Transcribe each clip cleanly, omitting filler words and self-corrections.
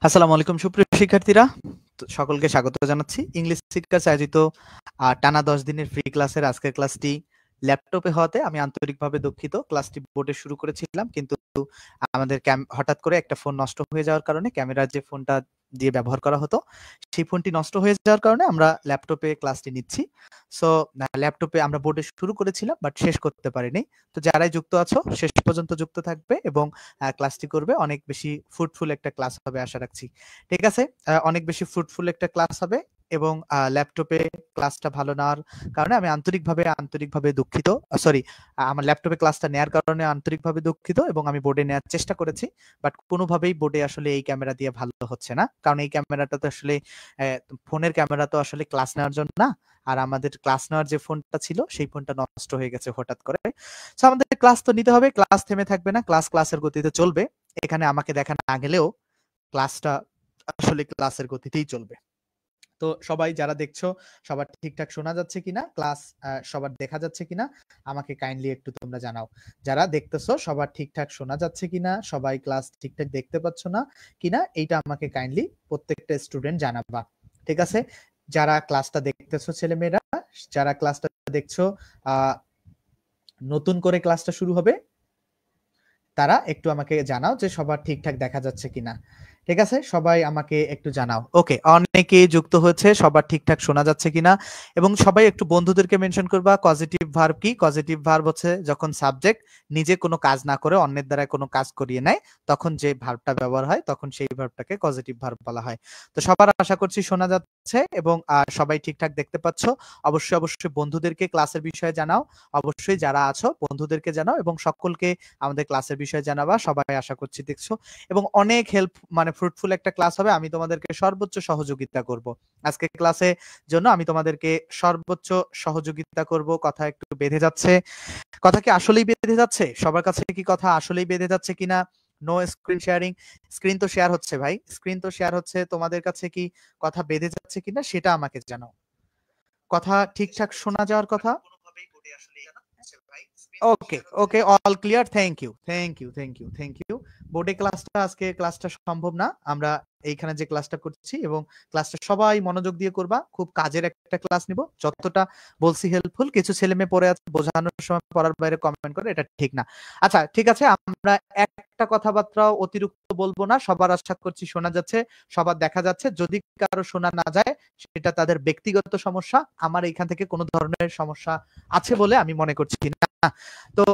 আসসালামু আলাইকুম সুপ্রিয় শিক্ষার্থীরা, সকলকে স্বাগত জানাচ্ছি ইংলিশ সিটকার্স আয়োজিত টানা 10 দিনের ফ্রি ক্লাসের আজকের ক্লাসটি ল্যাপটপে হওয়াতে আমি আন্তরিকভাবে দুঃখিত। ক্লাসটি বোর্ডে শুরু করেছিলাম, কিন্তু আমাদের হঠাৎ করে একটা ফোন নষ্ট হয়ে যাওয়ার কারণে ক্যামেরার যে ফোনটা দিয়ে ব্যবহার করা হতো সেই ফোনটি নষ্ট হয়ে যাওয়ার কারণে আমরা ল্যাপটপে ক্লাসটি নিচ্ছি। সো ল্যাপটপে আমরা বোর্ডে শুরু করেছিলাম বাট শেষ করতে পারিনি। তো যারাই যুক্ত আছো শেষ পর্যন্ত যুক্ত থাকবে এবং ক্লাসটি করবে। অনেক বেশি ফ্রুটফুল একটা ক্লাস হবে আশা রাখছি। ঠিক আছে? অনেক বেশি ফ্রুটফুল একটা ক্লাস হবে এবং ল্যাপটপে ক্লাসটা ভালো নেওয়ার কারণে আমি আন্তরিকভাবে দুঃখিত। সরি, আমার ল্যাপটপে ক্লাসটা নেওয়ার কারণে আন্তরিকভাবে দুঃখিত এবং আমি বোর্ডে নেওয়ার চেষ্টা করেছি। বাট কোনোভাবেই বোর্ডে আসলে এই ক্যামেরা দিয়ে ভালো হচ্ছে না। কারণ এই ক্যামেরাটা তো আসলে ফোনের ক্যামেরা তো আসলে ক্লাস নেওয়ার জন্য না। আর আমাদের ক্লাস নেওয়ার যে ফোনটা ছিল সেই ফোনটা নষ্ট হয়ে গেছে হঠাৎ করে। সো আমাদের ক্লাস তো নিতে হবে, ক্লাস থেমে থাকবে না, ক্লাসের গতিতে চলবে। এখানে আমাকে দেখা না গেলেও ক্লাসটা আসলে ক্লাসের গতিতেই চলবে। তো সবাই যারা দেখছো সবার ঠিকঠাক শোনা যাচ্ছে কিনা, ক্লাস সবার দেখা যাচ্ছে কিনা আমাকে কাইন্ডলি একটু তোমরা জানাও। যারা দেখতেছো সবার ঠিকঠাক শোনা যাচ্ছে কিনা, সবাই ক্লাস ঠিকঠাক দেখতে পাচ্ছ না কিনা, এইটা আমাকে কাইন্ডলি প্রত্যেকটা স্টুডেন্ট জানাবা। ঠিক আছে? যারা ক্লাসটা দেখতেছো ছেলেমেয়েরা, যারা ক্লাসটা দেখছো নতুন করে ক্লাসটা শুরু হবে, তারা একটু আমাকে জানাও যে সবার ঠিকঠাক দেখা যাচ্ছে কিনা। ঠিক আছে? সবাই আমাকে একটু জানাও। ওকে, অনেকে যুক্ত হয়েছে, সবার ঠিকঠাক শোনা যাচ্ছে কিনা। এবং সবাই একটু বন্ধুদেরকে মেনশন করবা পজিটিভ ভার্ব কি। পজিটিভ ভার্ব হচ্ছে যখন সাবজেক্ট নিজে কোনো কাজ না করে অন্যের দ্বারা কোনো কাজ করিয়ে নেয়, তখন যে ভার্বটা ব্যবহার হয় তখন সেই ভার্বটাকে পজিটিভ ভার্ব বলা হয়। তো সবার আশা করছি শোনা যাচ্ছে এবং সবাই ঠিকঠাক দেখতে পাচ্ছ। অবশ্যই বন্ধুদেরকে ক্লাসের বিষয়ে জানাও। অবশ্যই যারা আছো বন্ধুদেরকে জানাও এবং সকলকে আমাদের ক্লাসের বিষয়ে জানাবা। সবাই আশা করছি দেখছো এবং অনেক ফ্রুটফুল একটা ক্লাস হবে। আমি তোমাদেরকে সর্বোচ্চ সহযোগিতা করব আজকে ক্লাসে জন্য। আমি তোমাদেরকে সর্বোচ্চ সহযোগিতা করব। কথা একটু বেঁধে যাচ্ছে, কথা কি আসলেই বেঁধে যাচ্ছে? সবার কাছে কি কথা আসলেই বেঁধে যাচ্ছে কিনা? No screen sharing. স্ক্রিন তো শেয়ার হচ্ছে ভাই, স্ক্রিন তো শেয়ার হচ্ছে। তোমাদের কাছে কি কথা বেঁধে যাচ্ছে কিনা সেটা আমাকে জানাও। কথা ঠিকঠাক শোনা যাওয়ার কথা। Okay, all clear. Thank you. বোর্ডে আজকে ক্লাসটা সম্ভব না। আমরা এইখানে যে ক্লাসটা করছি এবং ক্লাসটা সবাই মনোযোগ দিয়ে করবা। খুব কাজের একটা ক্লাস নিব। যতটা বলছি হেল্পফুল। কিছু ছেলে মেয়ে পড়ে আছে, বোঝানোর সময় পড়ার বাইরে কমেন্ট করে, এটা ঠিক না। আচ্ছা ঠিক আছে, আমরা একটা কথাবার্তা অতিরিক্ত বলবো না। সবার আশা করছি শোনা যাচ্ছে, সবার দেখা যাচ্ছে। যদি কারো শোনা না যায় সেটা তাদের ব্যক্তিগত সমস্যা। আমার এইখান থেকে কোনো ধরনের সমস্যা আছে বলে আমি মনে করছি না। তো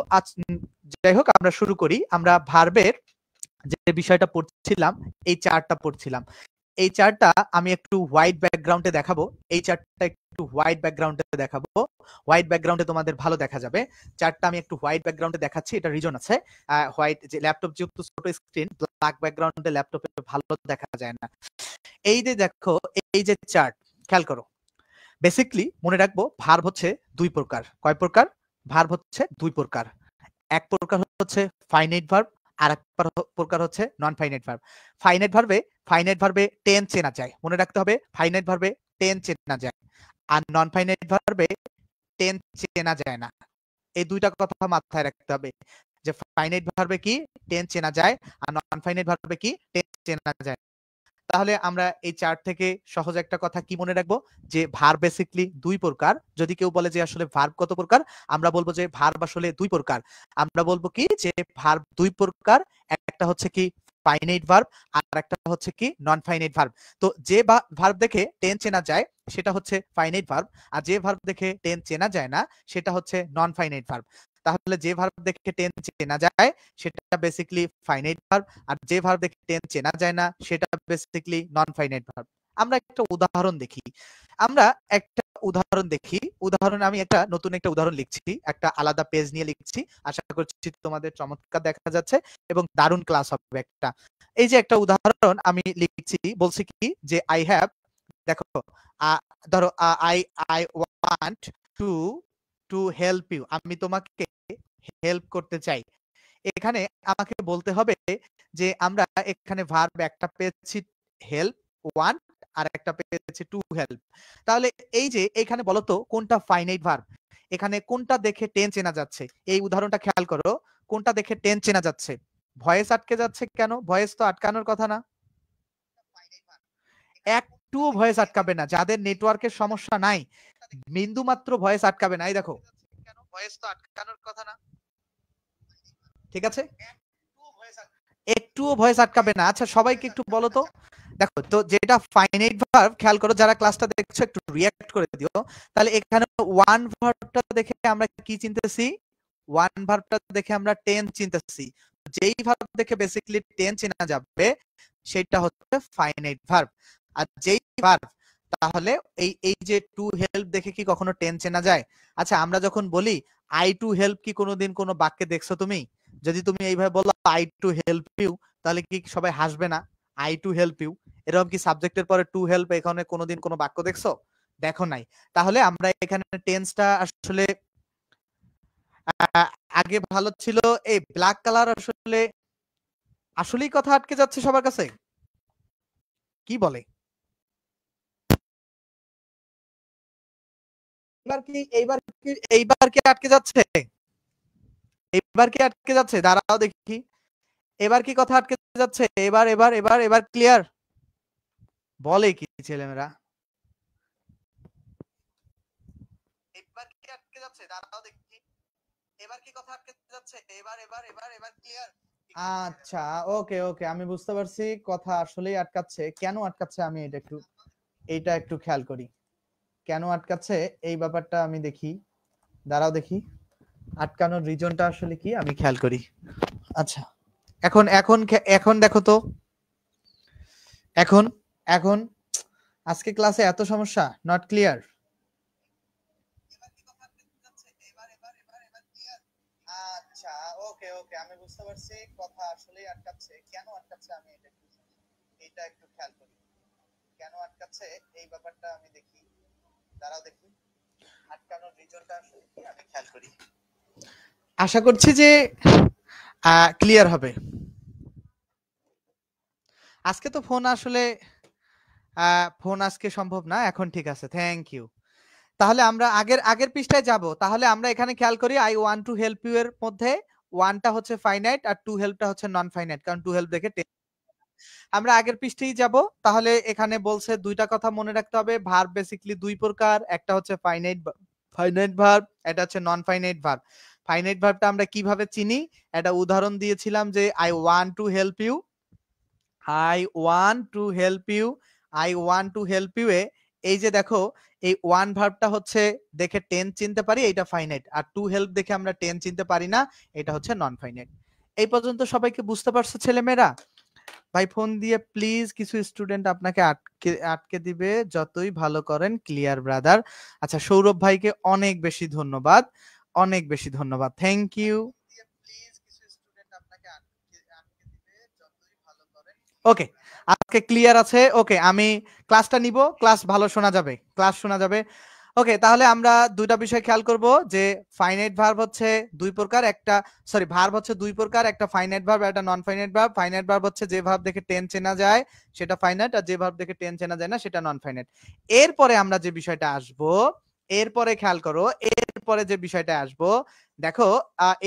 যাই হোক, আমরা শুরু করি। আমরা ভার্বের যে বিষয়টা পড়ছিলাম, এই চার্টটা পড়ছিলাম। এই চার্টটা আমি একটু হোয়াইট ব্যাকগ্রাউন্ডে দেখাবো। এই চার্টটা একটু হোয়াইট ব্যাকগ্রাউন্ডে দেখাবো। হোয়াইট ব্যাকগ্রাউন্ডে তোমাদের ভালো দেখা যাবে। চার্টটা আমি একটু হোয়াইট ব্যাকগ্রাউন্ডে দেখাচ্ছি, এটা রিজন আছে। হোয়াইট যে ল্যাপটপ যেহেতু ছোট স্ক্রিন, ব্ল্যাক ব্যাকগ্রাউন্ডে ল্যাপটপে ভালো দেখা যায় না। এই যে দেখো, এই যে চার্ট, খেয়াল করো। বেসিক্যালি মনে রাখবো ভার্ব হচ্ছে দুই প্রকার। কয় প্রকার? ভার্ব হচ্ছে দুই প্রকার। এক প্রকার হচ্ছে ফাইনাইট ভার্ব, আর এক প্রকার হচ্ছে নন ফাইনাইট ভার্ব। ফাইনাইট ভার্বে টেন্স চেনা যায়, মনে রাখতে হবে। ফাইনাইট ভার্বে টেন্স চেনা যায়, আর নন ফাইনাইট ভার্বে টেন্স চেনা যায় না। এই দুইটা কথা মাথায় রাখতে হবে যে ফাইনাইট ভার্বে কি টেন্স চেনা যায়, আর নন ফাইনাইট ভার্বে কি টেন্স চেনা যায়। তাহলে আমরা এই চার্ট থেকে সহজ একটা কথা কি মনে রাখবো, যে ভার্ব বেসিক্যালি দুই প্রকার। যদি কেউ বলে যে আসলে ভার্ব কত প্রকার, আমরা বলবো যে ভার্ব আসলে দুই প্রকার। আমরা বলবো কি যে ভার্ব দুই প্রকার, একটা হচ্ছে কি ফাইনাইট ভার্ব, আর একটা হচ্ছে কি নন ফাইনাইট ভার্ব। তো যে ভার্ব দেখে টেন্স চেনা যায় সেটা হচ্ছে ফাইনাইট ভার্ব, আর যে ভার্ব দেখে টেন্স চেনা যায় না সেটা হচ্ছে নন ফাইনাইট ভার্ব। তাহলে যে ভার্ব দেখে টেন্স চেনা যায় সেটা বেসিক্যালি ফাইনাইট ভার্ব, আর যে ভার্ব দেখে টেন্স চেনা যায় না সেটা বেসিক্যালি নন ফাইনাইট ভার্ব। আমরা একটা উদাহরণ দেখি। আমি একটা নতুন একটা উদাহরণ লিখছি, একটা আলাদা পেজ নিয়ে লিখছি। আশা করছি তোমাদের চমৎকার দেখা যাচ্ছে এবং দারুণ ক্লাস হবে একটা। এই যে একটা উদাহরণ আমি লিখছি, বলছি কি যে আই হ্যাভ, দেখো ধরো I I want to to help you, আমি তোমাকে হেল্প করতে চাই। এখানে আমাকে বলতে হবে যে আমরা এখানে ভার্ব একটা পেয়েছি হেল্প, ওয়ান্ট, আর একটা পেয়েছি টু হেল্প। তাহলে এই যে এখানে বলতো কোনটা ফাইনাইট ভার্ব, এখানে কোনটা দেখে টেন্স চেনা যাচ্ছে? এই উদাহরণটা খেয়াল করো, কোনটা দেখে টেন্স চেনা যাচ্ছে? ভয়েস আটকে যাচ্ছে কেন? ভয়েস তো আটকানোর কথা না। একটু ভয়েস আটকাবে না, যাদের নেটওয়ার্কের সমস্যা নাই বিন্দু মাত্র ভয়েস আটকাবে না। এই দেখো কেন ভয়েস তো আটকানোর কথা না, ঠিক আছে, একটুও ভয়েস আটকাবে না। আচ্ছা সবাইকে একটু বলো তো, দেখো তো যেটা ফাইনাইট ভার্ব, খেয়াল করো যারা ক্লাসটা দেখছো একটু রিঅ্যাক্ট করে দিও। তাহলে এখানে ওয়ান ভার্বটা দেখে আমরা কি চিনতেছি, ওয়ান ভার্বটা দেখে আমরা টেন্স চিনতেছি। যেই ভার্ব দেখে বেসিক্যালি টেন্স চেনা যাবে সেটা হচ্ছে ফাইনাইট ভার্ব। আর যেই ভার্ব, তাহলে এই এই যে টু হেল্প দেখে কি কখনো টেন্স চেনা যায়? আচ্ছা আমরা যখন বলি আই টু হেল্প, কি কোনোদিন কোনো বাক্যে দেখছো তুমি? যদি তুমি এইভাবে বলো আই টু হেল্প ইউ, তাহলে কি সবাই হাসবে না? আই টু হেল্প ইউ, এরকম কি সাবজেক্টের পরে টু হেল্প এখানে কোনোদিন কোনো বাক্য দেখছো? দেখো নাই। তাহলে আমরা এখানে টেন্সটা আসলে আগে ভালো ছিল। এই ব্ল্যাক কালার আসলে আসলেই কথা আটকে যাচ্ছে সবার কাছে, কি বলে? এইবার কি আটকে যাচ্ছে? এইবার কি আটকে যাচ্ছে? দাঁড়াও দেখি, এবার কি কথা আটকে যাচ্ছে? এবার এবার এবার এবার ক্লিয়ার? বলে কি ছেলেমেয়েরা? এবার কি আটকে যাচ্ছে? দাঁড়াও দেখি, এবার কি কথা আটকে যাচ্ছে? এবার এবার এবার এবার ক্লিয়ার? আচ্ছা, ওকে ওকে, আমি বুঝতে পারছি কথা আসলেই আটকাচ্ছে। কেন আটকাচ্ছে আমি এটা একটু খেয়াল করি, কেন আটকাচ্ছে এই ব্যাপারটা আমি দেখি। দাঁড়াও দেখি আটকানোর রিজনটা আসলে কি আমি খেয়াল করি। আচ্ছা এখন এখন এখন দেখো তো, এখন এখন আজকে ক্লাসে এত সমস্যা, নট ক্লিয়ার? আচ্ছা ওকে ওকে, আমি বুঝতে পারছি কথা আসলেই আটকাচ্ছে। কেন আটকাচ্ছে আমি এটা একটু খেয়াল করি, কেন আটকাচ্ছে এই ব্যাপারটা আমি দেখি। দাঁড়াও দেখি আটকানোর রিজনটা আসলে কি আমি খেয়াল করি। আশা করছি যে ক্লিয়ার হবে। আজকে তো ফোন আসলে ফোন আজকে সম্ভব না, এখন ঠিক আছে, থ্যাংক ইউ। তাহলে আমরা আগের আগের পৃষ্ঠায় যাব। তাহলে আমরা এখানে খেয়াল করি I want to help you এর মধ্যে ওয়ানটা হচ্ছে ফাইনাইট আর টু হেল্পটা হচ্ছে নন ফাইনাইট, কারণ টু হেল্প দেখে আমরা আগের পৃষ্ঠায় যাব। তাহলে এখানে বলছে দুইটা কথা মনে রাখতে হবে, ভার্ব বেসিক্যালি দুই প্রকার, একটা হচ্ছে ফাইনাইট ভার্ব, এটা হচ্ছে নন ফাইনাইট ভার্ব। ফাইনাইট ভার্বটা আমরা কিভাবে চিনি, একটা উদাহরণ দিয়েছিলাম যে I want to help you, I want to help you, I want to help you এ এই যে দেখো এই ওয়ান ভার্বটা হচ্ছে দেখে টেন্স চিনতে পারি, এটা ফাইনাইট। আর টু হেল্প দেখে আমরা টেন্স চিনতে পারি না, এটা হচ্ছে নন ফাইনাইট। এই পর্যন্ত সবাইকে বুঝতে পারছো ছেলেমেয়েরা? ভাই ফোন দিয়ে প্লিজ, কিছু স্টুডেন্ট আপনাকে আটকে আটকে দিবে, যতই ভালো করেন। Clear brother? আচ্ছা সৌরভ ভাইকে অনেক বেশি ধন্যবাদ, অনেক বেশি ধন্যবাদ, থ্যাংক ইউ। ওকে আজকে ক্লিয়ার আছে? ওকে আমি ক্লাসটা নিব, ক্লাস ভালো শোনা যাবে, ক্লাস শোনা যাবে। ওকে তাহলে আমরা দুইটা বিষয় খেয়াল করব যে ফাইনাইট ভার্ব হচ্ছে দুই প্রকার, একটা সরি ভার্ব হচ্ছে দুই প্রকার, একটা ফাইনাইট ভার্ব একটা নন ফাইনাইট ভার্ব। ফাইনাইট ভার্ব হচ্ছে যে ভার্ব দেখে টেন্স চেনা যায় সেটা ফাইনাইট, আর যে ভার্ব দেখে টেন্স চেনা যায় না সেটা নন ফাইনাইট। এরপরে আমরা যে বিষয়টা আসব, এরপরে খেয়াল করো, এরপরে যে বিষয়টা আসবো, দেখো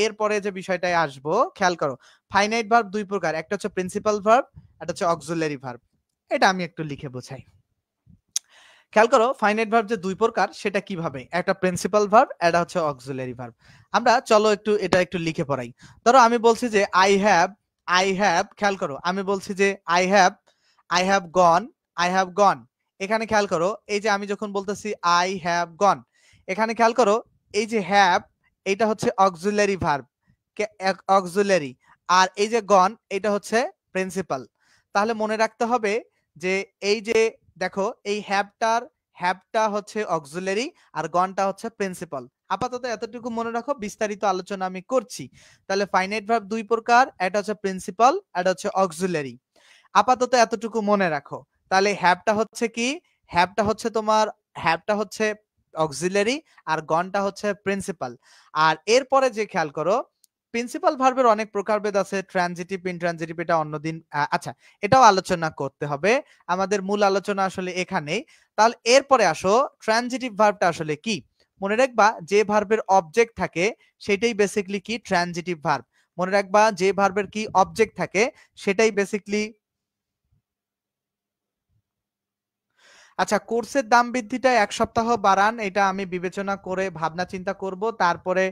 এরপরে যে বিষয়টায় আসবো খেয়াল করো। ফাইনাইট ভার্ব দুই প্রকার, একটা হচ্ছে প্রিন্সিপাল ভার্ব, একটা হচ্ছে অক্সিলারি ভার্ব। এটা আমি একটু লিখে বোঝাই। খেয়াল করো ফাইনাইট ভার্ব যে দুই প্রকার সেটা কিভাবে, একটা প্রিন্সিপাল ভার্ব, এটা হচ্ছে অক্সিলারি ভার্ব। আমরা চলো এটা একটু লিখে পড়াই। ধরো আমি বলছি যে আই হ্যাভ, খেয়াল করো আমি বলছি যে I have gone, I have gone. এখানে খেয়াল করো এই যে আমি যখন বলতেছি আই হ্যাভ গন, এখানে খেয়াল করো এই যে হ্যাভ এটা হচ্ছে অক্সিলারি ভার্ব, অক্সিলারি, আর এই যে গন এটা হচ্ছে প্রিন্সিপাল। তাহলে মনে রাখতে হবে যে এই যে দেখো এই হ্যাভটা হচ্ছে অক্সিলারি আর গনটা হচ্ছে প্রিন্সিপাল। আপাতত এতটুকু মনে রাখো, বিস্তারিত আলোচনা আমি করছি। তাহলে ফাইনাইট ভার্ব দুই প্রকার, এটা হচ্ছে প্রিন্সিপাল, এটা হচ্ছে অক্সিলারি। আপাতত এতটুকু মনে রাখো। তাহলে হ্যাভটা হচ্ছে কি, হ্যাভটা হচ্ছে অক্সিলারি আর গনটা হচ্ছে প্রিন্সিপাল। আর এরপরে যে খেয়াল করো প্রিন্সিপাল ভার্বের অনেক প্রকারভেদ আছে, ট্রানজিটিভ ইনট্রানজিটিভ, এটা অন্যদিন আচ্ছা এটাও আলোচনা করতে হবে, আমাদের মূল আলোচনা আসলে এখানেই। তাহলে এরপরে আসো ট্রানজিটিভ ভার্বটা আসলে কি। মনে রাখবা যে ভার্বের অবজেক্ট থাকে সেটাই বেসিক্যালি কি ট্রানজিটিভ ভার্ব। মনে রাখবা যে ভার্বের কি অবজেক্ট থাকে সেটাই বেসিক্যালি আচ্ছা, কোর্সের দাম বৃদ্ধিটা 1 সপ্তাহ বাড়ান, এটা আমি বিবেচনা করে ভাবনা চিন্তা করব। তারপরে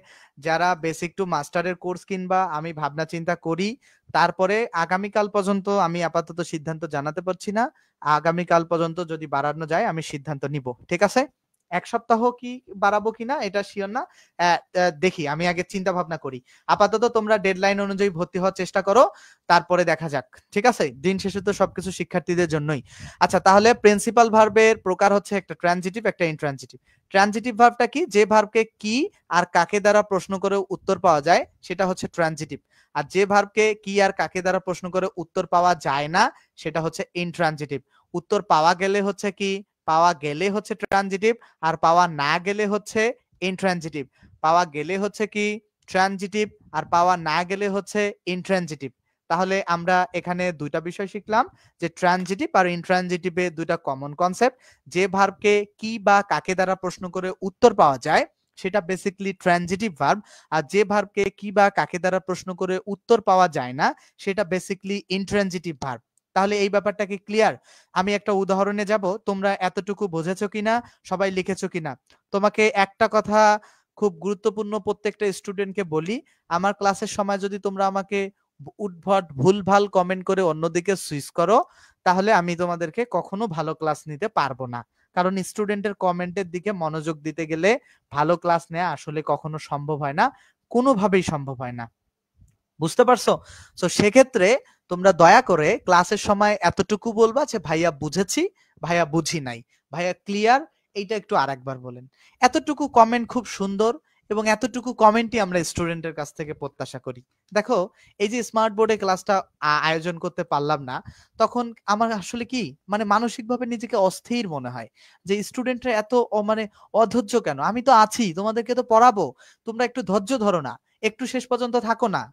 যারা বেসিক টু মাস্টারের কোর্স কিনবা আমি ভাবনা চিন্তা করি। তারপরে আগামীকাল পর্যন্ত আমি আপাতত সিদ্ধান্ত জানাতে পারছি না। আগামীকাল পর্যন্ত যদি বাড়ানো যায় আমি সিদ্ধান্ত নিব। ঠিক আছে? 1 সপ্তাহ কি বাড়াবো কিনা এটা সিওর না। দেখি, আমি আগে চিন্তা ভাবনা করি। আপাতত তোমরা ডেডলাইন অনুযায়ী ভর্তি হওয়ার চেষ্টা করো, তারপরে দেখা যাক। ঠিক আছে? দিন শেষে তো সবকিছু শিক্ষার্থীদের জন্যই। আচ্ছা, তাহলে প্রিন্সিপাল ভার্বের প্রকার হচ্ছে একটা ট্রানজিটিভ, একটা ইনট্রানজিটিভ। ট্রানজিটিভ ভার্বটা কি? যে ভার্বকে কি আর কাকে দ্বারা প্রশ্ন করে উত্তর পাওয়া যায় সেটা হচ্ছে ট্রানজিটিভ। আর যে ভার্বকে কি আর কাকে দ্বারা প্রশ্ন করে উত্তর পাওয়া যায় না সেটা হচ্ছে ইনট্রানজিটিভ। উত্তর পাওয়া গেলে হচ্ছে কি? পাওয়া গেলে হচ্ছে ট্রানজিটিভ, আর পাওয়া না গেলে হচ্ছে ইনট্রানজিটিভ। পাওয়া গেলে হচ্ছে কি? ট্রানজিটিভ, আর পাওয়া না গেলে হচ্ছে ইনট্রানজিটিভ। তাহলে আমরা এখানে দুইটা বিষয় শিখলাম, যে ট্রানজিটিভ আর ইনট্রানজিটিভে দুইটা কমন কনসেপ্ট। যে ভার্বকে কি বা কাকে দ্বারা প্রশ্ন করে উত্তর পাওয়া যায় সেটা বেসিক্যালি ট্রানজিটিভ ভার্ব, আর যে ভার্বকে কি বা কাকে দ্বারা প্রশ্ন করে উত্তর পাওয়া যায় না সেটা বেসিক্যালি ইনট্রানজিটিভ ভার্ব। তাহলে এই ব্যাপারটা কি ক্লিয়ার? আমি একটা উদাহরণে যাব, তোমরা এতটুকু বুঝেছো কিনা, সবাই লিখেছো কিনা। তোমাকে একটা কথা খুব গুরুত্বপূর্ণ প্রত্যেকটা স্টুডেন্টকে বলি, আমার ক্লাসের সময় যদি তোমরা আমাকে উদ্ভট ভুলভাল কমেন্ট করে অন্যদিকে সুইচ করো তাহলে আমি তোমাদেরকে কখনো ভালো ক্লাস নিতে পারবো না। কারণ স্টুডেন্টের কমেন্টের দিকে মনোযোগ দিতে গেলে ভালো ক্লাস নেওয়া আসলে কখনো সম্ভব হয় না, কোনোভাবেই সম্ভব হয় না। বুঝতে পারছো? তো সেক্ষেত্রে তোমরা দয়া করে ক্লাসের সময় এতটুকু বলবা যে ভাইয়া বুঝেছি, ভাইয়া বুঝি নাই, ভাইয়া ক্লিয়ার, এইটা একটু আরেকবার বলেন। এতটুকু কমেন্ট খুব সুন্দর, এবং এতটুকু কমেন্টই আমরা স্টুডেন্টের কাছ থেকে প্রত্যাশা করি। দেখো, এই যে স্মার্ট বোর্ডে ক্লাসটা আয়োজন করতে পারলাম না, তখন আমার আসলে কি মানে মানসিকভাবে নিজেকে অস্থির মনে হয় যে স্টুডেন্টরা এত মানে অধৈর্য কেন? আমি তো আছি, তোমাদেরকে তো পড়াবো, তোমরা একটু ধৈর্য ধরো না, একটু শেষ পর্যন্ত থাকো না।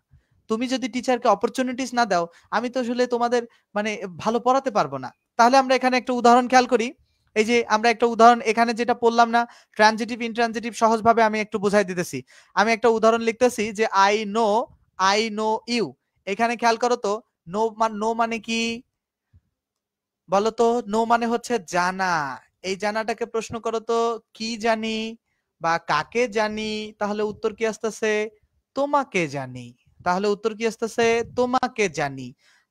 তুমি যদি টিচারকে অপরচুনিটিস না দাও আমি তো আসলে তোমাদের মানে ভালো পড়াতে পারবো না। তাহলে আমরা এখানে একটা উদাহরণ খেয়াল করি। এই যে আমরা একটা উদাহরণ এখানে যেটা পড়লাম না, ট্রানজিটিভ ইনট্রানজিটিভ, সহজভাবে আমি একটু বুঝাই দিতেছি। আমি একটা উদাহরণ লিখতেছি যে আই নো ইউ। এখানে খেয়াল করো তো, নো মানে কি বলো তো? নো মানে হচ্ছে জানা। এই জানাটাকে প্রশ্ন করো তো, কি জানি বা কাকে জানি, তাহলে উত্তর কি আসতেছে? তোমাকে জানি। তাহলে উত্তর কি আসতেছে? তোমাকে জানি।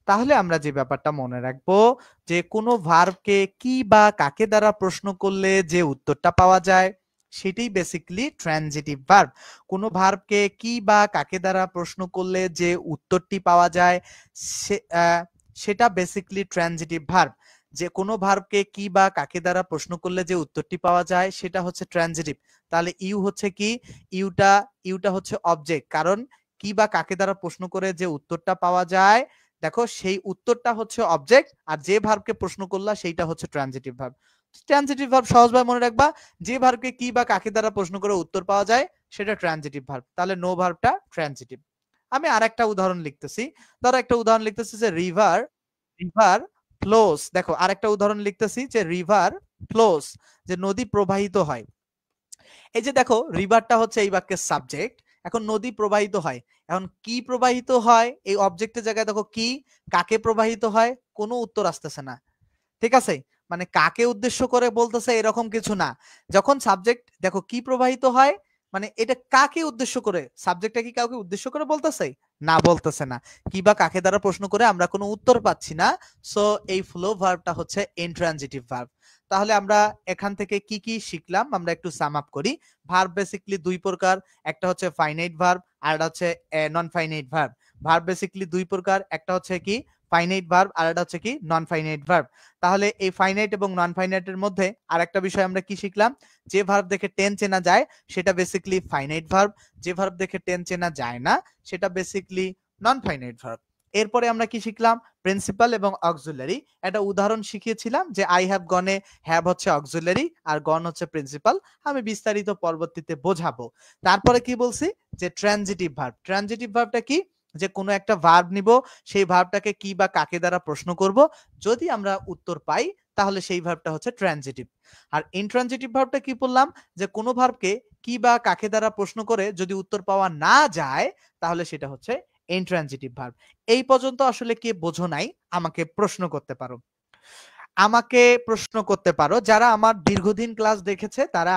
তাহলে আমরা যে ব্যাপারটা মনে রাখবো, যে কোনো ভার্বকে কি বা কাকে দ্বারা প্রশ্ন করলে যে উত্তরটা পাওয়া যায় সেটাই বেসিক্যালি ট্রানজিটিভ ভার্ব। কোনো ভার্বকে কি বা কাকে দ্বারা প্রশ্ন করলে যে উত্তরটি পাওয়া যায় সেটা বেসিক্যালি ট্রানজিটিভ ভার্ব। যে কোনো ভার্বকে কি বা কাকে দ্বারা প্রশ্ন করলে যে উত্তরটি পাওয়া যায় সেটা হচ্ছে ট্রানজিটিভ। তাহলে ইউ হচ্ছে কি? ইউটা হচ্ছে অবজেক্ট, কারণ কি বা কাকে দ্বারা প্রশ্ন করে যে উত্তরটা পাওয়া যায়, দেখো সেই উত্তরটা হচ্ছে অবজেক্ট, আর যে ভার্বকে প্রশ্ন করলা সেইটা হচ্ছে ট্রানজিটিভ ভার্ব। ট্রানজিটিভ ভার্ব সহজভাবে মনে রাখবা, যে ভার্বকে কি বা কাকে দ্বারা প্রশ্ন করে উত্তর পাওয়া যায় সেটা ট্রানজিটিভ ভার্ব। তাহলে নো ভার্বটা ট্রানজিটিভ। আমি আরেকটা উদাহরণ লিখতেছি। ধরো একটা উদাহরণ লিখতেছি যে রিভার রিভার ফ্লোস। দেখো আরেকটা উদাহরণ লিখতেছি যে রিভার ফ্লোস, যে নদী প্রবাহিত হয়। এই যে দেখো, রিভারটা হচ্ছে এই বাক্যের সাবজেক্ট। এখন নদী প্রবাহিত হয়, এখন কি প্রবাহিত হয়? এই অবজেক্টের জায়গায় দেখো কি, কাকে প্রবাহিত হয়? কোনো উত্তর আসতেছে না। ঠিক আছে? মানে কাকে উদ্দেশ্য করে বলতেছে এরকম কিছু না। যখন সাবজেক্ট দেখো কি প্রবাহিত হয়, মানে এটা কাকে উদ্দেশ্য করে? সাবজেক্টটা কি কাউকে উদ্দেশ্য করে বলতেছে? না, বলতেছে না। কি বা কাকে দ্বারা প্রশ্ন করে আমরা কোনো উত্তর পাচ্ছি না। সো এই ফ্লো ভার্বটা হচ্ছে ইনট্রানজিটিভ ভার্ব। তাহলে আমরা এখান থেকে কি কি শিখলাম আমরা একটু সাম আপ করি। ভার্ব বেসিক্যালি দুই প্রকার, একটা হচ্ছে ফাইনাইট ভার্ব আর একটা হচ্ছে non finite verb. Verb basically দুই প্রকার, একটা হচ্ছে কি ফাইনাইট ভার্ব আর একটা হচ্ছে কি নন ফাইনাইট ভার্ব। তাহলে এই ফাইনাইট এবং নন ফাইনাইটের মধ্যে আরেকটা বিষয় আমরা কি শিখলাম? যে ভার্ব দেখে টেন্স চেনা যায় সেটা বেসিক্যালি ফাইনাইট ভার্ব, যে ভার্ব দেখে টেন্স চেনা যায় না সেটা বেসিক্যালি নন ফাইনাইট ভার্ব। এরপরে আমরা কি শিখলাম? প্রিন্সিপাল এবং অক্সিলারি। একটা উদাহরণ শিখিয়েছিলাম যে আই হ্যাভ গনে, হ্যাভ হচ্ছে অক্সিলারি আর গন হচ্ছে প্রিন্সিপাল। আমি বিস্তারিত পরবর্তীতে বোঝাবো। তারপরে কি বলছি? যে ট্রানজিটিভ ভার্ব। ট্রানজিটিভ ভার্বটা কি? যে কোনো একটা ভার্ব নিব, সেই ভার্বটাকে কি বা কাকে দ্বারা প্রশ্ন করব, যদি আমরা উত্তর পাই তাহলে সেই ভার্বটা হচ্ছে ট্রানজিটিভ। আর ইনট্রানজিটিভ ভার্বটা কি বললাম? যে কোনো ভার্বকে কি বা কাকে দ্বারা প্রশ্ন করে যদি উত্তর পাওয়া না যায় তাহলে সেটা হচ্ছে ইনট্রানজিটিভ ভার্ব। এই পর্যন্ত আসলে কে বোঝো নাই আমাকে প্রশ্ন করতে পারো। আমাকে প্রশ্ন করতে পারো, যারা আমার দীর্ঘদিন ক্লাস দেখেছে তারা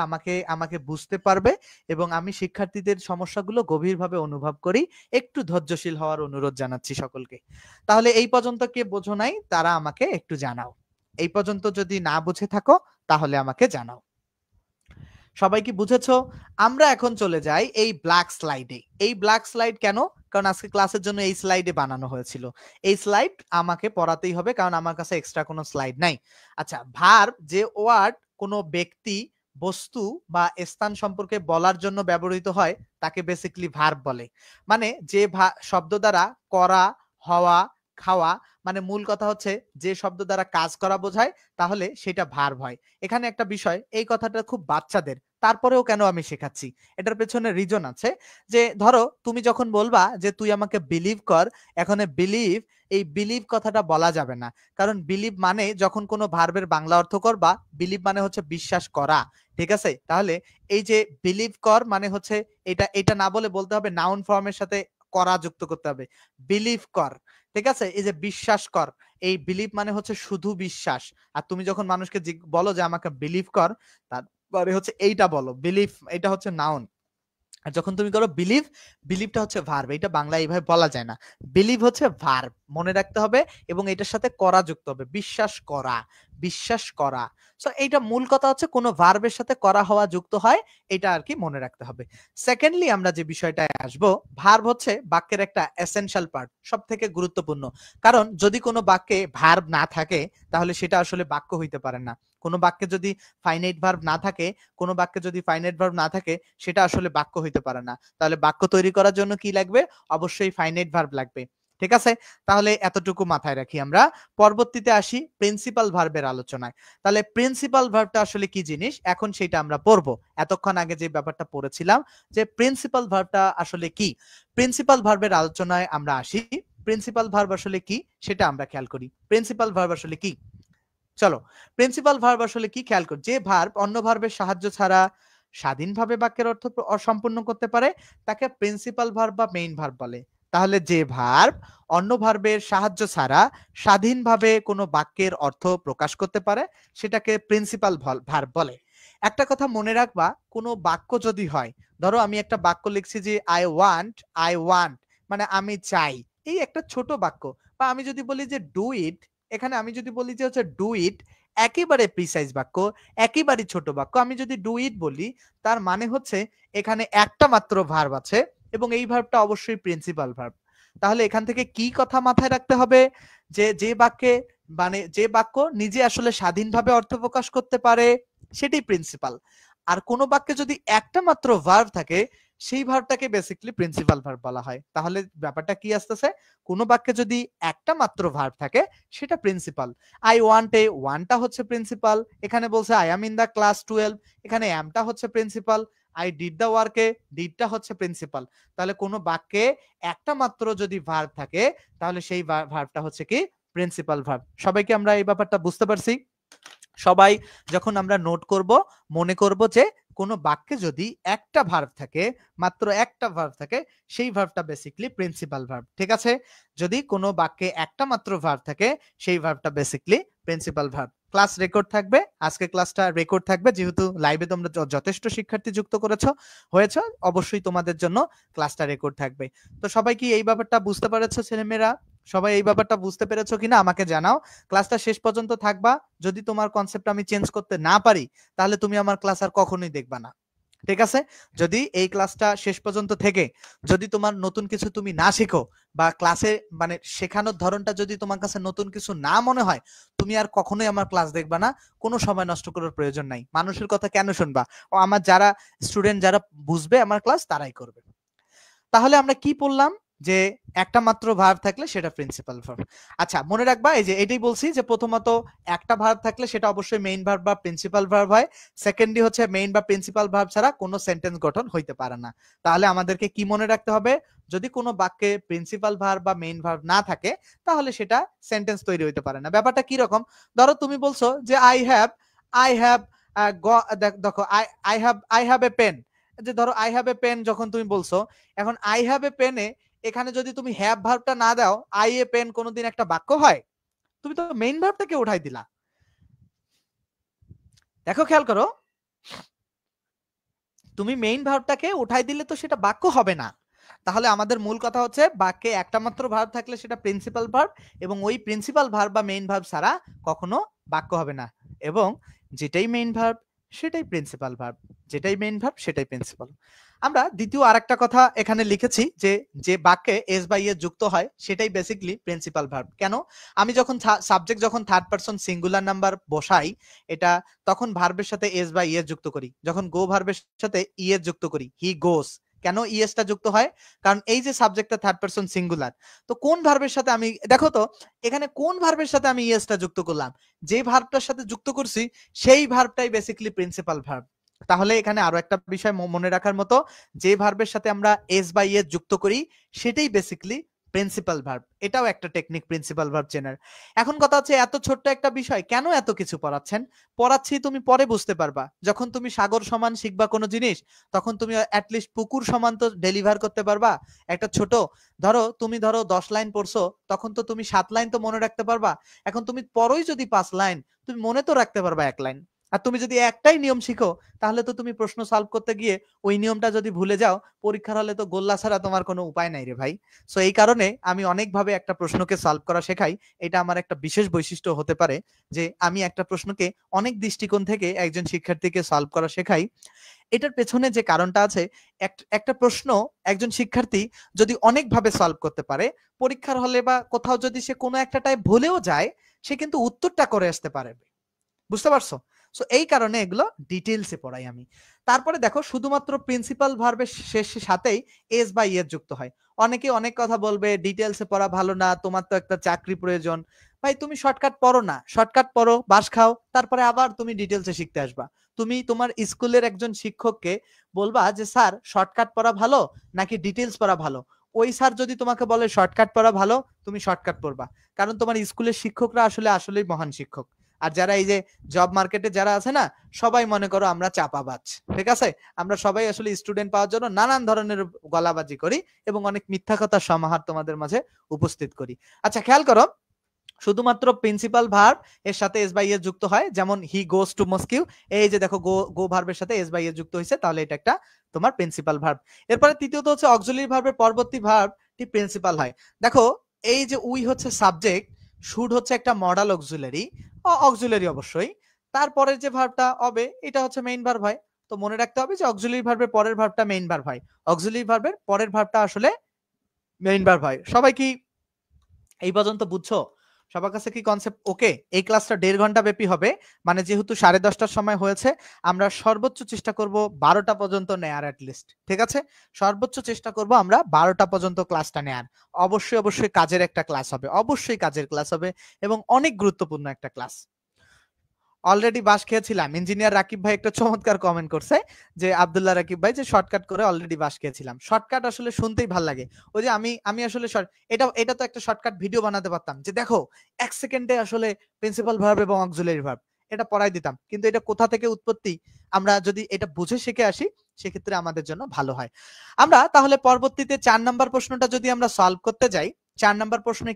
আমাকে বুঝতে পারবে এবং আমি শিক্ষার্থীদের সমস্যাগুলো গভীরভাবে অনুভব করি। একটু ধৈর্যশীল হওয়ার অনুরোধ জানাচ্ছি সকলকে। তাহলে এই পর্যন্ত কে বোঝো নাই তারা আমাকে একটু জানাও। এই পর্যন্ত যদি না বুঝে থাকো তাহলে আমাকে জানাও। সবাই কি বুঝেছো? আমরা এখন চলে যাই এই ব্ল্যাক স্লাইডে। এই ব্ল্যাক স্লাইড কেন? কারণ আজকে ক্লাসের জন্য এই স্লাইডে বানানো হয়েছিল। এই স্লাইড আমাকে পড়াতেই হবে কারণ আমার কাছে এক্সট্রা কোনো স্লাইড নাই। আচ্ছা, ভার্ব যে ওয়ার্ড কোনো ব্যক্তি, বস্তু বা স্থান সম্পর্কে বলার জন্য ব্যবহৃত হয় তাকে বেসিক্যালি ভার্ব বলে। মানে যে শব্দ দ্বারা করা, হওয়া, খাওয়া, মানে মূল কথা হচ্ছে যে শব্দ দ্বারা কাজ করা বোঝায় তাহলে সেটা ভার্ব হয়। এখানে একটা বিষয়, এই কথাটা খুব বাচ্চাদের, তারপরেও কেন আমি শেখাচ্ছি, এটার পেছনে রিজন আছে। যে ধরো তুমি যখন বলবা যে তুই আমাকে বিলিভ কর, এখন বিলিভ, এই বিলিভ কথাটা বলা যাবে না। কারণ বিলিভ মানে যখন কোনো ভার্বের বাংলা অর্থ করবা, বিলিভ মানে হচ্ছে বিশ্বাস করা। ঠিক আছে? তাহলে এই যে বিলিভ কর মানে হচ্ছে এটা না বলে বলতে হবে নাউন ফর্মের সাথে করা যুক্ত করতে হবে। বিলিভ কর, ঠিক আছে? এই যে বিশ্বাস কর, এই বিলিভ মানে হচ্ছে শুধু বিশ্বাস। আর তুমি যখন মানুষকে বলো যে আমাকে বিলিভ কর, তারপরে হচ্ছে এইটা বলো বিলিভ, এটা হচ্ছে নাউন। আর যখন তুমি করো বিলিভ, বিলিভটা হচ্ছে ভার্ব। এটা বাংলায় এইভাবে বলা যায় না। বিলিভ হচ্ছে ভার্ব, মনে রাখতে হবে, এবং এটার সাথে করা যুক্ত হবে, বিশ্বাস করা, বিশ্বাস করা। সো এইটা মূল কথা হচ্ছে কোনো ভার্বের সাথে করা হওয়া যুক্ত হয়, এটা আর কি মনে রাখতে হবে। সেকেন্ডলি আমরা যে বিষয়টায় আসবো, ভার্ব হচ্ছে বাক্যের একটা এসেনশিয়াল পার্ট, সব থেকে গুরুত্বপূর্ণ। কারণ যদি কোনো বাক্যে ভার্ব না থাকে তাহলে সেটা আসলে বাক্য হইতে পারে না। কোনো বাক্যে যদি ফাইনাইট ভার্ব না থাকে, কোনো বাক্যে যদি ফাইনাইট ভার্ব না থাকে সেটা আসলে বাক্য হইতে পারে না। তাহলে বাক্য তৈরি করার জন্য কি লাগবে? অবশ্যই ফাইনাইট ভার্ব লাগবে। ঠিক আছে? তাহলে এতটুকু মাথায় রাখি আমরা। পরবর্তীতে আসি প্রিন্সিপাল ভার্বের আলোচনায়। তাহলে প্রিন্সিপাল ভার্বটা আসলে কি জিনিস, এখন সেটা আমরা পড়বো। এতক্ষণ আগে যে ব্যাপারটা পড়েছিলাম যে প্রিন্সিপাল ভার্বটা আসলে কি, প্রিন্সিপাল ভার্বের আলোচনায় আমরা আসি। প্রিন্সিপাল ভার্ব আসলে কি সেটা আমরা খেয়াল করি। প্রিন্সিপাল ভার্ব আসলে কি, চলো প্রিন্সিপাল ভার্ব আসলে কি খেয়াল কর। যে ভার্ব অন্য ভার্বের সাহায্য ছাড়া স্বাধীনভাবে বাক্যের অর্থ সম্পূর্ণ করতে পারে তাকে প্রিন্সিপাল ভার্ব বা মেইন ভার্ব বলে। তাহলে যে ভার্ব অন্য ভার্বের সাহায্য ছাড়া স্বাধীনভাবে কোনো বাক্যের অর্থ প্রকাশ করতে পারে সেটাকে প্রিন্সিপাল ভার্ব বলে। একটা কথা মনে রাখবা, কোনো বাক্য যদি হয়, ধরো আমি একটা বাক্য লিখছি যে আই ওয়ান্ট মানে আমি চাই, এই একটা ছোট বাক্য। বা আমি যদি বলি যে ডু ইট, এখানে আমি যদি বলি যে হচ্ছে ডু ইট, একেবারে প্রিসাইজ বাক্য, একেবারে ছোট বাক্য। আমি যদি ডু ইট বলি তার মানে হচ্ছে এখানে একটা মাত্র ভার্ব আছে এবং এই ভার্বটা অবশ্যই প্রিন্সিপাল ভার্ব। তাহলে এখান থেকে কি কথা মাথায় রাখতে হবে, যে বাক্যে মানে যে বাক্য নিজে আসলে স্বাধীনভাবে অর্থ প্রকাশ করতে পারে সেটাই প্রিন্সিপাল। আর কোন বাক্যে যদি একটা মাত্র ভার্ব থাকে সেই ভার্বটাকে বেসিক্যালি প্রিন্সিপাল ভার্ব বলা হয়। তাহলে ব্যাপারটা কি আসতেছে, কোন বাক্যে যদি একটা মাত্র ভার্ব থাকে সেটা প্রিন্সিপাল। আই ওয়ান্ট এ, ওয়ানটা হচ্ছে প্রিন্সিপাল। এখানে বলছে I am in the class 12, এখানে এমটা হচ্ছে প্রিন্সিপাল। আই ডিড দা ওয়ার্কে, ডিডটা হচ্ছে প্রিন্সিপাল। তাহলে কোন বাক্যে একটা মাত্র যদি ভার্ব থাকে তাহলে সেই ভার্বটা হচ্ছে কি প্রিন্সিপাল ভার্ব। সবাইকে আমরা এই ব্যাপারটা বুঝতে পারছি? সবাই যখন আমরা নোট করব মনে করব যে কোনো বাক্যে যদি একটা ভার্ব থাকে, মাত্র একটা ভার্ব থাকে, সেই ভার্বটা বেসিক্যালি প্রিন্সিপাল ভার্ব। ঠিক আছে? যদি কোনো বাক্যে একটা মাত্র ভার্ব থাকে সেই ভার্বটা basically principal verb. Class record থাকবে, আজকে ক্লাসটা রেকর্ড থাকবে, যেহেতু লাইভে তোমরা যথেষ্ট শিক্ষার্থী যুক্ত হয়েছে, অবশ্যই তোমাদের জন্য ক্লাসটা রেকর্ড থাকবে। তো সবাই কি এই ব্যাপারটা বুঝতে পেরেছো ছেলেমেয়েরা? সবাই এই ব্যাপারটা বুঝতে পেরেছো কিনা আমাকে জানাও। ক্লাসটা শেষ পর্যন্ত থাকবা। যদি তোমার কনসেপ্ট আমি চেঞ্জ করতে না পারি তাহলে তুমি আমার ক্লাস আর কখনোই দেখবা না। ঠিক আছে? যদি এই ক্লাসটা শেষ পর্যন্ত থেকে যদি তোমার নতুন কিছু তুমি না শিখো বা ক্লাসে মানে শেখানোর ধরনটা যদি তোমার কাছে নতুন কিছু না মনে হয়, তুমি আর কখনোই আমার ক্লাস দেখবা না। কোনো সময় নষ্ট করার প্রয়োজন নাই। মানুষের কথা কেন শুনবা? ও আমার যারা স্টুডেন্ট যারা বুঝবে আমার ক্লাস তারাই করবে। তাহলে আমরা কি পড়লাম, যে একটা মাত্র ভার্ব থাকলে সেটা প্রিন্সিপাল ভার্ব। আচ্ছা মনে রাখবা, এই যে এটাই বলছি যে প্রথমত একটা ভার্ব থাকলে সেটা অবশ্যই মেইন ভার্ব বা প্রিন্সিপাল ভার্ব হয়। সেকেন্ডলি হচ্ছে মেইন বা প্রিন্সিপাল ভার্ব ছাড়া কোনো সেন্টেন্স গঠন হইতে পারে না। তাহলে আমাদেরকে কি মনে রাখতে হবে, যদি কোনো বাক্যে প্রিন্সিপাল ভার্ব বা মেইন ভার্ব না থাকে তাহলে সেটা সেন্টেন্স তৈরি হইতে পারে না। ব্যাপারটা কি রকম, ধরো তুমি বলছো যে আই হ্যাভ দেখো আই হ্যাভ এ পেন, যে ধরো আই হ্যাভ এ পেন যখন তুমি বলছো, এখন আই হ্যাভ এ পেনে এখানে যদি তুমি হ্যাভ ভার্বটা না দাও, আই এ পেন কোনোদিন একটা বাক্য হয়? তুমি তো মেইন ভার্বটাকে উঠাই দিলা। দেখো খেয়াল করো, তুমি মেইন ভার্বটাকে উঠাই দিলে তো সেটা বাক্য হবে না। তাহলে আমাদের মূল কথা হচ্ছে বাক্যে একটা মাত্র ভার্ব থাকলে সেটা প্রিন্সিপাল ভার্ব, এবং ওই প্রিন্সিপাল ভার্ব বা মেইন ভার্ব ছাড়া কখনো বাক্য হবে না। এবং যেটাই মেইন ভার্ব সেটাই প্রিন্সিপাল ভার্ব, যেটাই মেইন ভার্ব সেটাই প্রিন্সিপাল। আমরা দ্বিতীয় আরেকটা কথা এখানে লিখেছি যে যে বাক্যে এস বা ইয়ে যুক্ত হয় সেটাই বেসিক্যালি প্রিন্সিপাল ভার্ব। কেন? আমি যখন সাবজেক্ট যখন থার্ড পারসন সিঙ্গুলার নাম্বার বসাই এটা, তখন ভার্বের সাথে এস বা ইয়ে যুক্ত করি। যখন গো ভার্বের সাথে ইয়ে যুক্ত করি, হি গোস। কেন ইএসটা যুক্ত হয়? কারণ এই যে সাবজেক্টটা থার্ড পারসন সিঙ্গুলার, তো কোন ভার্বের সাথে আমি, দেখো তো এখানে কোন ভার্বের সাথে আমি ইএসটা যুক্ত করলাম? যে ভার্বটার সাথে যুক্ত করছি সেই ভার্বটাই বেসিক্যালি প্রিন্সিপাল ভার্ব। তাহলে এখানে আরো একটা বিষয় মনে রাখার মতো, যে ভার্বের সাথে আমরা এস বা ইয়ে যুক্ত করি সেটাই বেসিক্যালি প্রিন্সিপাল ভার্ব। এটাও একটা টেকনিক প্রিন্সিপাল ভার্ব চেনার। এখন কথা হচ্ছে এত ছোট্ট একটা বিষয় কেন এত কিছু পড়াচ্ছেন? পড়াচ্ছি তুমি পরে বুঝতে পারবা। যখন তুমি সাগর সমান শিখবা কোনো জিনিস, তখন তুমি অ্যাটলিস্ট পুকুর সমান তো ডেলিভার করতে পারবা। একটা ছোট তুমি ধরো 10 লাইন পড়ছো, তখন তো তুমি 7 লাইন তো মনে রাখতে পারবা। এখন তুমি পড়োই যদি 5 লাইন, তুমি মনে তো রাখতে পারবা 1 লাইন। আর তুমি যদি একটাই নিয়ম শিখো, তাহলে তো তুমি প্রশ্ন সলভ করতে গিয়ে ওই নিয়মটা যদি ভুলে যাও, পরীক্ষার হলে তো গোল্লা ছাড়া তোমার কোনো উপায় নাই রে ভাই। সো এই কারণে আমি অনেকভাবে একটা প্রশ্নকে সলভ করা শেখাই। এটা আমার একটা বিশেষ বৈশিষ্ট্য হতে পারে যে আমি একটা প্রশ্নকে অনেক দৃষ্টিকোণ থেকে একজন শিক্ষার্থীকে সলভ করা শেখাই। এটার পেছনে যে কারণটা আছে, একটা প্রশ্ন একজন শিক্ষার্থী যদি অনেকভাবে সলভ করতে পারে, পরীক্ষার হলে বা কোথাও যদি সে কোনো একটাটায় ভুলেও যায়, সে কিন্তু উত্তরটা করে আসতে পারে। বুঝতে পারছো? সো এই কারণে এগুলো ডিটেইলসে পড়াই আমি। তারপরে দেখো শুধুমাত্র প্রিন্সিপাল ভার্বের শেষের সাথেই এস বা ইয়ের যুক্ত হয়। অনেকে অনেক কথা বলবে ডিটেইলসে পড়া ভালো না, তোমার তো একটা চাকরি প্রয়োজন। ভাই তুমি শর্টকাট পড়ো না, শর্টকাট পড়ো, বাস খাও, তারপরে আবার তুমি ডিটেইলসে শিখতে আসবা। তুমি তোমার স্কুলের একজন শিক্ষককে বলবা যে স্যার শর্টকাট পড়া ভালো নাকি ডিটেইলস পড়া ভালো? ওই স্যার যদি তোমাকে বলে শর্টকাট পড়া ভালো, তুমি শর্টকাট পড়বা। কারণ তোমার স্কুলের শিক্ষকরা আসলেই মহান শিক্ষক। আর যারা এই যে জব মার্কেটে যারা আছে না, সবাই মনে করো আমরা চাপাবাজ, ঠিক আছে? আমরা সবাই আসলে স্টুডেন্ট পাওয়ার জন্য নানান ধরনের গলাবাজি করি এবং অনেক মিথ্যা কথার সমাহার তোমাদের মাঝে উপস্থিত করি। আচ্ছা খেয়াল করো, শুধুমাত্র প্রিন্সিপাল ভার্ব এর সাথে এস বাই এস যুক্ত হয়, যেমন হি গোস টু মস্কিউ। এই যে দেখো গো ভার্বের সাথে এস বাই এস যুক্ত হয়েছে, তাহলে এটা একটা তোমার প্রিন্সিপাল ভার্ব। এরপরে তৃতীয়ত হচ্ছে অক্সিলারি ভার্বের পরবর্তী ভার্বটি প্রিন্সিপাল হয়। দেখো এই যে উই হচ্ছে সাবজেক্ট, শুড হচ্ছে একটা মডাল অক্সিলারি, অক্সিলারি অবশ্যই। তারপরের যে ভার্বটা হবে এটা হচ্ছে মেইন ভার্ব হয়। তো মনে রাখতে হবে যে অক্সিলারি ভার্বের পরের ভার্বটা মেইন ভার্ব হয়, অক্সিলারি ভার্বের পরের ভার্বটা আসলে মেইন ভার্ব হয়। সবাই কি এই পর্যন্ত বুঝছো? সবার কাছে কি কনসেপ্ট ওকে? এই ক্লাসটা 1.5 ঘন্টা ব্যাপী হবে। মানে যেহেতু 10:30টার সময় হয়েছে, আমরা সর্বোচ্চ চেষ্টা করব 12টা পর্যন্ত নেয়ার লিস্ট। ঠিক আছে? সর্বোচ্চ চেষ্টা করব আমরা 12টা পর্যন্ত ক্লাসটা নেয়ার। অবশ্যই কাজের একটা ক্লাস হবে। অবশ্যই কাজের ক্লাস হবে এবং অনেক গুরুত্বপূর্ণ একটা ক্লাস। অলরেডি বাস খেয়েছিলাম। ইঞ্জিনিয়ার রাকিব ভাই একটা চমৎকার কমেন্ট করছে যে আব্দুল্লাহ রাকিব ভাই যে শর্টকাট করে অলরেডি বাস খেয়েছিলাম। শর্টকাট আসলে শুনতেই ভাল লাগে। ওই যে আমি আসলে এটা তো একটা শর্টকাট ভিডিও বানাতে পারতাম যে দেখো 1 সেকেন্ডে আসলে প্রিন্সিপাল ভার্ব এবং অক্সিলারি ভার্ব এটা পড়াই দিতাম। কিন্তু এটা কোথা থেকে উৎপত্তি, আমরা যদি এটা বুঝে শিখে আসি সেক্ষেত্রে আমাদের জন্য ভালো হয়। আমরা তাহলে পরবর্তীতে 4 নাম্বার প্রশ্নটা যদি আমরা সলভ করতে যাই, 4 নাম্বার প্রশ্নে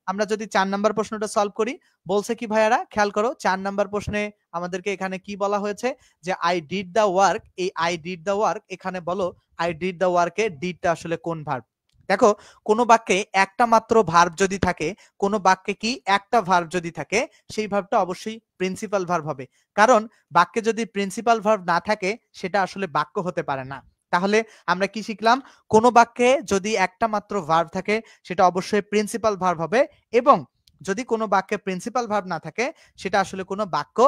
আমরা যদি 4 নাম্বার প্রশ্নটা সলভ করি, বলছে কি ভাইয়ারা খেয়াল করো, 4 নাম্বার প্রশ্নে আমাদেরকে এখানে কি বলা হয়েছে যে আই ডিড দ্য ওয়ার্ক। এই আই ডিড দ্য ওয়ার্ক এখানে বলো আই ডিড দ্য ওয়ার্কে ডিডটা আসলে কোন ভার্ব? দেখো কোন বাক্যে একটা মাত্র ভার্ব যদি থাকে, কোন বাক্যে কি একটা ভার্ব যদি থাকে, সেই ভার্বটা অবশ্যই প্রিন্সিপাল ভার্ব হবে। কারণ বাক্যে যদি প্রিন্সিপাল ভার্ব না থাকে সেটা আসলে বাক্য হতে পারে না। তাহলে আমরা কি শিখলাম? কোন বাক্যে যদি একটা মাত্র ভার্ব থাকে সেটা অবশ্যই প্রিন্সিপাল ভার্ব হবে, এবং যদি কোনো বাক্যে প্রিন্সিপাল ভার্ব না থাকে সেটা আসলে কোনো বাক্য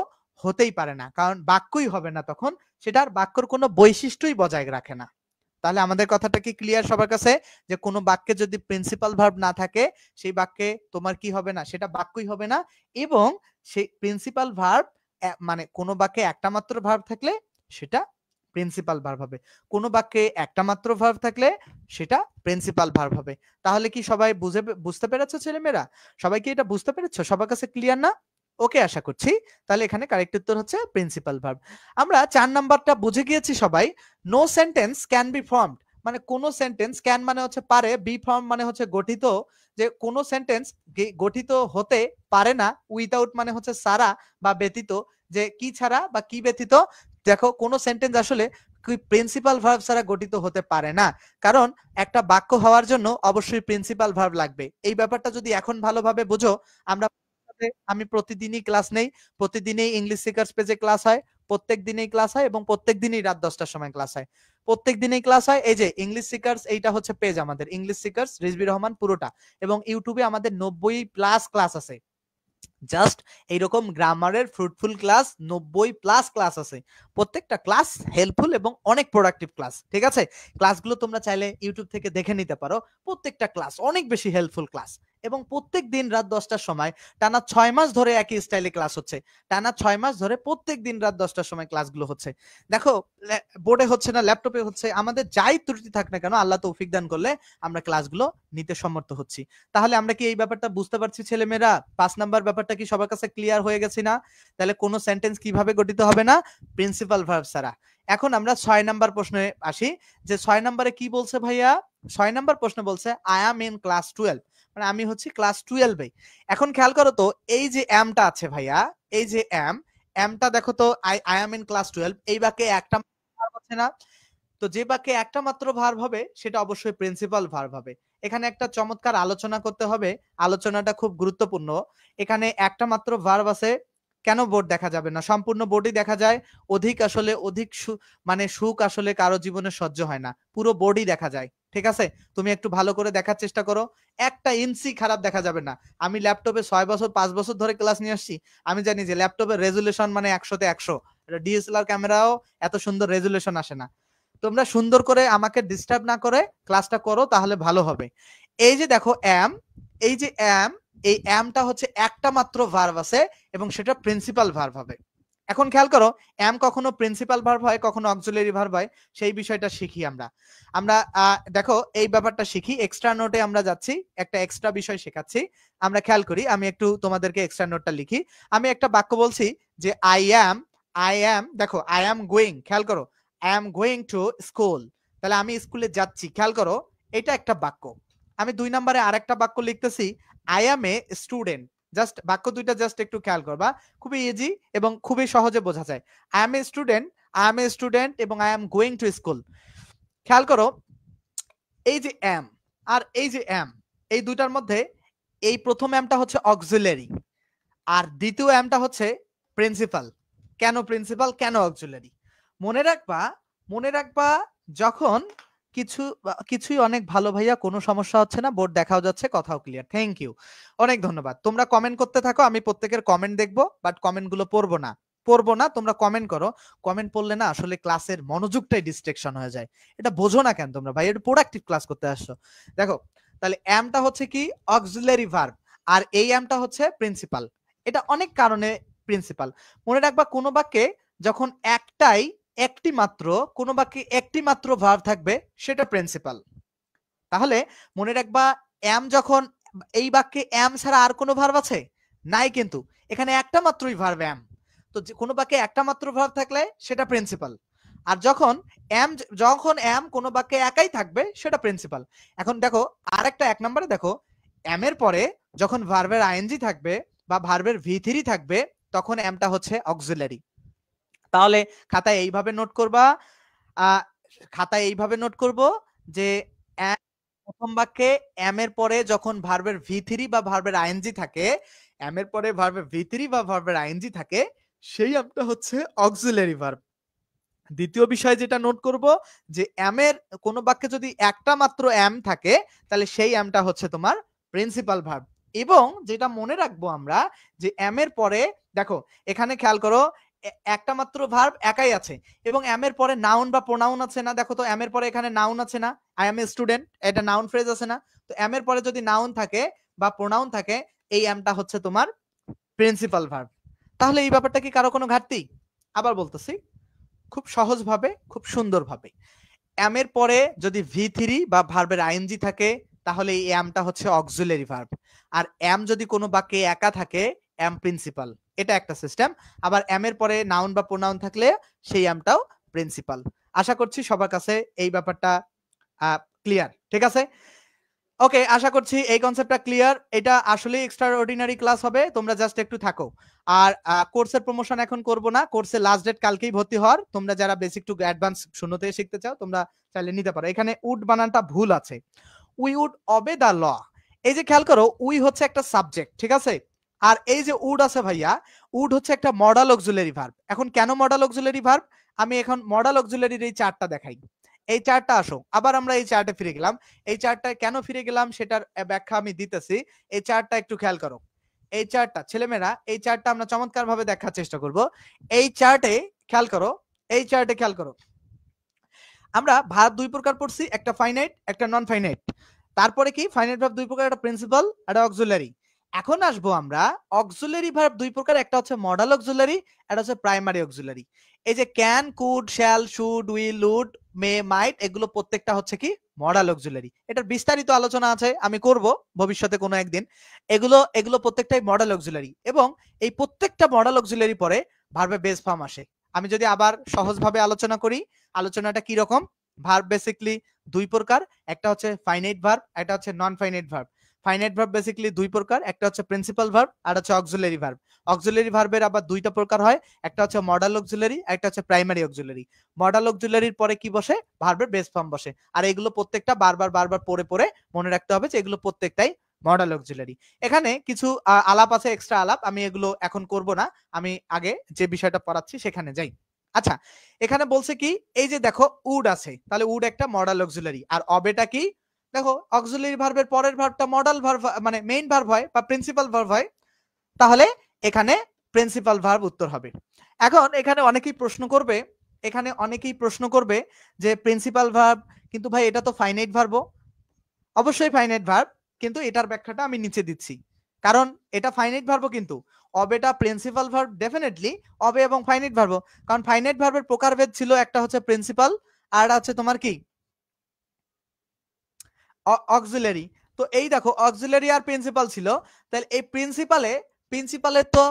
হতেই পারে না, কারণ বাক্যই হবে না তখন, সেটার বাক্যর কোনো বৈশিষ্ট্যই বজায় রাখে না। তাহলে আমাদের কথাটা কি ক্লিয়ার সবার কাছে? যে কোনো বাক্যে যদি প্রিন্সিপাল ভার্ব না থাকে সেই বাক্যে তোমার কি হবে না, সেটা বাক্যই হবে না। এবং সেই প্রিন্সিপাল ভার্ব মানে কোনো বাক্যে একটা মাত্র ভার্ব থাকলে সেটা প্রিন্সিপাল ভার্ব হবে, কোনো বাক্যে একটা মাত্র ভার্ব থাকলে সেটা প্রিন্সিপাল ভার্ব হবে। তাহলে কি সবাই বুঝতে পেরেছো ছেলেমেয়েরা? সবাই কি এটা বুঝতে পেরেছো? সবার কাছে ক্লিয়ার না? ওকে আশা করছি। তাহলে এখানে কারেক্ট উত্তর হচ্ছে প্রিন্সিপাল ভার্ব। আমরা 4 নাম্বারটা বুঝে গিয়েছি সবাই। No sentence can be formed, মানে কোন সেন্টেন্স, ক্যান মানে হচ্ছে পারে, বি ফর্ম মানে হচ্ছে গঠিত, যে কোন সেন্টেন্স গঠিত হতে পারে না, উইদাউট মানে হচ্ছে সারা বা ব্যতীত, যে কি ছাড়া বা কি ব্যতীত দেখো কোন সেন্টেন্স আসলে প্রিন্সিপাল ভার্ব ছাড়া গঠিত হতে পারে না, কারণ একটা বাক্য হওয়ার জন্য অবশ্যই প্রিন্সিপাল ভার্ব লাগবে। এই ব্যাপারটা যদি এখন ভালোভাবে বুঝো, আমরা আমি প্রতিদিনই ক্লাস নেই, প্রতিদিনই ইংলিশ সিকার্স পেজে ক্লাস হয়, প্রত্যেক দিনেই ক্লাস হয় এবং প্রত্যেক দিনই রাত 10টার সময় ক্লাস হয়, প্রত্যেক দিনেই ক্লাস হয়। এই যে ইংলিশ সিকার্স, এইটা হচ্ছে পেজ আমাদের ইংলিশ সিকার্স রিজভী রহমান পুরোটা, এবং ইউটিউবে আমাদের 90+ ক্লাস আছে। জাস্ট এইরকম গ্রামারের ফ্রুটফুল ক্লাস 90+ ক্লাস আছে, প্রত্যেকটা ক্লাস হেল্পফুল এবং অনেক প্রোডাক্টিভ ক্লাস। ঠিক আছে, ক্লাসগুলো তোমরা চাইলে ইউটিউব থেকে দেখে নিতে পারো, প্রত্যেকটা ক্লাস অনেক বেশি হেল্পফুল ক্লাস, এবং প্রত্যেক দিন রাত 10টার সময় টানা 6 মাস ধরে একই স্টাইলে ক্লাস হচ্ছে, টানা 6 মাস ধরে প্রত্যেক দিন রাত 10টার সময় ক্লাসগুলো হচ্ছে। দেখো বোর্ডে হচ্ছে না, ল্যাপটপে হচ্ছে, আমাদের যাই ত্রুটি থাক না কেন আল্লাহ তৌফিক দান করলে আমরা ক্লাসগুলো নিতে সমর্থ হচ্ছি। তাহলে আমরা কি এই ব্যাপারটা বুঝতে পারছি ছেলেমেয়েরা? 5 নাম্বার ব্যাপারটা কি সবার কাছে ক্লিয়ার হয়ে গেছে না? তাহলে কোন সেন্টেন্স কিভাবে গঠিত হবে না? প্রিন্সিপাল ভার্ব ছাড়া। এখন আমরা 6 নাম্বার প্রশ্নে আসি, যে 6 নাম্বারে কি বলছে ভাইয়া? 6 নাম্বার প্রশ্ন বলছে আই অ্যাম ইন ক্লাস 12, মানে আমি হচ্ছি ক্লাস 12 এ। এখন খেয়াল করো তো, এই যে অ্যামটা আছে ভাইয়া, এই যে অ্যামটা দেখো তো, আই অ্যাম ইন ক্লাস 12, এই বাক্যে একটা ভার্ব আছে না? তো যে বাক্যে একটা মাত্র ভার্ব হবে সেটা অবশ্যই প্রিন্সিপাল ভার্ব হবে। এখানে একটা চমৎকার আলোচনা করতে হবে, আলোচনাটা খুব গুরুত্বপূর্ণ। এখানে একটা মাত্র ভার্ব আছে, কেন বোর্ড দেখা যাবে না? সম্পূর্ণ বোর্ডই দেখা যায়। অধিক মানে সুখ আসলে কারো জীবনে সহ্য হয় না, পুরো বোর্ডই দেখা যায়। ঠিক আছে, তুমি একটু ভালো করে দেখার চেষ্টা করো, একটা ইঞ্চি খারাপ দেখা যাবে না। আমি ল্যাপটপে 6 বছর 5 বছর ধরে ক্লাস নিয়ে আসছি, আমি জানি যে ল্যাপটপের রেজুলেশন মানে 100তে 100, ডিএসএলআর ক্যামেরাও এত সুন্দর রেজুলেশন আসে না। তোমরা সুন্দর করে আমাকে ডিস্টার্ব না করে ক্লাসটা করো, তাহলে ভালো হবে। এই যে দেখো অ্যাম, এই যে অ্যাম, এই অ্যামটা হচ্ছে একটা মাত্র ভার্ব আছে এবং সেটা প্রিন্সিপাল ভার্ব হবে। এখন খেয়াল করো, অ্যাম কখনো প্রিন্সিপাল ভার্ব হয়, কখনো অক্সিলারি ভার্ব হয়, সেই বিষয়টা শিখি আমরা। আমরা দেখো এই ব্যাপারটা শিখি, এক্সট্রা নোটে আমরা যাচ্ছি, একটা এক্সট্রা বিষয় শেখাচ্ছি। আমরা খেয়াল করি, আমি একটু তোমাদেরকে এক্সট্রা নোটটা লিখি। আমি একটা বাক্য বলছি যে আই অ্যাম, দেখো আই অ্যাম গোয়িং, খেয়াল করো, I am going to school, তাহলে আমি স্কুলে যাচ্ছি, খেয়াল করো, এটা একটা বাক্য। আমি 2 নম্বরে আরেকটা বাক্য লিখতেছি, I am a student, just বাক্য দুইটা জাস্ট একটু খেয়াল করবা, খুবই ইজি এবং খুবই সহজে বোঝা যায়। I am a student এবং I am going to school। খেয়াল করো, এই যে am আর এই যে am, এই দুইটার মধ্যে এই প্রথম আমটা হচ্ছে অক্সিলারি আর দ্বিতীয় আমটা হচ্ছে প্রিন্সিপাল। কেন প্রিন্সিপাল, কেন অক্সিলারি? মনে রাখবা যখন কিছুই অনেক ভালো ভাইয়া, কোনো সমস্যা হচ্ছে না, বোর্ড দেখাও যাচ্ছে, কথাও ক্লিয়ার, থ্যাংক ইউ, অনেক ধন্যবাদ। তোমরা কমেন্ট করতে থাকো, আমি প্রত্যেকের কমেন্ট দেখবো, বাট কমেন্ট গুলো পড়বো না, তোমরা কমেন্ট করো। কমেন্ট পড়লে না আসলে ক্লাসের মনোযোগটাই ডিস্ট্রাকশন হয়ে যায়, এটা বোঝো না কেন তোমরা ভাই? এটা প্রোডাক্টিভ ক্লাস করতে আসছো। দেখো তাহলে অ্যামটা হচ্ছে কি অক্সিলারি ভার্ব, আর এই অ্যামটা হচ্ছে প্রিন্সিপাল। এটা অনেক কারণে প্রিন্সিপাল। মনে রাখবা কোনো বাক্যে যখন কোনো বাক্যে একটি মাত্র ভার্ব থাকবে সেটা প্রিন্সিপাল। তাহলে মনে রাখবা, এম যখন, এই বাক্যে এম ছাড়া আর কোনো ভার্ব আছে নাই, কিন্তু এখানে একটা মাত্রই ভার্ব এম। তো কোনো বাক্যে একটা মাত্র ভার্ব থাকলে সেটা প্রিন্সিপাল, আর যখন এম কোনো বাক্যে একাই থাকবে সেটা প্রিন্সিপাল। এখন দেখো আরেকটা 1 নম্বরে দেখো, এম এর পরে যখন ভার্বের আইএনজি থাকবে বা ভার্বের ভি3 থাকবে তখন এমটা হচ্ছে অক্সিলারি। তাহলে খাতায় এইভাবে নোট করব যে প্রথম বাক্যে এম এর পরে যখন ভার্বের ভি3 বা ভার্বের আইএনজি থাকে, এম এর পরে ভার্বের ভি3 বা ভার্বের আইএনজি থাকে, সেই আমটা হচ্ছে অক্সিলারি ভার্ব। দ্বিতীয় বিষয় যেটা নোট করব, যে এম এর কোন বাক্যে যদি একটা মাত্র এম থাকে তাহলে সেই এমটা হচ্ছে তোমার প্রিন্সিপাল ভার্ব। এবং যেটা মনে রাখবো আমরা, যে এম এর পরে দেখো এখানে খেয়াল করো, একটা মাত্র ভার্ব একাই আছে এবং এম এর পরে নাউন বা প্রোনাউন আছে না? দেখো তো এম এর পরে এখানে নাউন আছে না? আই এম এ স্টুডেন্ট, এটা নাউন ফ্রেজ আছে না? তো এম এর পরে যদি নাউন থাকে বা প্রোনাউন থাকে, এই এমটা হচ্ছে তোমার প্রিন্সিপাল ভার্ব। তাহলে এই ব্যাপারটা কি কারো কোনো ঘাটতি? আবার বলতেছি খুব সহজভাবে, খুব সুন্দরভাবে, এম এর পরে যদি ভি3 বা ভার্বের আইএনজি থাকে তাহলে এই এমটা হচ্ছে অক্সিলারি ভার্ব, আর এম যদি কোনো বাক্যে একা থাকে এম প্রিন্সিপাল, এটা একটা সিস্টেম। আবার এম এর পরে নাউন বা প্রোনাউন থাকলে সেই এমটাও প্রিন্সিপাল। আশা করছি সবার কাছে এই ব্যাপারটা ক্লিয়ার, ঠিক আছে? ওকে, আশা করছি এই কনসেপ্টটা ক্লিয়ার। এটা আসলে এক্সট্রা অর্ডিনারি ক্লাস হবে, তোমরা জাস্ট একটু থাকো। আর কোর্সের প্রমোশন এখন করব না, কোর্সের লাস্ট ডেট কালকেই ভর্তি হওয়ার। তোমরা যারা বেসিক টু অ্যাডভান্স শূন্য থেকে শিখতে চাও তোমরা চাইলে নিতে পারো। এখানে উড বানানটা ভুল আছে, we would obey the law. এই যে খেয়াল করো, উই হচ্ছে একটা সাবজেক্ট, ঠিক আছে? আর এই যে উড আছে ভাইয়া, উড হচ্ছে একটা মডাল অক্সিলারি ভার্ব। এখন কেন মডাল অক্সিলারি ভার্ব? আমি এখন মডাল অক্সিলারির এই চার্টটা দেখাই। এই চার্টটা আসো, আবার আমরা এই চার্টে ফিরে গেলাম। এই চার্টটা কেন ফিরে গেলাম সেটার ব্যাখ্যা আমি দিতেছি। এই চার্টটা একটু খেয়াল করো। এই চার্টটা ছেলেমেয়েরা, এই চার্টটা আমরা চমৎকার ভাবে দেখার চেষ্টা করব। এই চার্টে খেয়াল করো, এই চার্টে খেয়াল করো, আমরা ভার্ব দুই প্রকার পড়ছি, একটা ফাইনাইট একটা নন ফাইনাইট। তারপরে কি ফাইনাইট ভার্ব দুই প্রকার, একটা প্রিন্সিপাল একটা অক্সিলারি। এখন আসবো আমরা অক্সিলারি ভার্ব দুই প্রকার, একটা হচ্ছে মডাল অক্সিলারি, একটা হচ্ছে প্রাইমারি অক্সিলারি। এই যে can, could, shall, should, will, would, may, might, এগুলো প্রত্যেকটা হচ্ছে কি মডাল অক্সিলারি। এটার বিস্তারিত আলোচনা আছে, আমি করব ভবিষ্যতে কোনো একদিন। এগুলো এগুলো প্রত্যেকটাই মডাল অক্সিলারি, এবং এই প্রত্যেকটা মডাল অক্সিলারি পরে ভার্বে বেস ফর্ম আসে। আমি যদি আবার সহজভাবে আলোচনা করি, আলোচনাটা কি রকম? ভার্ব বেসিক্যালি দুই প্রকার, একটা হচ্ছে ফাইনাইট ভার্ব, একটা হচ্ছে non finite verb. Finite verb basically দুই প্রকার, একটা হচ্ছে প্রিন্সিপাল ভার্ব আর হচ্ছে অক্সিলারি ভার্ব। অক্সিলারি ভার্বের আবার দুইটা প্রকার হয়, একটা হচ্ছে মডাল অক্সিলারি, একটা হচ্ছে প্রাইমারি অক্সিলারি। মডাল অক্সিলারির পরে কি বসে? ভার্বের বেস ফর্ম বসে। আর এগুলো প্রত্যেকটা বারবার বারবার পড়ে পড়ে মনে রাখতে হবে যে এগুলো প্রত্যেকটাই মডাল অক্সিলারি। এখানে কিছু আলাপ আছে, এক্সট্রা আলাপ, আমি এগুলো এখন করব না, আমি আগে যে বিষয়টা পড়াচ্ছি সেখানে যাই। আচ্ছা, এখানে বলছে কি, এই যে দেখো উড আছে, তাহলে উড একটা মডাল অক্সিলারি। আর অবেটা কি? দেখো অক্সিলারি ভার্বের পরের ভার্বটা মডাল ভার্ব মানে মেইন ভার্ব হয় বা প্রিন্সিপাল ভার্ব হয়, তাহলে এখানে প্রিন্সিপাল ভার্ব উত্তর হবে। এখন এখানে অনেকেই প্রশ্ন করবে, এখানে অনেকেই প্রশ্ন করবে যে প্রিন্সিপাল ভার্ব, কিন্তু ভাই এটা তো ফাইনাইট ভার্ব। অবশ্যই ফাইনাইট ভার্ব, কিন্তু এটার ব্যাখ্যাটা আমি নিচে দিচ্ছি। কারণ এটা ফাইনাইট ভার্ব, কিন্তু অবেটা প্রিন্সিপাল ভার্ব ডেফিনেটলি, অবে এবং ফাইনাইট ভার্ব। কারণ ফাইনাইট ভার্বের প্রকারভেদ ছিল, একটা হচ্ছে প্রিন্সিপাল আর হচ্ছে তোমার কি অক্সিলারি। তো এই দেখো অক্সিলারি আর প্রিন্সিপাল ছিল, তাহলে এই প্রিন্সিপালের তো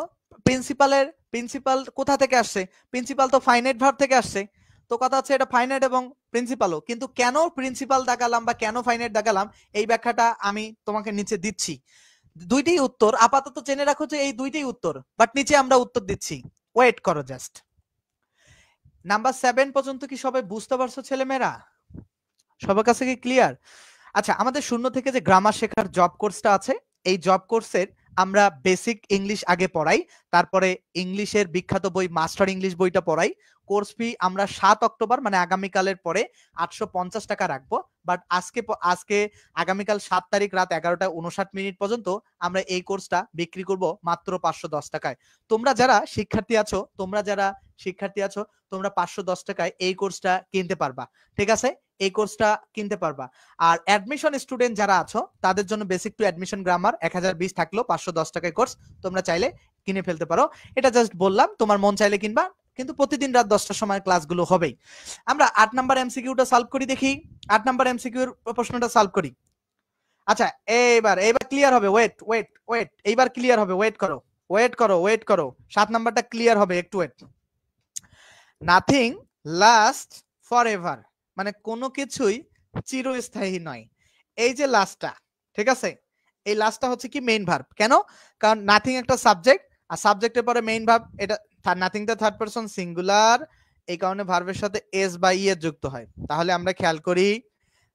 প্রিন্সিপাল কোথা থেকে আসছে? প্রিন্সিপাল তো ফাইনাইট ভার্ব থেকে আসছে। তো কথা হচ্ছে এটা ফাইনাইট এবং প্রিন্সিপালও, কিন্তু কেন প্রিন্সিপাল দেখালাম বা কেন ফাইনাইট দেখালাম এই ব্যাখ্যাটা আমি তোমাকে নিচে দিচ্ছি। দুইটাই উত্তর, আপাতত জেনে রাখো যে এই দুইটাই উত্তর, বাট নিচে আমরা উত্তর দিচ্ছি, ওয়েট করো জাস্ট। নাম্বার 7 পর্যন্ত কি সবাই বুঝতে পারছো ছেলেমেয়েরা? সবার কাছে কি ক্লিয়ার? আচ্ছা, আমাদের শূন্য থেকে যে গ্রামার শেখার জব কোর্সটা আছে, এই জব কোর্সের আমরা বেসিক ইংলিশ আগে পড়াই, তারপরে ইংলিশের বিখ্যাত বই মাস্টার ইংলিশ বইটা পড়াই। কোর্স ফি আমরা 7 অক্টোবর মানে আগামীকালের পরে 850 টাকা রাখবো। বাট আজকে আগামীকাল 7 তারিখ রাত 11:59 পর্যন্ত আমরা এই কোর্সটা বিক্রি করব মাত্র 510 টাকায়। তোমরা যারা শিক্ষার্থী আছো, তোমরা 510 টাকায় এই কোর্সটা কিনতে পারবা, ঠিক আছে? এই কোর্সটা কিনতে পারবা। আর অ্যাডমিশন স্টুডেন্ট যারা আছো তাদের জন্য বেসিক টু অ্যাডমিশন গ্রামার 1020 থাকলো, 510 টাকায় কোর্স, তোমরা চাইলে কিনে ফেলতে পারো। এটা জাস্ট বললাম, তোমার মন চাইলে কিনবা, কিন্তু প্রতিদিন রাত 10টার সময় ক্লাসগুলো হবেই। আমরা 8 নাম্বার এমসিকিউটা সলভ করি, দেখি 8 নাম্বার এমসিকিউর প্রশ্নটা সলভ করি। আচ্ছা, এইবার ক্লিয়ার হবে, ওয়েট, এইবার ক্লিয়ার হবে, ওয়েট করো 7 নাম্বারটা ক্লিয়ার হবে, একটু ওয়েট। নাথিং লাস্ট ফরএভার, মানে কোনো কিছুই চিরস্থায়ী নয়। এই যে লাস্টটা, ঠিক আছে, এই লাস্টটা হচ্ছে কি মেইন ভার্ব। কেন? কারণ নাথিং একটা সাবজেক্ট, আর সাবজেক্টের পরে মেইন ভার্ব, এটা নাথিংটা থার্ড পারসন সিঙ্গুলার, এই কারণে ভার্বের সাথে এস বা ই এর যুক্ত হয়। তাহলে আমরা খেয়াল করি,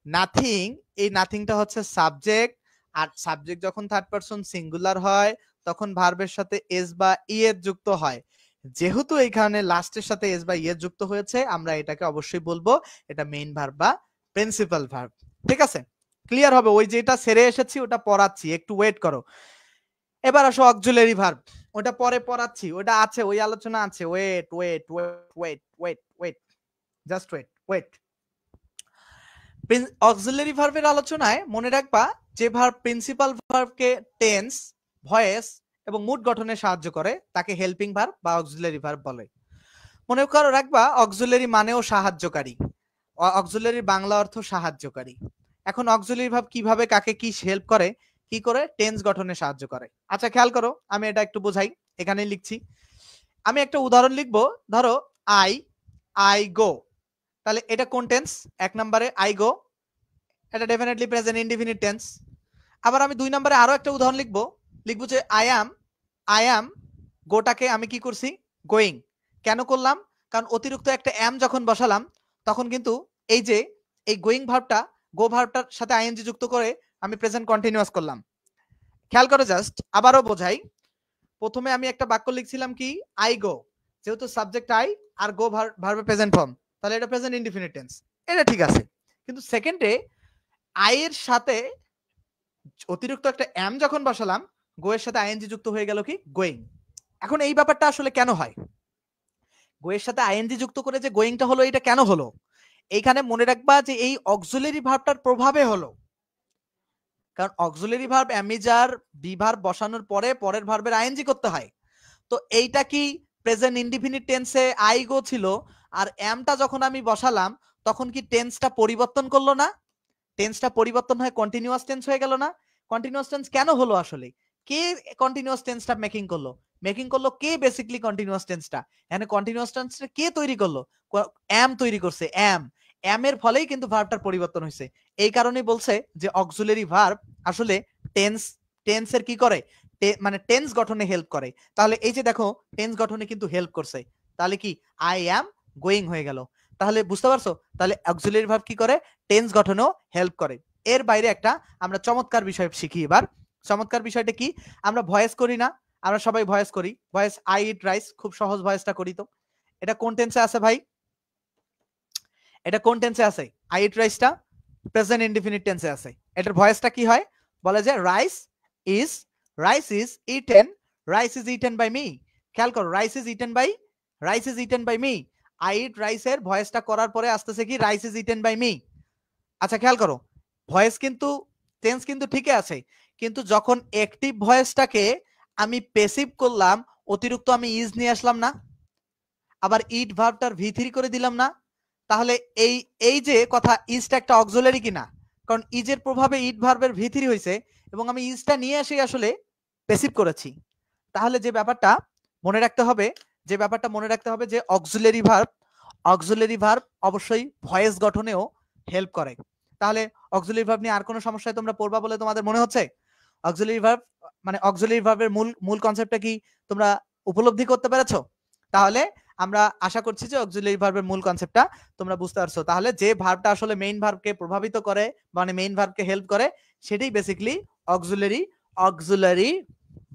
নাথিং, এই নাথিংটা হচ্ছে সাবজেক্ট, আর সাবজেক্ট যখন থার্ড পারসন সিঙ্গুলার হয় তখন ভার্বের সাথে এস বা ই এর যুক্ত হয়। যেহেতু এইখানে লাস্টের সাথে এস বা ই এর যুক্ত হয়েছে, আমরা এটাকে অবশ্যই বলবো এটা মেইন ভার্ব বা প্রিন্সিপাল ভার্ব, ঠিক আছে? ক্লিয়ার হবে? ওই যেটা সেরে এসেছি ওটা পড়াচ্ছি, একটু ওয়েট করো। এবার আসো অক্সিলারি ভার্ব, ওটা পরে পড়াচ্ছি, ওটা আছে, ওই আলোচনা আছে, ওয়েট, জাস্ট ওয়েট। অক্সিলারি ভার্বের আলোচনায় মনে রাখবা যে ভার্ব প্রিন্সিপাল ভার্বকে টেন্স, ভয়েস এবং মুড গঠনে সাহায্য করে তাকে হেল্পিং ভার্ব বা অক্সিলারি ভার্ব বলে। মনে করো রাখবা অক্সিলারি মানেও সাহায্যকারী, অক্সিলারির বাংলা অর্থ সাহায্যকারী। এখন অক্সিলারি ভার্ব কিভাবে কাকে কি হেল্প করে, কি করে? টেন্স গঠনে সাহায্য করে। আচ্ছা খেয়াল করো, আমি এটা একটু বোঝাই, এখানে লিখছি। আমি একটা উদাহরণ লিখবো, ধরো আই গো, তাহলে এটা কোন টেন্স? 1 নম্বরে আই গো, এটা ডেফিনেটলি প্রেজেন্ট ইনডিফিনিট টেন্স। আবার আমি 2 নম্বরে আরো একটা উদাহরণ লিখবো যে আই অ্যাম গোটাকে আমি কি করছি, গোয়িং। কেন করলাম? কারণ অতিরিক্ত একটা অ্যাম যখন বসালাম তখন কিন্তু এই যে এই গোয়িং ভার্বটা গো ভার্বটার সাথে আইএনজি যুক্ত করে আমি প্রেজেন্ট কন্টিনিউয়াস করলাম। খেয়াল করে জাস্ট আবারও বোঝাই। প্রথমে আমি একটা বাক্য লিখছিলাম কি, আই গো, যেহেতু সাবজেক্ট আই আর গো ভার্বের প্রেজেন্ট ফর্ম, তাহলে এটা প্রেজেন্ট ইনডিফিনিট টেন্স, এটা ঠিক আছে। কিন্তু সেকেন্ডে আই এর সাথে অতিরিক্ত একটা অ্যাম যখন বসালাম, গো এর সাথে আইএনজি যুক্ত হয়ে গেল কি, গোয়িং। এখন এই ব্যাপারটা আসলে কেন হয়? গো এর সাথে আইএনজি যুক্ত করে যে গোয়িংটা হলো, এটা কেন হলো? এইখানে মনে রাখবা যে এই অক্সিলারি ভার্বটার প্রভাবে হলো। কারণ auxiliary verb am is are be verb বসানোর পরে পরের ভার্বের আইএনজি করতে হয়। তো এইটা কি প্রেজেন্ট ইনডিফিনিট টেন্সে আই গো ছিল, আর অ্যামটা যখন আমি বসালাম তখন কি টেন্সটা পরিবর্তন করলো না? টেন্সটা পরিবর্তন হয়ে কন্টিনিউয়াস টেন্স হয়ে গেল না? কন্টিনিউয়াস টেন্স কেন হলো আসলে? কে কন্টিনিউয়াস টেন্সটা মেকিং করলো? মেকিং করলো কে বেসিক্যালি কন্টিনিউয়াস টেন্সটা? এখানে কন্টিনিউয়াস টেন্সটা কে তৈরি করলো? অ্যাম তৈরি করছে, অ্যাম। অ্যামের ফলেই কিন্তু ভার্বটার পরিবর্তন হয়েছে। এই কারণেই বলছে যে অক্সিলারি ভার্ব আসলে টেন্সের কি করে, মানে টেন্স গঠনে হেল্প করে। তাহলে এই যে দেখো টেন্স গঠনে কিন্তু হেল্প করছে। তাহলে কি আই অ্যাম গোয়িং হয়ে গেল। তাহলে বুঝতে পারছো? তাহলে অক্সিলারি ভার্ব কি করে, টেন্স গঠনেও হেল্প করে। এর বাইরে একটা আমরা চমৎকার বিষয় শিখি এবার। চমৎকার বিষয়টা কি, আমরা ভয়েস করি না? আমরা সবাই ভয়েস করি। ভয়েস আই ইট রাইস, খুব সহজ ভয়েসটা করি। তো এটা কোন টেন্সে আছে ভাই? এটা কোন টেন্সে আছে? আই ইট রাইসটা প্রেজেন্ট ইনডিফিনিট টেন্সে আছে। এটার ভয়েসটা কি হয়? বলে যে rice is eaten, rice is eaten by me. খেয়াল করো, rice is eaten by me. I eat রাইসের ভয়েসটা করার পরে আসতেছে কি, rice is eaten by me. আচ্ছা খেয়াল করো, ভয়েস কিন্তু টেন্স কিন্তু ঠিকই আছে, কিন্তু যখন অ্যাক্টিভ ভয়েসটাকে আমি প্যাসিভ করলাম, অতিরিক্ত আমি ইজ নিয়ে আসলাম না, আবার ইট ভার্বটার ভি3 করে দিলাম না, তাহলে এই এই যে কথা, ইজটা একটা অক্সিলারি কিনা? কারণ ইজের প্রভাবে ইট ভার্বের ভি3 হয়েছে এবং আমি ইজটা নিয়ে এসে আসলে প্যাসিভ করেছি। তাহলে যে ব্যাপারটা মনে রাখতে হবে, যে অক্সিলারি ভার্ব অবশ্যই ভয়েস গঠনেও হেল্প করে। তাহলে অক্সিলারি ভার্ব নিয়ে আর কোনো সমস্যায় তোমরা পড়বা বলে তোমাদের মনে হচ্ছে? অক্সিলারি ভার্ব মানে অক্সিলারি ভার্বের মূল কনসেপ্টটা কি তোমরা উপলব্ধি করতে পেরেছো? তাহলে আমরা আশা করছি যে অক্সিলারি ভার্বের মূল কনসেপ্টটা তোমরা বুঝতে পারছো। তাহলে যে ভার্বটা আসলে মেইন ভার্বকে প্রভাবিত করে, মানে মেইন ভার্বকে হেল্প করে, সেটাই বেসিক্যালি অক্সিলারি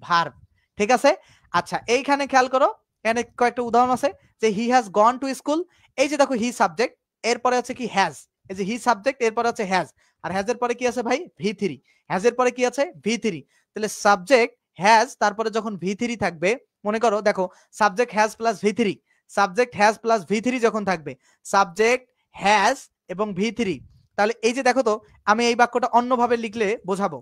ভার্ব। ঠিক আছে? আচ্ছা এইখানে খেয়াল করো, এখানে কয়েকটা উদাহরণ আছে যে he has gone to school. এই যে দেখো হি সাবজেক্ট, এরপরে আছে কি হ্যাজ। এই যে হি সাবজেক্ট, এরপরে আছে হ্যাজ, আর হ্যাজ এর পরে কি আছে ভাই? ভি3। হ্যাজ এর পরে কি আছে? ভি3। তাহলে সাবজেক্ট হ্যাজ, তারপরে যখন ভি3 থাকবে, মনে করো দেখো সাবজেক্ট হ্যাজ প্লাস ভি3 যখন থাকবে, সাবজেক্ট হ্যাজ এবং ভি3, তাহলে এই যে দেখো তো, আমি এই বাক্যটা অন্যভাবে লিখলে বোঝাবো।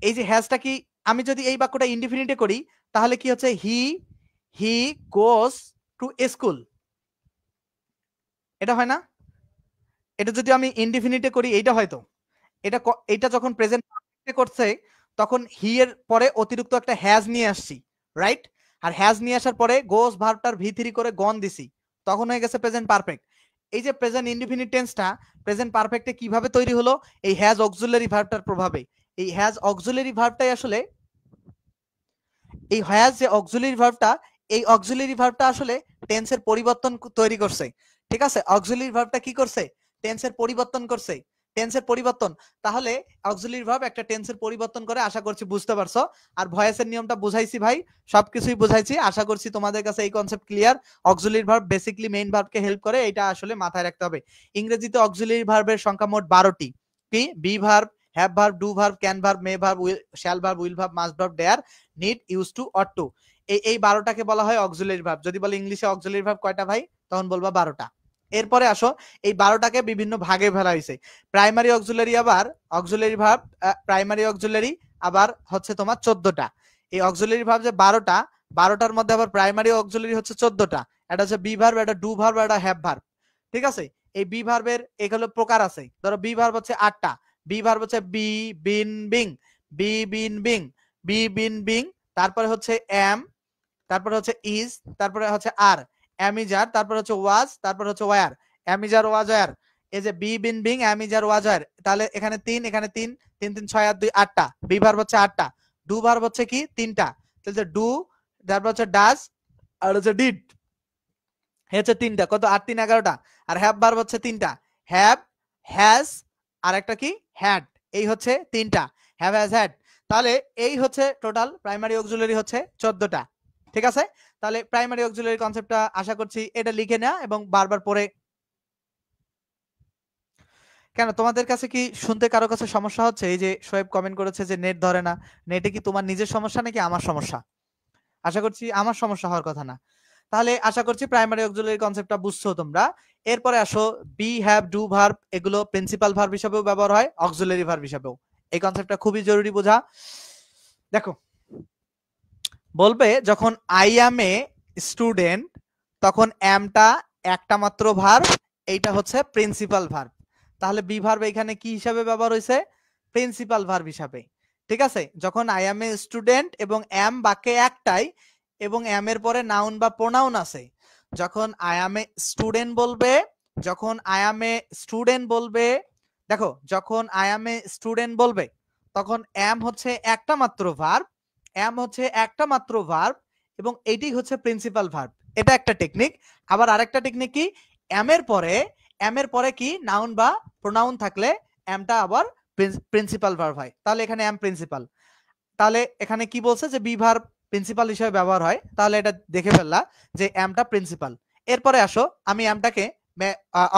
এই যে হ্যাজটা কি, আমি যদি এই বাক্যটা ইনডিফিনিটে করি তাহলে কি হচ্ছে, হি গোস টু স্কুল। এটা হয় না? এটা যদি আমি ইনডিফিনিটে করি এইটা হয়তো, এটা যখন প্রেজেন্ট পারফেক্টে করছে তখন হি এর পরে অতিরিক্ত একটা হ্যাজ নিয়ে আসছি, রাইট? আর হ্যাজ নিয়ে আসার পরে গোস ভার্বটার ভি3 করে গন দিছি, তখন হয়ে গেছে প্রেজেন্ট পারফেক্ট। এই যে প্রেজেন্ট ইনডিফিনিট টেন্সটা প্রেজেন্ট পারফেক্টে কিভাবে তৈরি হলো? এই হ্যাজ অক্সিলারি ভার্বটার প্রভাবে। এই হ্যাজ অক্সিলারি ভার্বটাই আসলে, এই হ্যাজ যে অক্সিলারি ভার্বটা, এই অক্সিলারি ভার্বটা আসলে টেন্সের পরিবর্তন তৈরি করছে। ঠিক আছে? অক্সিলারি ভার্বটা কি করছে? টেন্সের পরিবর্তন করছে। তাহলে অক্সিলারি ভার্ব একটা টেন্সের পরিবর্তন করে, আশা করছি বুঝতে পারছো। আর ভয়েসের নিয়মটা বুঝাইছি ভাই, সবকিছুই বুঝাইছি। আশা করছি তোমাদের কাছে এই concept clear. Auxiliary verb basically main ভার্বকে হেল্প করে, এটা আসলে মাথায় রাখতে হবে। ইংরেজিতে অক্সিলারি ভার্বের সংখ্যা মোট 12টি। কি? Be verb, have verb, do verb, can verb, may verb, shall verb, will verb, must verb, dare, need, use to, ought to. এই 12টাকে বলা হয় অক্সিলারি ভার্ব। যদি বলে ইংলিশে অক্সিলারি ভার্ব কয়টা ভাই, তখন বলবা 12টা। এরপরে আসো, এই 12টাকে বিভিন্ন ভাগে ফেলা হয়েছে। প্রাইমারি অক্সিলারি, আবার অক্সিলারি ভার্ব প্রাইমারি অক্সিলারি আবার হচ্ছে তোমার 14টা। এই অক্সিলারি ভার্ব যে 12টার মধ্যে আবার প্রাইমারি অক্সিলারি হচ্ছে 14টা। এটা হচ্ছে বি ভার্ব, এটা ডু ভার্ব, এটা হ্যাভ ভার্ব। ঠিক আছে? এই বি ভার্বের এগুলো প্রকার আছে। ধরো বি ভার্ব হচ্ছে 8টা। বি ভার্ব হচ্ছে B been being, B been being, B been being, তারপরে হচ্ছে এম, তারপরে হচ্ছে ইজ, তারপরে হচ্ছে আর, অ্যামিজার, তারপরে হচ্ছে ওয়াজ, তারপরে হচ্ছে ওয়ার, অ্যামিজার, ওয়াজ, ওয়ার। এই যে be been being am is are was are, তাহলে এখানে 3 এখানে 3 3 3 6 আর 2 8টা, বি ভার্ব হচ্ছে 8টা, ডু ভার্ব হচ্ছে কি 3টা, তাহলে যে ডু, তারপর হচ্ছে ডাজ, আর হচ্ছে ডিড, হচ্ছে 3টা, কত 8 3 11টা। আর হ্যাভ ভার্ব হচ্ছে 3টা, হ্যাভ, হ্যাজ, আর একটা কি হ্যাড, এই হচ্ছে 3টা, হ্যাভ হ্যাজ হ্যাড। তাহলে এই হচ্ছে টোটাল প্রাইমারি অক্সিলারি হচ্ছে 14টা। ঠিক আছে, তাহলে প্রাইমারি অক্সিলারি কনসেপ্টটা আশা করছি এটা লিখে নেওয়া এবং বারবার পড়ে। কেন তোমাদের কাছে কি শুনতে কারো কাছে সমস্যা হচ্ছে? এই যে শোয়েব কমেন্ট করেছে যে নেট ধরে না, নেটে কি তোমার নিজের সমস্যা নাকি আমার সমস্যা? আশা করছি আমার সমস্যা হওয়ার কথা না। তাহলে আশা করছি প্রাইমারি অক্সিলারি কনসেপ্টটা বুঝছো তোমরা। এরপরে আসো বি, হ্যাভ, ডু ভার্ব এগুলো প্রিন্সিপাল ভার্ব হিসেবেও ব্যবহার হয়, অক্সিলারি ভার্ব হিসেবেও। এই কনসেপ্টটা খুবই জরুরি বোঝা। দেখো, বলবে যখন আই অ্যাম এ স্টুডেন্ট, তখন অ্যামটা একটা মাত্র ভার্ব, এইটা হচ্ছে প্রিন্সিপাল ভার্ব। তাহলে বি ভার্ব এখানে কি হিসাবে ব্যবহার হয়েছে? প্রিন্সিপাল ভার্ব হিসাবে। ঠিক আছে, যখন আই অ্যাম এ স্টুডেন্ট এবং অ্যাম বাক্যে একটাই এবং অ্যাম এর পরে নাউন বা প্রোনাউন আছে, যখন আই অ্যাম এ স্টুডেন্ট বলবে, যখন আই অ্যাম এ স্টুডেন্ট বলবে, দেখো যখন আই অ্যাম এ স্টুডেন্ট বলবে তখন অ্যাম হচ্ছে একটা মাত্র ভার্ব, অ্যাম হচ্ছে একটা মাত্র ভার্ব এবং এইটাই হচ্ছে প্রিন্সিপাল ভার্ব। এটা একটা টেকনিক। আবার আরেকটা টেকনিক কি, অ্যাম এর পরে কি নাউন বা প্রোনাউন থাকলে অ্যামটা আবার প্রিন্সিপাল ভার্ব হয়। তাহলে এখানে অ্যাম প্রিন্সিপাল। তাহলে এখানে কি বলছে যে বি ভার্ব প্রিন্সিপাল হিসেবে ব্যবহার হয়, তাহলে এটা দেখে ফেললা যে অ্যামটা প্রিন্সিপাল। এরপরে আসো আমি অ্যামটাকে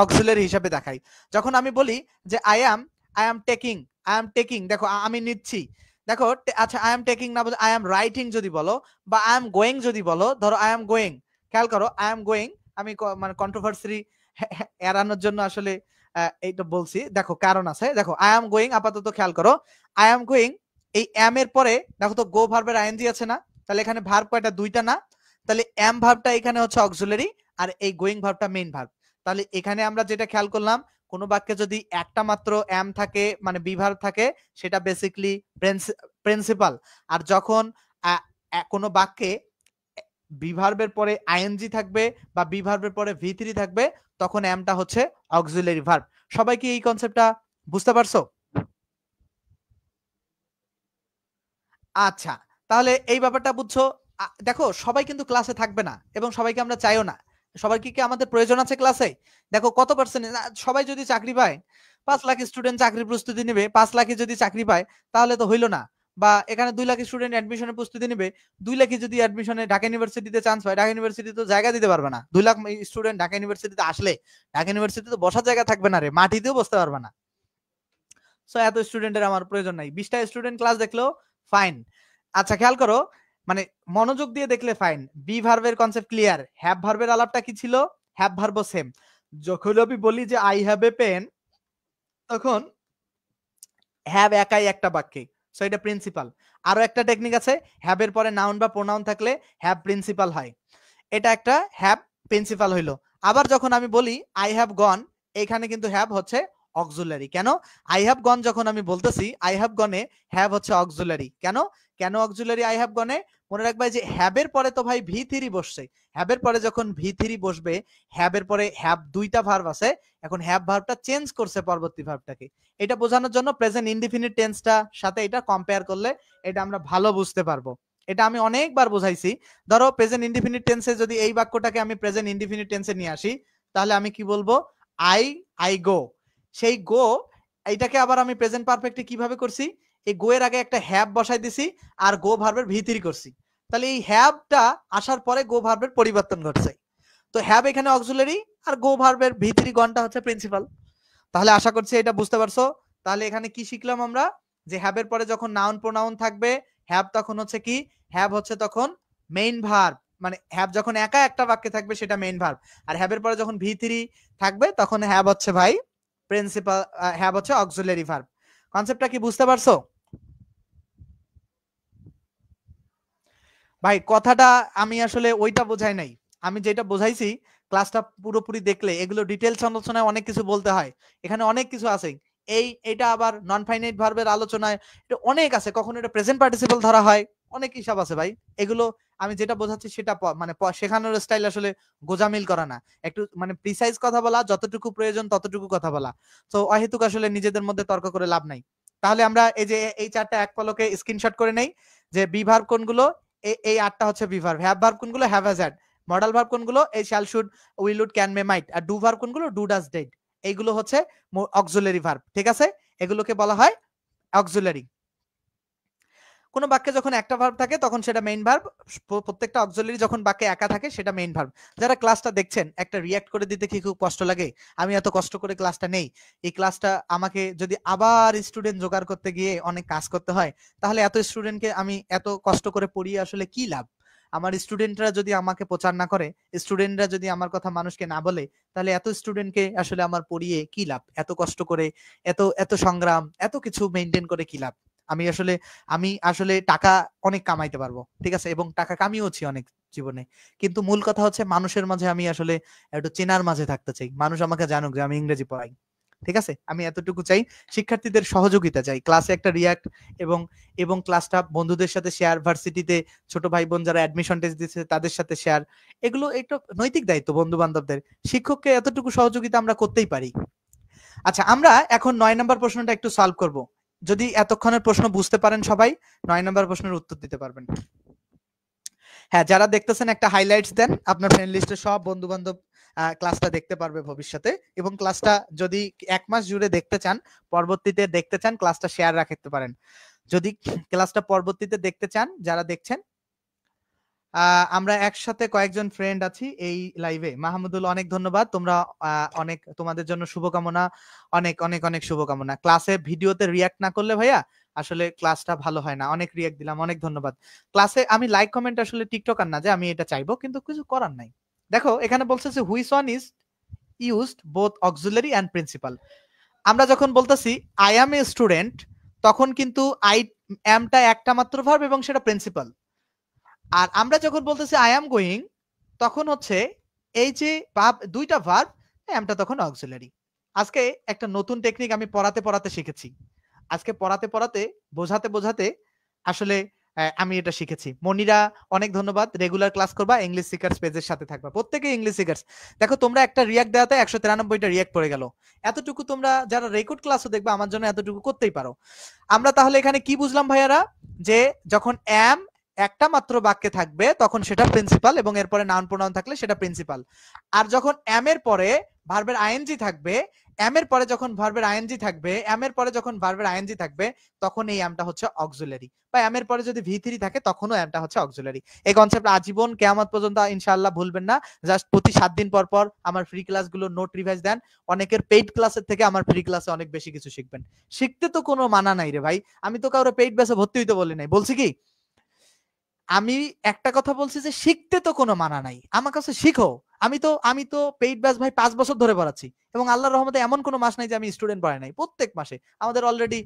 অক্সিলারি হিসেবে দেখাই। যখন আমি বলি যে আই অ্যাম টেকিং, দেখো আমি নিচ্ছি, দেখো আচ্ছা আই অ্যাম টেকিং না বলে আই অ্যাম রাইটিং যদি বলো, বা আই অ্যাম গোয়িং যদি বলো, ধরো আই অ্যাম গোয়িং, খেয়াল করো আই অ্যাম গোয়িং, আমি মানে কন্ট্রোভার্সি এড়ানোর জন্য আসলে এইটা বলছি, দেখো কারণ আছে। দেখো আই অ্যাম গোয়িং, আপাতত খেয়াল করো আই অ্যাম গোয়িং, এই অ্যাম এর পরে দেখো তো গো ভার্বের আইএনজি আছে না, তাহলে এখানে ভার্ব কয়টা? দুইটা না, তাহলে অ্যাম ভার্বটা এখানে হচ্ছে অক্সিলারি আর এই গোয়িং ভার্বটা মেইন ভার্ব। তাহলে এখানে আমরা যেটা খেয়াল করলাম, কোন বাক্যে যদি একটা মাত্র অ্যাম থাকে মানে বি ভার্ব থাকে, সেটা বেসিক্যালি প্রিন্সিপাল। আর যখন কোন বাক্যে বি ভার্বের পরে আইএনজি থাকবে বা বি ভার্বের পরে ভি3 থাকবে, তখন অ্যামটা হচ্ছে অক্সিলারি ভার্ব। সবাই কি এই কনসেপ্টটা বুঝতে পারছো? আচ্ছা, তাহলে এই ব্যাপারটা বুঝছো। দেখো সবাই কিন্তু ক্লাসে থাকবে না এবং সবাইকে আমরা চাইও না। সবার কি আমাদের প্রয়োজন আছে ক্লাসে? দেখো কত পার্সেন্ট, সবাই যদি চাকরি পায়, 5 লাখ স্টুডেন্ট চাকরির প্রস্তুতি নেবে, 5 লাখই যদি চাকরি পায় তাহলে তো হইলো না। বা এখানে 2 লাখ স্টুডেন্ট অ্যাডমিশনের প্রস্তুতি নেবে, 2 লাখই যদি অ্যাডমিশনে ঢাকা ইউনিভার্সিটিতে চান্স পায়, ঢাকা ইউনিভার্সিটি তো জায়গা দিতে পারবে না। 2 লাখ স্টুডেন্ট ঢাকা ইউনিভার্সিটিতে আসলে ঢাকা ইউনিভার্সিটিতে তো বসার জায়গা থাকবে না রে, মাটিতেও বসতে পারবে না। সো এত স্টুডেন্টের আমার প্রয়োজন নাই, 20টা স্টুডেন্ট ক্লাস দেখলেও ফাইন। আচ্ছা খেয়াল করো, মানে মনোযোগ দিয়ে দেখলে ফাইন। বি ভার্বের কনসেপ্ট ক্লিয়ার। হ্যাভ ভার্বের আলাপটা কি ছিল? হ্যাভ ভার্বও সেম। যখন আমি বলি যে আই হ্যাভ এ পেন, তখন হ্যাভ একাই একটা বাক্যে, সো এটা প্রিন্সিপাল। আরো একটা টেকনিক আছে, হ্যাভ এর পরে নাউন বা প্রোনাউন থাকলে হ্যাভ প্রিন্সিপাল হয়, এটা একটা হ্যাভ প্রিন্সিপাল হইলো। আবার যখন আমি বলি আই হ্যাভ গন, এখানে কিন্তু হ্যাভ হচ্ছে অক্সিলারি। কেন? আই হ্যাভ গন যখন আমি বলতেছি, আই হ্যাভ গনে হ্যাভ হচ্ছে অক্সিলারি। কেন কেন অক্সিলারি আই হ্যাভ গনে? মনে রাখবে যে হ্যাবের পরে তো ভাই ভি3 বসছে, হ্যাবের পরে যখন ভি3 বসবে, হ্যাবের পরে হ্যাভ দুইটা ভার্ব আছে, এখন হ্যাভ ভার্বটা চেঞ্জ করছে পরবর্তী ভার্বটাকে। এটা বোঝানোর জন্য প্রেজেন্ট ইনডিফিনিট টেন্সটা সাথে এটা কম্পেয়ার করলে এটা আমরা ভালো বুঝতে পারবো। এটা আমি অনেকবার বোঝাইছি। ধরো প্রেজেন্ট ইনডিফিনিট টেন্সে যদি এই বাক্যটাকে আমি প্রেজেন্ট ইনডিফিনিট টেন্সে নিয়ে আসি, তাহলে আমি কি বলবো? I go. সেই গো এইটাকে আবার আমি প্রেজেন্ট পারফেক্টে কিভাবে করছি? এই গো এর আগে একটা হ্যাভ বসাই দিছি আর গো ভার্বের ভি3 করছি। তাহলে এই হ্যাভটা আসার পরে গো ভার্বের পরিবর্তন ঘটছে। তো হ্যাভ এখানে অক্সিলারি আর গো ভার্বের ভি3 গনটা হচ্ছে প্রিন্সিপাল। তাহলে আশা করছি এটা বুঝতে পারছো। তাহলে এখানে কি শিখলাম আমরা? যে হ্যাভের পরে যখন নাউন প্রোনাউন থাকবে, হ্যাভ তখন হচ্ছে কি? হ্যাভ হচ্ছে তখন মেইন ভার্ব, মানে হ্যাভ যখন একা একটা বাক্যে থাকবে সেটা মেইন ভার্ব। আর হ্যাভের পরে যখন ভি3 থাকবে তখন হ্যাভ হচ্ছে ভাই প্রিন্সিপাল, হ্যাভ হচ্ছে অক্সিলারি ভার্ব। কনসেপ্টটা কি বুঝতে পারছো? ভাই কথাটা আমি আসলে ওইটা বোঝাই নাই, আমি যেটা বোঝাইছি ক্লাসটা পুরোপুরি দেখলে এগুলো ডিটেলস আলোচনায় অনেক কিছু বলতে হয়, এখানে অনেক কিছু আছে। এটা আবার নন ফাইনাইট ভার্বের আলোচনায় এটা অনেক আছে, কখনো এটা প্রেজেন্ট পার্টিসিপল ধরা হয়, অনেক হিসাব আছে ভাই। এগুলো আমি যেটা বোঝাচ্ছি সেটা মানে শেখানোর স্টাইল আসলে গোজামিল করা না, একটু মানে প্রিসাইজ কথা বলা, যতটুকু প্রয়োজন ততটুকু কথা বলা। তো অহেতুক আসলে নিজেদের মধ্যে তর্ক করে লাভ নাই। তাহলে আমরা এই যে এই চারটা এক পলকে স্ক্রিনশট করে নেই যে বি ভার্ব কোনগুলো, এই আটটা হচ্ছে বি ভার্ব। হ্যাভ ভার্ব কোনগুলো, have has had. Modal verb কোনগুলো, এই shall should will would can may might. আর ডু ভার্ব কোনগুলো, ডু ডাজ ডিড। এইগুলো হচ্ছে অক্সিলারি ভার্ব, ঠিক আছে? এগুলোকে বলা হয় অক্সিলারি। কোন বাক্যে যখন একটা ভার্ব থাকে তখন সেটা মেইন ভার্ব, প্রত্যেকটা অক্সিলারি যখন বাক্যে একা থাকে সেটা মেইন ভার্ব। যারা ক্লাসটা দেখছেন একটা রিয়্যাক্ট করে দিতে কি খুব কষ্ট লাগে? আমি এত কষ্ট করে ক্লাসটা নেই, এই ক্লাসটা আমাকে যদি আবার স্টুডেন্ট জোগাড় করতে গিয়ে অনেক কাজ করতে হয়, তাহলে এত স্টুডেন্টকে আমি এত কষ্ট করে পড়িয়ে আসলে কি লাভ? আমার স্টুডেন্টরা যদি আমাকে প্রচার না করে, স্টুডেন্টরা যদি আমার কথা মানুষকে না বলে, তাহলে এত স্টুডেন্টকে আসলে আমার পড়িয়ে কি লাভ? এত কষ্ট করে, এত এত সংগ্রাম, এত কিছু মেইনটেইন করে কি লাভ? আমি আসলে টাকা অনেক কামাইতে পারবো, ঠিক আছে, এবং টাকা কামিয়েওছি অনেক জীবনে, কিন্তু মূল কথা হচ্ছে মানুষের মাঝে আমি আসলে একটু চেনার মাঝে থাকতে চাই, মানুষ আমাকে জানুক যে আমি ইংরেজি পড়াই, ঠিক আছে? আমি এতটুকু চাই, শিক্ষার্থীদের সহযোগিতা চাই, ক্লাসে একটা রিয়াক্ট এবং এবং ক্লাসটা বন্ধুদের সাথে শেয়ার, ভার্সিটিতে ছোট ভাই বোন যারা অ্যাডমিশন টেস্ট দিচ্ছে তাদের সাথে শেয়ার, এগুলো একটা নৈতিক দায়িত্ব বন্ধু বান্ধবদের। শিক্ষককে এতটুকু সহযোগিতা আমরা করতেই পারি। আচ্ছা, আমরা এখন 9 নম্বর প্রশ্নটা একটু সলভ করব। যদি এতক্ষণের প্রশ্ন বুঝতে পারেন সবাই, 9 নম্বর প্রশ্নের উত্তর দিতে পারবেন। হ্যাঁ, যারা দেখতেছেন একটা হাইলাইটস দেন, আপনার ফ্রেন্ড লিস্টে সব বন্ধু বান্ধব ক্লাসটা দেখতে পারবে ভবিষ্যতে, এবং ক্লাসটা যদি 1 মাস জুড়ে দেখতে চান, পরবর্তীতে দেখতে চান, ক্লাসটা শেয়ার রাখতে পারেন। যদি ক্লাসটা পরবর্তীতে দেখতে চান, যারা দেখছেন, আমরা একসাথে কয়েকজন ফ্রেন্ড আছি এই লাইভে। মাহমুদুল, অনেক ধন্যবাদ, তোমরা অনেক, তোমাদের জন্য শুভকামনা, অনেক অনেক অনেক শুভকামনা। ক্লাসে ভিডিওতে রিয়াক্ট না করলে ভাইয়া আসলে ক্লাসটা ভালো হয় না। অনেক রিয়াক্ট দিলাম, অনেক ধন্যবাদ। ক্লাসে আমি লাইক কমেন্ট আসলে টিকটকার না যে আমি এটা চাইবো, কিন্তু কিছু করার নাই। দেখো এখানে বলছে যে which one is used both auxiliary and principal. আমরা যখন বলতেছি আই অ্যাম এ স্টুডেন্ট, তখন কিন্তু আই অ্যামটা একটা মাত্র ভার্ব এবং সেটা প্রিন্সিপাল। আর আমরা যখন বলতেছি আই অ্যাম গোয়িং, তখন হচ্ছে এই যে দুইটা ভার্ব, অ্যামটা তখন অক্সিলারি। আজকে একটা নতুন টেকনিক আমি পড়াতে পড়াতে শিখেছি। আজকে পড়াতে পড়াতে, বোঝাতে বোঝাতে আসলে আমি এটা শিখেছি। মনিরা, অনেক ধন্যবাদ। রেগুলার ক্লাস করবা, ইংলিশ সিকার্স পেজের সাথে থাকবা, প্রত্যেকে ইংলিশ সিকার্স। দেখো তোমরা একটা রিয়াক্ট দেওয়াতে 193টা রিয়াক্ট পড়ে গেল। এতটুকু তোমরা যারা রেকর্ড ক্লাসও দেখবা আমার জন্য এতটুকু করতেই পারো। আমরা তাহলে এখানে কি বুঝলাম ভাইয়ারা, যে যখন অ্যাম একটা মাত্র বাক্যে থাকবে তখন সেটা প্রিন্সিপাল, এবং এরপরে নাউন প্রোনাউন থাকলে সেটা প্রিন্সিপাল। আর যখন অ্যাম এর পরে ভার্বের আইএনজি থাকবে, অ্যাম এর পরে যখন ভার্বের আইএনজি থাকবে, অ্যাম এর পরে যখন ভার্বের আইএনজি থাকবে, তখন এই অ্যামটা হচ্ছে অক্সিলারি। বা অ্যাম এর পরে যদি ভি3 থাকে তখনও অ্যামটা হচ্ছে অক্সিলারি। এই কনসেপ্ট আজীবন কিয়ামত পর্যন্ত ইনশাআল্লাহ ভুলবেন না। জাস্ট প্রতি 7 দিন পর পর আমার ফ্রি ক্লাসগুলো নোট রিভাইজ দেন। অনেকের পেইড ক্লাসের থেকে আমার ফ্রি ক্লাসে অনেক বেশি কিছু শিখবেন। শিখতে তো কোনো মানা নাই রে ভাই, আমি তো কারো পেইড ব্যাচে ভর্তি হইতে বলি নাই। বলছি কি, আমি একটা কথা বলছি যে শিখতে তো কোনো মানা নাই, আমার কাছে শিখো। আমি তো পেইড ব্যাচ ভাই 5 বছর ধরে পড়াচ্ছি, এবং আল্লাহর রহমতে এমন কোনো মাস নাই যে আমি স্টুডেন্ট পড়াই নাই। প্রত্যেক মাসে আমাদের অলরেডি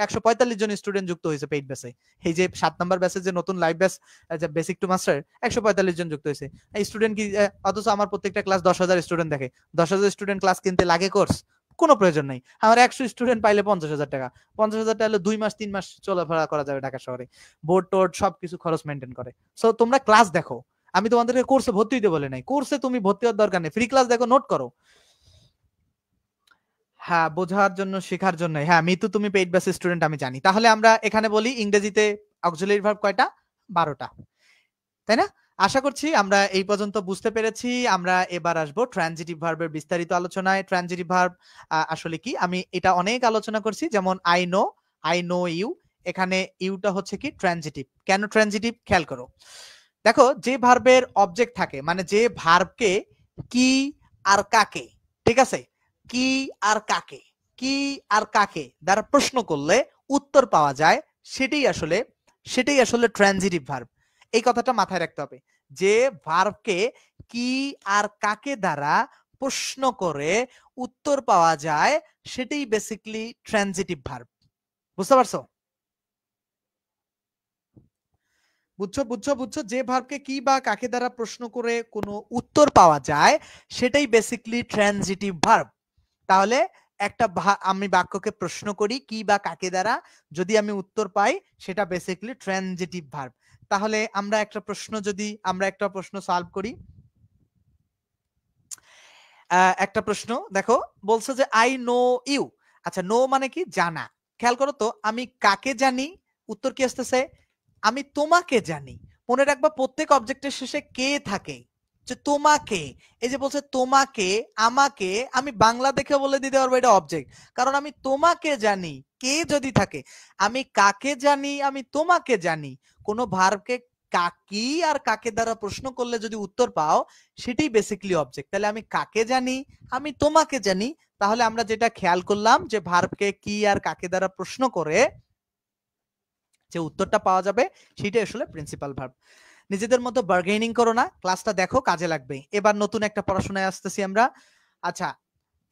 145 জন স্টুডেন্ট যুক্ত হয়েছে পেইড ব্যাচে। এই যে 7 নাম্বার ব্যাচের যে নতুন লাইভ ব্যাচ, যে বেসিক টু মাস্টার, 145 জন যুক্ত হয়েছে। স্টুডেন্ট কি, অথচ আমার প্রত্যেকটা ক্লাস 10,000 স্টুডেন্ট দেখে। 10,000 স্টুডেন্ট ক্লাস কিনতে লাগে কোর্স? কোনো প্রয়োজন নাই। আমার 100 স্টুডেন্ট পাইলে 50,000 টাকা। 50,000 টাকা হলে 2 মাস 3 মাস চলাফেরা করা যাবে ঢাকা শহরে। বোর্ড টোর্ড সবকিছু খরচ মেনটেন করে। সো তোমরা ক্লাস দেখো, আমি তোমাদেরকে কোর্সে ভর্তি হতে বলে নাই। কোর্সে তুমি ভর্তি হওয়ার দরকার নেই, ফ্রি ক্লাস দেখো, নোট করো। হ্যাঁ, বোঝার জন্য, শেখার জন্য। হ্যাঁ মিতু, তুমি পেইড ব্যাচ স্টুডেন্ট আমি জানি। তাহলে আমরা এখানে বলি ইংরেজিতে অক্সিলারি ভার্ব কয়টা? 12টা, তাই না? আশা করছি আমরা এই পর্যন্ত বুঝতে পেরেছি। আমরা এবার আসবো ট্রানজিটিভ ভার্বের বিস্তারিত আলোচনায়। ট্রানজিটিভ ভার্ব আসলে কি, আমি এটা অনেক আলোচনা করছি। যেমন আই নো ইউ, এখানে ইউটা হচ্ছে কি ট্রানজিটিভ। কেন ট্রানজিটিভ খেয়াল করো। দেখো যে ভার্বের অবজেক্ট থাকে, মানে যে ভার্বকে কি আর কাকে, ঠিক আছে, কি আর কাকে, কি আর কাকে দ্বারা প্রশ্ন করলে উত্তর পাওয়া যায়, সেটাই আসলে ট্রানজিটিভ ভার্ব। এই কথাটা মাথায় রাখতে হবে, যে ভার্বকে কি আর কাকে দ্বারা প্রশ্ন করে উত্তর পাওয়া যায় সেটাই বেসিক্যালি ট্রানজিটিভ ভার্ব। বুঝতে পারছো? বুঝছো, যে ভার্বকে কি বা কাকে দ্বারা প্রশ্ন করে কোনো উত্তর পাওয়া যায় সেটাই বেসিক্যালি ট্রানজিটিভ ভার্ব। তাহলে একটা আমি বাক্যকে প্রশ্ন করি কি বা কাকে দ্বারা, যদি আমি উত্তর পাই সেটা বেসিক্যালি ট্রানজিটিভ ভার্ব। তাহলে আমরা একটা প্রশ্ন সলভ করি। একটা প্রশ্ন দেখো, বলছে যে আই নো ইউ। আচ্ছা, নো মানে কি? জানা। খেয়াল করো তো, আমি কাকে জানি? উত্তর কি আসতেছে? আমি তোমাকে জানি। মনে রাখবা প্রত্যেক অবজেক্টের শেষে কে থাকে, যে তোমাকে। এই যে বলছে তোমাকে, আমাকে, আমি বাংলা দেখে বলে দিতে পারবো এটা অবজেক্ট, কারণ আমি তোমাকে জানি। কে যদি থাকে, আমি কাকে জানি, আমি তোমাকে জানি। কোনো ভার্বকে কাকি আর কাকে দ্বারা প্রশ্ন করলে যদি উত্তর পাও, সেটাই বেসিক্যালি অবজেক্ট। তাহলে আমি কাকে জানি, আমি তোমাকে জানি। তাহলে আমরা যেটা খেয়াল করলাম যে ভার্বকে কি আর কাকে দ্বারা প্রশ্ন করে যে উত্তরটা পাওয়া যাবে, সেটাই আসলে প্রিন্সিপাল ভার্ব। নিজেদের মতো বার্গেনিং করো না, ক্লাসটা দেখো, কাজে লাগবে। এবার নতুন একটা পড়াশোনায় আসতেছি আমরা। আচ্ছা,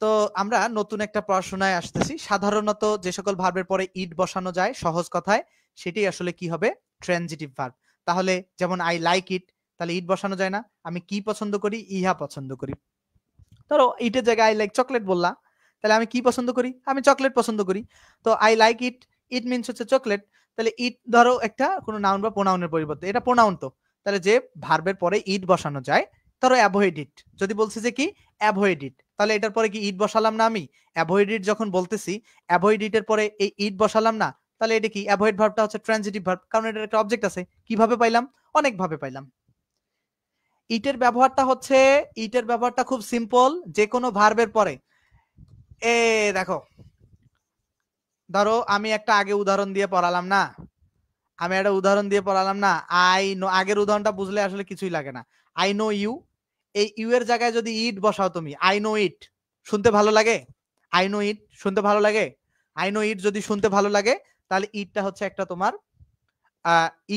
তো আমরা নতুন একটা পড়াশোনায় আসতেছি। সাধারণত যে সকল ভার্বের পরে ইট বসানো যায় সহজ কথায়, সেটাই আসলে কি হবে? Transitive verb. তাহলে যেমন আই লাইক ইট, তাহলে ইট বসানো যায় না? আমি কি পছন্দ করি? ইহা পছন্দ করি। ধরো ইটের জায়গায় আই লাইক চকলেট বললা, তাহলে আমি কি পছন্দ করি? আমি চকলেট পছন্দ করি। তো I like it, it means হচ্ছে চকলেট। তাহলে ইট ধরো একটা কোনো নাউন বা প্রোনাউনের পরিবর্তে, এটা প্রোনাউন তো। তাহলে যে ভার্বের পরে ইট বসানো যায়, ধরো অ্যাভয়েড ইট, যদি বলছে যে কি অ্যাভয়েড ইট, তাহলে এটার পরে কি ইট বসালাম না আমি? অ্যাভয়েড ইট যখন বলতেছি, অ্যাভয়েড ইটের পরে এই ইট বসালাম না, তাহলে এটা কি? অ্যাভয়েড ভার্বটা হচ্ছে ট্রানজিটিভ ভার্ব, কারণ এটার একটা অবজেক্ট আছে। কিভাবে পাইলাম? অনেক ভাবে পাইলাম। ইটের ব্যবহারটা খুব সিম্পল। যে কোনো ভার্বের পরে এ দেখো, ধরো আমি একটা আগে উদাহরণ দিয়ে পড়ালাম না, আই নো, আগের উদাহরণটা বুঝলে আসলে কিছুই লাগে না। আই নো ইউ, এই ইউ এর জায়গায় যদি ইট বসাও তুমি, আই নো ইট, শুনতে ভালো লাগে? আই নো ইট শুনতে ভালো লাগে? আই নো ইট যদি শুনতে ভালো লাগে, তাহলে ইটটা হচ্ছে একটা তোমার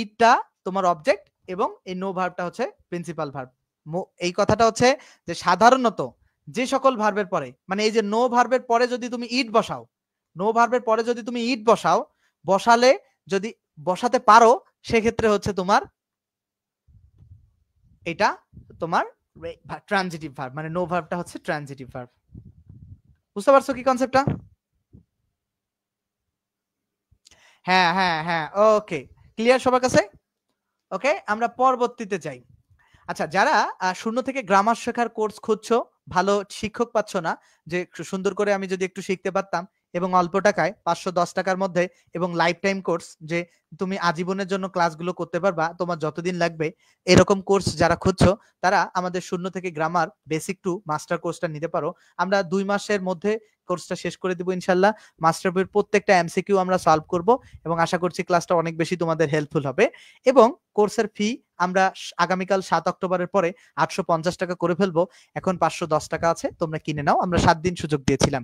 ইটটা তোমার অবজেক্ট, এবং এই নো ভার্বটা হচ্ছে প্রিন্সিপাল ভার্ব। এই কথাটা হচ্ছে যে সাধারণত যে সকল ভার্বের পরে, মানে এই যে নো ভার্বের পরে যদি তুমি ইট বসাও, বসালে যদি বসাতে পারো, সেক্ষেত্রে হচ্ছে তোমার এটা তোমার ট্রানজিটিভ ভার্ব, মানে নো ভার্বটা হচ্ছে ট্রানজিটিভ ভার্ব। বুঝতে পারছো কি কনসেপ্টটা? হ্যাঁ হ্যাঁ হ্যাঁ, ওকে, ক্লিয়ার সবার কাছে? ওকে, আমরা পরবর্তীতে যাই। আচ্ছা, যারা শূন্য থেকে গ্রামার শেখার কোর্স খুঁজছো, ভালো শিক্ষক পাচ্ছ না, যে সুন্দর করে আমি যদি একটু শিখতে পারতাম এবং অল্প টাকায় 510 টাকার মধ্যে, এবং লাইফ টাইম কোর্স, যে তুমি আজীবনের জন্য ক্লাসগুলো করতে পারবা, তোমার যতদিন লাগবে, এরকম কোর্স যারা খুঁজছো, তারা আমাদের শূন্য থেকে গ্রামার বেসিক টু মাস্টার কোর্সটা নিতে পারো। আমরা 2 মাসের মধ্যে কোর্সটা শেষ করে দিব ইনশাল্লাহ। মাস্টার বইয়ের প্রত্যেকটা এমসিকিউ আমরা সলভ করব, এবং আশা করছি ক্লাসটা অনেক বেশি তোমাদের হেল্পফুল হবে। এবং কোর্সের ফি আমরা আগামীকাল 7 অক্টোবরের পরে 850 টাকা করে ফেলবো। এখন 510 টাকা আছে, তোমরা কিনে নাও। আমরা 7 দিন সুযোগ দিয়েছিলাম।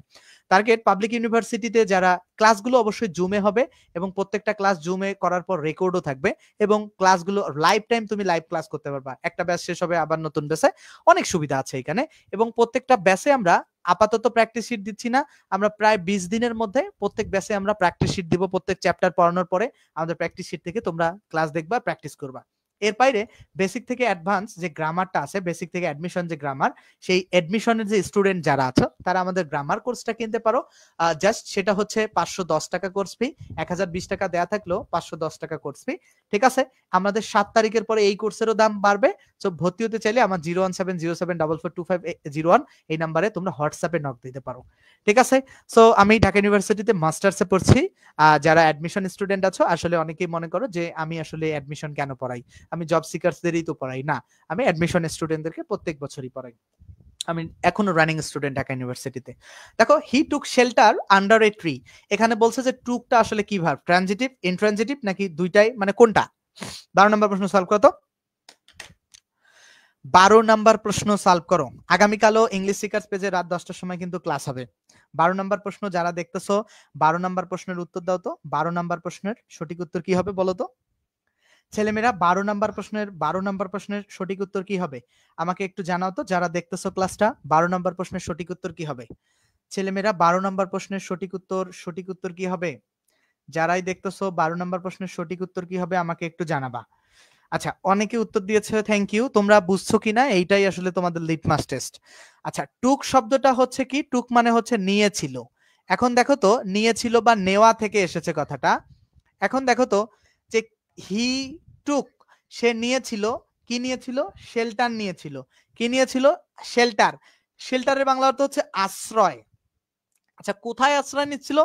টার্গেট পাবলিক ইউনিভার্সিটিতে যারা ক্লাসগুলো অবশ্যই জুমে হবে, এবং প্রত্যেকটা ক্লাস জুমে করার পর রেকর্ডও থাকবে, এবং ক্লাসগুলো লাইভ টাইম তুমি লাইভ ক্লাস করতে পারবা। একটা ব্যাচ শেষ হবে, আবার নতুন ব্যাচে, অনেক সুবিধা আছে এখানে। এবং প্রত্যেকটা ব্যাচে আমরা আপাতত প্র্যাকটিস শিট দিচ্ছি না, আমরা প্রায় 20 দিনের মধ্যে প্রত্যেক ব্যাচে আমরা প্র্যাকটিস শিট দিব। প্রত্যেক চ্যাপ্টার পড়ানোর পরে আমাদের প্র্যাকটিস শিট থেকে তোমরা ক্লাস দেখবা, প্র্যাকটিস করবা। এর বাইরে বেসিক থেকে অ্যাডভান্স যে গ্রামারটা আছে, বেসিক থেকে অ্যাডমিশন যে গ্রামার, সেই অ্যাডমিশনের যে স্টুডেন্ট যারা আছো, তারা আমাদের গ্রামার কোর্সটা কিনতে পারো। জাস্ট সেটা হচ্ছে 510 টাকা কোর্স ফি। 1020 টাকা দেয়া থাকলেও 510 টাকা কোর্স ফি। ঠিক আছে, আমাদের 7 তারিখের পরে এই কোর্সেরও দাম বাড়বে। সো ভর্তি হতে চাইলে আমার 01707442501 এই নাম্বারে তোমরা হোয়াটসঅ্যাপে নক দিতে পারো। ঠিক আছে, সো আমি ঢাকা ইউনিভার্সিটিতে মাস্টার্সে পড়ছি। যারা অ্যাডমিশন স্টুডেন্ট আছো, আসলে অনেকেই মনে করো যে আমি আসলে অ্যাডমিশন কেন পড়াই, আমি জব সিকার্সদেরই তো পড়াই। না, আমি অ্যাডমিশন স্টুডেন্টদেরকে প্রত্যেক বছরই পড়াই। আমি এখনো রানিং স্টুডেন্ট ঢাকা ইউনিভার্সিটিতে। দেখো, he took shelter under a tree, এখানে বলছে যে টুকটা আসলে কি ভার্ব? ট্রানজিটিভ, ইনট্রানজিটিভ, নাকি দুইটাই, মানে কোনটা? 12 নম্বর প্রশ্ন সলভ করো তো। 12 নাম্বার প্রশ্ন সলভ করো। আগামীকালও ইংলিশ সিকার্স পেজে রাত 10টার সময় কিন্তু ক্লাস হবে। 12 নাম্বার প্রশ্ন যারা দেখতেছো, 12 নাম্বার প্রশ্নের উত্তর দাও তো। 12 নাম্বার প্রশ্নের সঠিক উত্তর কি হবে বলো তো ছেলেমেয়েরা? 12 নাম্বার প্রশ্নের সঠিক উত্তর কি হবে আমাকে একটু জানাও তো, যারা দেখতেছো ক্লাসটা। 12 নাম্বার প্রশ্নের সঠিক উত্তর কি হবে ছেলেমেয়েরা? 12 নাম্বার প্রশ্নের সঠিক উত্তর কি হবে? যারাই দেখতেছো, 12 নাম্বার প্রশ্নের সঠিক উত্তর কি হবে আমাকে একটু জানাবা। আচ্ছা, অনেকে উত্তর দিয়েছে, থ্যাংক ইউ। তোমরা বুঝছো কিনা এইটাই আসলে তোমাদের লিটমাস টেস্ট। আচ্ছা, টুক শব্দটা হচ্ছে কি? টুক মানে হচ্ছে নিয়েছিল। এখন দেখো তো, নিয়েছিল বা নেওয়া থেকে এসেছে কথাটা। এখন দেখো তো, যে হি টুক, সে নিয়েছিল কি নিয়েছিল? শেল্টার নিয়েছিল। কি নিয়েছিল? শেল্টার। শেল্টারের বাংলা অর্থ হচ্ছে আশ্রয়। আচ্ছা, কোথায় আশ্রয় নিচ্ছিল?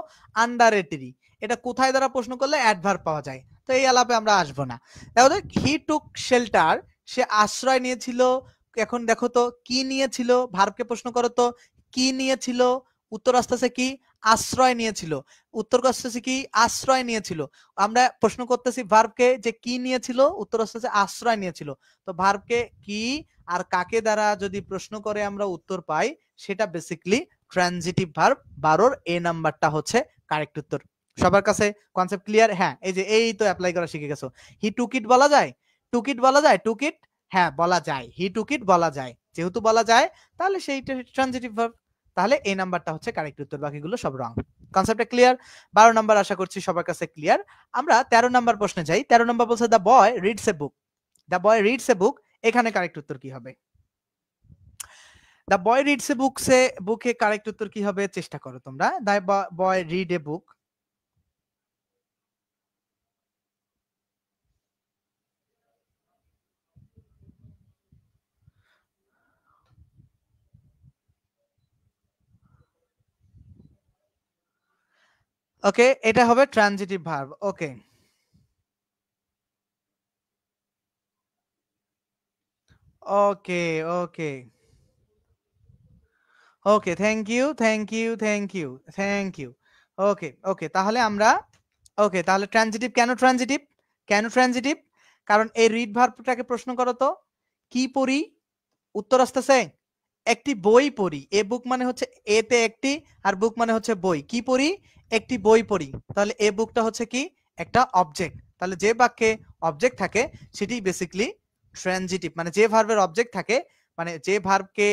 Under a tree. এটা কোথায় দ্বারা প্রশ্ন করলে অ্যাডভার্ব পাওয়া যায়, তো এই আলাপে আমরা আসবো না। তাহলে হি টুক শেল্টার, সে আশ্রয় নিয়েছিল। এখন দেখো তো কি নিয়েছিল, ভার্বকে প্রশ্ন করো তো কি নিয়েছিল, উত্তর আসতেছে কি? আশ্রয় নিয়েছিল। উত্তর আসতেছে কি? আশ্রয় নিয়েছিল। আমরা প্রশ্ন করতেছি ভার্বকে যে কি নিয়েছিল, উত্তর আসতেছে আশ্রয় নিয়েছিল। তো ভার্বকে কি আর কাকে দ্বারা যদি প্রশ্ন করে আমরা উত্তর পাই, সেটা বেসিক্যালি ট্রানজিটিভ ভার্ব। 12 এ নাম্বারটা হচ্ছে কারেক্ট উত্তর। সবার কাছে কনসেপ্ট ক্লিয়ার? হ্যাঁ, এই যে এই তো অ্যাপ্লাই করা শিখে গেছো। হি টুক ইট বলা যায়? টুক ইট বলা যায়? টুক ইট, হ্যাঁ বলা যায়। হি টুক ইট বলা যায়, যেহেতু বলা যায় তাহলে সেই ট্রানজিটিভ ভার্ব। তাহলে এই নাম্বারটা হচ্ছে কারেক্ট উত্তর, বাকিগুলো সব রং। কনসেপ্টটা ক্লিয়ার? 12 নাম্বার আশা করছি সবার কাছে ক্লিয়ার। আমরা 13 নাম্বার প্রশ্নে যাই। 13 নাম্বার বলছে the boy reads a book. The boy reads a book, এখানে কারেক্ট উত্তর কি হবে? দ্য বয় রিডস এ বুক, সে বুকে কারেক্ট উত্তর কি হবে? চেষ্টা করো তোমরা। The boy read a book. Okay, এটা হবে transitive verb. Okay okay okay okay, thank you thank you thank you thank you. Okay okay, তাহলে আমরা ওকে, তাহলে ট্রানজিটিভ কেন ট্রানজিটিভ? কেন ট্রানজিটিভ? কারণ এই রিড ভার্বটাকে প্রশ্ন করো তো কি পড়ি, উত্তর আসতেছে একটি বই পড়ি। এ বুক মানে হচ্ছে এতে একটি, আর বুক মানে হচ্ছে বই। কি পড়ি? একটি বই পড়ি। তাহলে এ বুকটা হচ্ছে কি? একটা অবজেক্ট। তাহলে যে বাক্যে অবজেক্ট থাকে সেটি বেসিক্যালি ট্রানজিটিভ। মানে যে ভার্বের অবজেক্ট থাকে, মানে যে ভার্বকে,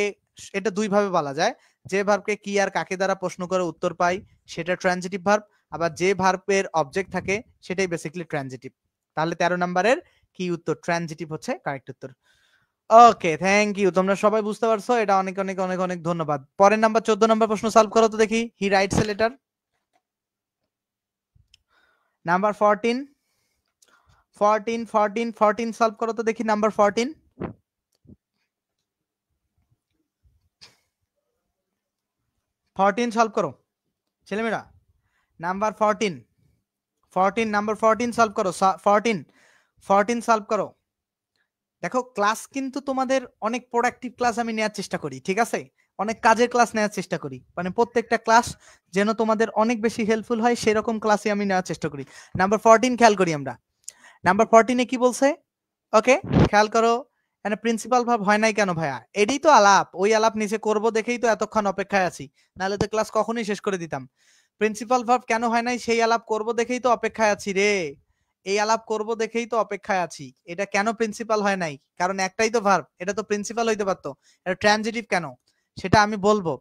এটা দুই ভাবে বলা যায়। যে ভার্বকে কি আর কাকে দ্বারা প্রশ্ন করে উত্তর পাই সেটা ট্রানজিটিভ ভার্ব, আবার যে ভার্বের অবজেক্ট থাকে সেটাই বেসিক্যালি ট্রানজিটিভ। তাহলে 13 নম্বরের কি উত্তর? ট্রানজিটিভ হচ্ছে কারেক্ট উত্তর। ওকে, থ্যাংক ইউ। তোমরা সবাই বুঝতে পারছো, এটা অনেক অনেক অনেক অনেক ধন্যবাদ। পরের নাম্বার 14 নাম্বার প্রশ্ন সলভ করো তো দেখি। He writes a letter. Number 14 14 14 14 solve করো তো দেখি। নাম্বার 14 14 সলভ করো ছেলেমেয়েরা। নাম্বার 14 14 নাম্বার 14 সলভ করো। 14 14 সলভ করো। দেখো, ক্লাস কিন্তু তোমাদের অনেক প্রোডাক্টিভ ক্লাস আমি নেওয়ার চেষ্টা করি, ঠিক আছে? অনেক কাজের ক্লাস নেওয়ার চেষ্টা করি, মানে প্রত্যেকটা ক্লাস যেন তোমাদের অনেক বেশি হেল্পফুল হয় সেরকম ক্লাসই আমি নেওয়ার চেষ্টা করি। নাম্বার 14 খেয়াল করি আমরা। নাম্বার 14 কি বলছে? ওকে, খেয়াল করো। মানে প্রিন্সিপাল ভাব হয় নাই কেন ভাইয়া? এটাই তো আলাপ, ওই আলাপ নিচে করব দেখেই তো এতক্ষণ অপেক্ষায় আছি, নাহলে তো ক্লাস কখনোই শেষ করে দিতাম। প্রিন্সিপাল ভাব কেন হয় নাই? সেই আলাপ করব দেখেই তো অপেক্ষায় আছি রে। এই আলাপ করব দেখেই তো অপেক্ষায় আছি। এটা কেন প্রিন্সিপাল হয় নাই? কারণ একটাই তো ভার্ব, এটা তো প্রিন্সিপাল হইতে পারতো। এটা ট্রানজিটিভ কেন সেটা আমি বলবো।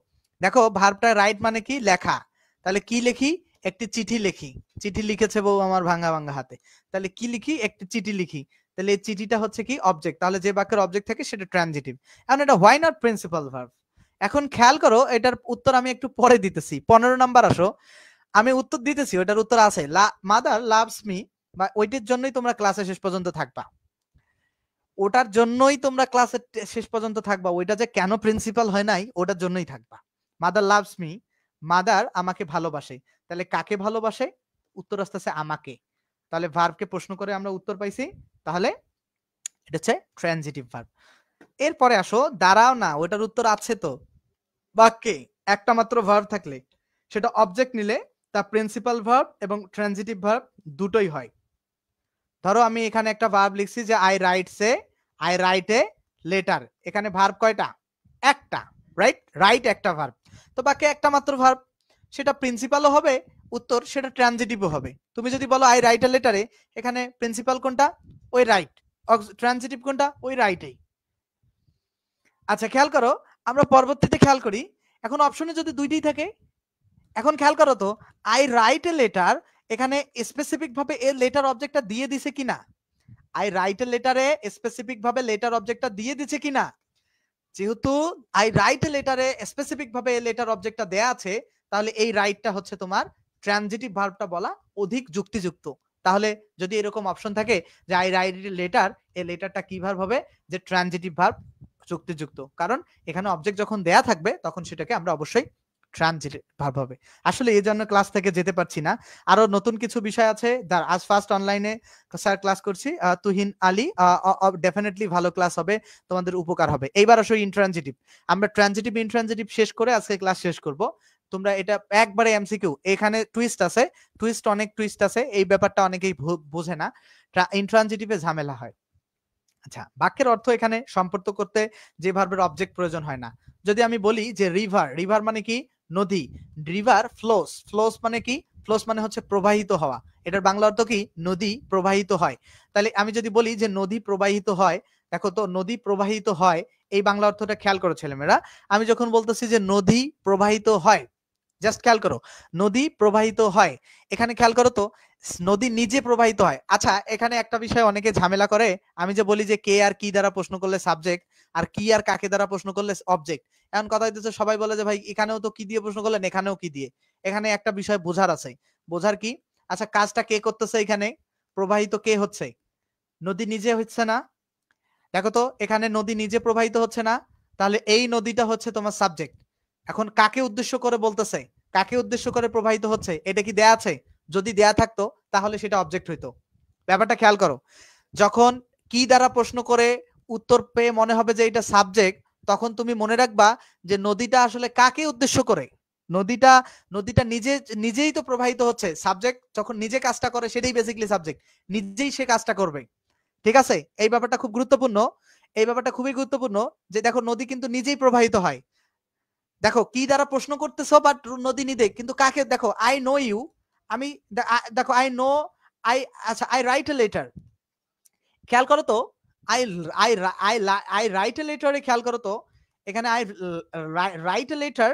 দেখো, ভার্বটা রাইট মানে কি? লেখা। তাহলে কি লিখি? একটি চিঠি লিখি। চিঠি লিখেছে বউ আমার ভাঙা ভাঙা হাতে। তাহলে কি লিখি? একটি চিঠি লিখি। তাহলে এই চিঠিটা হচ্ছে কি? অবজেক্ট। তাহলে যে বাক্যের অবজেক্ট থাকে সেটা ট্রানজিটিভ। এখন এটা হোয়াই নট প্রিন্সিপাল ভার্ব? এখন খেয়াল করো, এটার উত্তর আমি একটু পরে দিতেছি। 15 নাম্বার আসো, আমি উত্তর দিতেছি, ওটার উত্তর আছে মাদার লাভস মি। বা ওইটার জন্যই তোমরা ক্লাসে শেষ পর্যন্ত থাকবা, ওটার জন্যই তোমরা ক্লাসে শেষ পর্যন্ত থাকবা। ওইটা যে কেন প্রিন্সিপাল হয় নাই ওটার জন্যই থাকবা। মাদার লাভস মি, মাদার আমাকে ভালোবাসে। তাহলে কাকে ভালোবাসে? উত্তর আসতেছে আমাকে। তাহলে ভার্বকে প্রশ্ন করে আমরা উত্তর পাইছি। তাহলে এটা হচ্ছে ট্রানজিটিভ ভার্ব। এরপরে আসো, দাঁড়াও না, ওটার উত্তর আছে তো। বাক্যে একটা মাত্র ভার্ব থাকলে সেটা অবজেক্ট নিলে তা প্রিন্সিপাল ভার্ব এবং ট্রানজিটিভ ভার্ব দুটোই হয়। ধরো আমি এখানে একটা ভার্ব লিখছি যে আই রাইট এ লেটার। এখানে ভার্ব কয়টা? একটা। রাইট একটা ভার্ব। তো বাকি একটা মাত্র ভার্ব, সেটা প্রিন্সিপালও হবে উত্তর, সেটা ট্রানজিটিভও হবে। তুমি যদি বলো আই রাইট এ লেটারে, এখানে প্রিন্সিপাল কোনটা? ওই রাইট। ট্রানজিটিভ কোনটা? ওই রাইটেই। আচ্ছা, খেয়াল করো, আমরা পরবর্তীতে খেয়াল করি, এখন অপশনে যদি দুইটাই থাকে, এখন খেয়াল করো তো, আই রাইট এ লেটার, এখানে স্পেসিফিক ভাবে এর লেটার অবজেক্টটা দিয়ে দিছে কিনা? আই রাইট এ লেটারে স্পেসিফিক ভাবে লেটার অবজেক্টটা দিয়ে দিছে কিনা? যেহেতু আই রাইট এ লেটারে স্পেসিফিক ভাবে লেটার অবজেক্টটা দেয়া আছে, তাহলে এই রাইটটা হচ্ছে তোমার ট্রানজিটিভ ভার্বটা বলা অধিক যুক্তিযুক্ত। তাহলে যদি এরকম অপশন থাকে যে আই রাইট এ লেটার, এই লেটারটা কি ভার্ব হবে? যে ট্রানজিটিভ ভার্ব যুক্তিযুক্ত, কারণ এখানে অবজেক্ট যখন দেয়া থাকবে তখন সেটাকে আমরা অবশ্যই ট্রানজিটিভ ভার্ব হবে। আসলে এই জন্য ক্লাস থেকে যেতে পারছি না, আরো নতুন কিছু বিষয় আছে। আজ ফার্স্ট অনলাইনে স্যার ক্লাস করছি, তুহিন আলী, ডেফিনেটলি ভালো ক্লাস হবে, তোমাদের উপকার হবে। এইবার আসলে ইন্ট্রানজিটিভ, আমরা ট্রানজিটিভ ইন্ট্রানজিটিভ শেষ করে আজকে ক্লাস শেষ করব। তোমরা এটা একবারে এমসিকিউ, এখানে টুইস্ট আছে, অনেক টুইস্ট আছে, এই ব্যাপারটা অনেকেই বোঝে না, ইন্ট্রানজিটিভে ঝামেলা হয়। আচ্ছা, বাক্যের অর্থ এখানে সম্পর্ক করতে যে ভার্বের অবজেক্ট প্রয়োজন হয় না। যদি আমি বলি যে রিভার, রিভার মানে কি? নদী। রিভার ফ্লোস, ফ্লোস মানে কি? ফ্লোস মানে হচ্ছে প্রবাহিত হওয়া। এটার বাংলা অর্থ কি? নদী প্রবাহিত হয়। তাহলে আমি যদি বলি যে নদী প্রবাহিত হয়, দেখো তো নদী প্রবাহিত হয়, এই বাংলা অর্থটা খেয়াল করো ছেলেমেয়েরা। আমি যখন বলতেছি যে নদী প্রবাহিত হয়, জাস্ট খেয়াল করো, নদী প্রবাহিত হয়, এখানে খেয়াল করো তো নদী নিজে প্রবাহিত হয়। আচ্ছা, এখানে একটা বিষয় অনেকে ঝামেলা করে, আমি যে বলি যে কে আর কি দ্বারা প্রশ্ন করলে সাবজেক্ট, আর কি আর কাকে দ্বারা প্রশ্ন করলে অবজেক্ট। এখন কথা হইতেছে সবাই বলে যে ভাই এখানেও তো কি দিয়ে প্রশ্ন করলেন, এখানেও কি দিয়ে। এখানে একটা বিষয় বোঝার আছে। বোঝার কি? আচ্ছা, কাজটা কে করতেছে? এখানে প্রবাহিত কে হচ্ছে? নদী নিজে হচ্ছে না। দেখো তো এখানে নদী নিজে প্রবাহিত হচ্ছে না, তাহলে এই নদীটা হচ্ছে তোমার সাবজেক্ট। এখন কাকে উদ্দেশ্য করে বলতেছে, কাকে উদ্দেশ্য করে প্রবাহিত হচ্ছে, এটা কি দেয়া আছে? যদি দেয়া থাকতো তাহলে সেটা অবজেক্ট হইতো। ব্যাপারটা খেয়াল করো, যখন কি দ্বারা প্রশ্ন করে উত্তর পেয়ে মনে হবে যে এটা সাবজেক্ট, তখন তুমি মনে রাখবা যে নদীটা আসলে কাকে উদ্দেশ্য করে। নদীটা নদীটা নিজেই তো প্রবাহিত হচ্ছে। সাবজেক্ট যখন নিজে কাজটা করে সেটাই বেসিক্যালি সাবজেক্ট, নিজেই সে কাজটা করবে। ঠিক আছে, এই ব্যাপারটা খুব গুরুত্বপূর্ণ, এই ব্যাপারটা খুবই গুরুত্বপূর্ণ যে দেখো নদী কিন্তু নিজেই প্রবাহিত হয়। দেখো কি দ্বারা প্রশ্ন করতেছো, বাট নদী নিজে কিন্তু কাকে, দেখো আই নো ইউ, আমি দেখো আই নো, আই, আচ্ছা আই রাইট এ লেটার, খেয়াল করো তো, I I I I write a লেটারে খেয়াল করো তো, এখানে আই রাইট এ লেটার,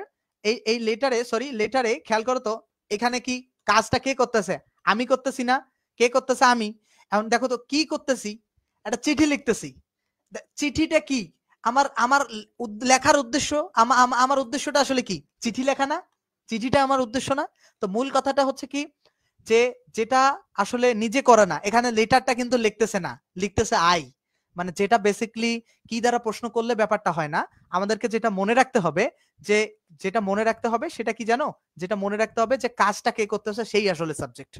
এই লেটারে, সরি লেটারে খেয়াল করো তো, এখানে কি কাজটা কে করতেছে? আমি করতেছি না, কে করতেছে? আমি। এখন দেখো তো কি করতেছি, একটা চিঠি লিখতেছি। চিঠিটা কি? আমার আমার লেখার উদ্দেশ্য, আমার উদ্দেশ্যটা আসলে কি? চিঠি লেখা না? চিঠিটা আমার উদ্দেশ্য না? তো মূল কথাটা হচ্ছে কি, যে যেটা আসলে নিজে করে না, এখানে লেটারটা কিন্তু লিখতেছে না, লিখতেছে আই। মানে যেটা বেসিক্যালি কি দ্বারা প্রশ্ন করলে ব্যাপারটা হয় না। আমাদেরকে যেটা মনে রাখতে হবে, যে যেটা মনে রাখতে হবে সেটা কি জানো? যেটা মনে রাখতে হবে যে কাজটা কে করতেছে সেই আসলে সাবজেক্ট।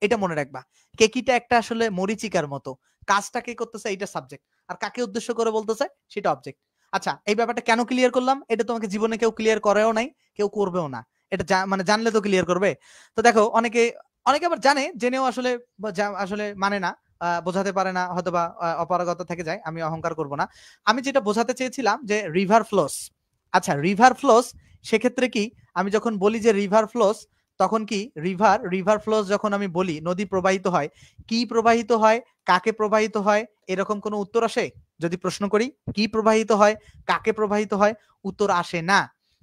এটা মনে রাখবা। কেকিটা একটা আসলে মরিচিকার মতো, কাজটা কে করতেছে এইটা সাবজেক্ট, আর কাকে উদ্দেশ্য করে বলতেছে সেটা অবজেক্ট। আচ্ছা, এই ব্যাপারটা কেন ক্লিয়ার করলাম? এটা তোমাকে জীবনে কেউ ক্লিয়ার করেও নাই, কেউ করবেও না। এটা মানে জানলে তো ক্লিয়ার করবে। তো দেখো অনেকে অনেকে আবার জানে, জেনেও আসলে আসলে মানে না, বোঝাতে পারে না, হয়তোবা অপারগতা থেকে যায়। আমি অহংকার করব না। আমি যেটা বোঝাতে চেয়েছিলাম যে রিভার ফ্লোস। আচ্ছা, রিভার ফ্লোস, সেক্ষেত্রে কি আমি যখন বলি যে রিভার ফ্লোস, তখন কি রিভার ফ্লোস যখন আমি বলি নদী প্রবাহিত হয়, কি প্রবাহিত হয়, কাকে প্রবাহিত হয়, এরকম কোনো উত্তর আসে? যদি প্রশ্ন করি কি প্রবাহিত হয়, কাকে প্রবাহিত হয়, উত্তর আসে না।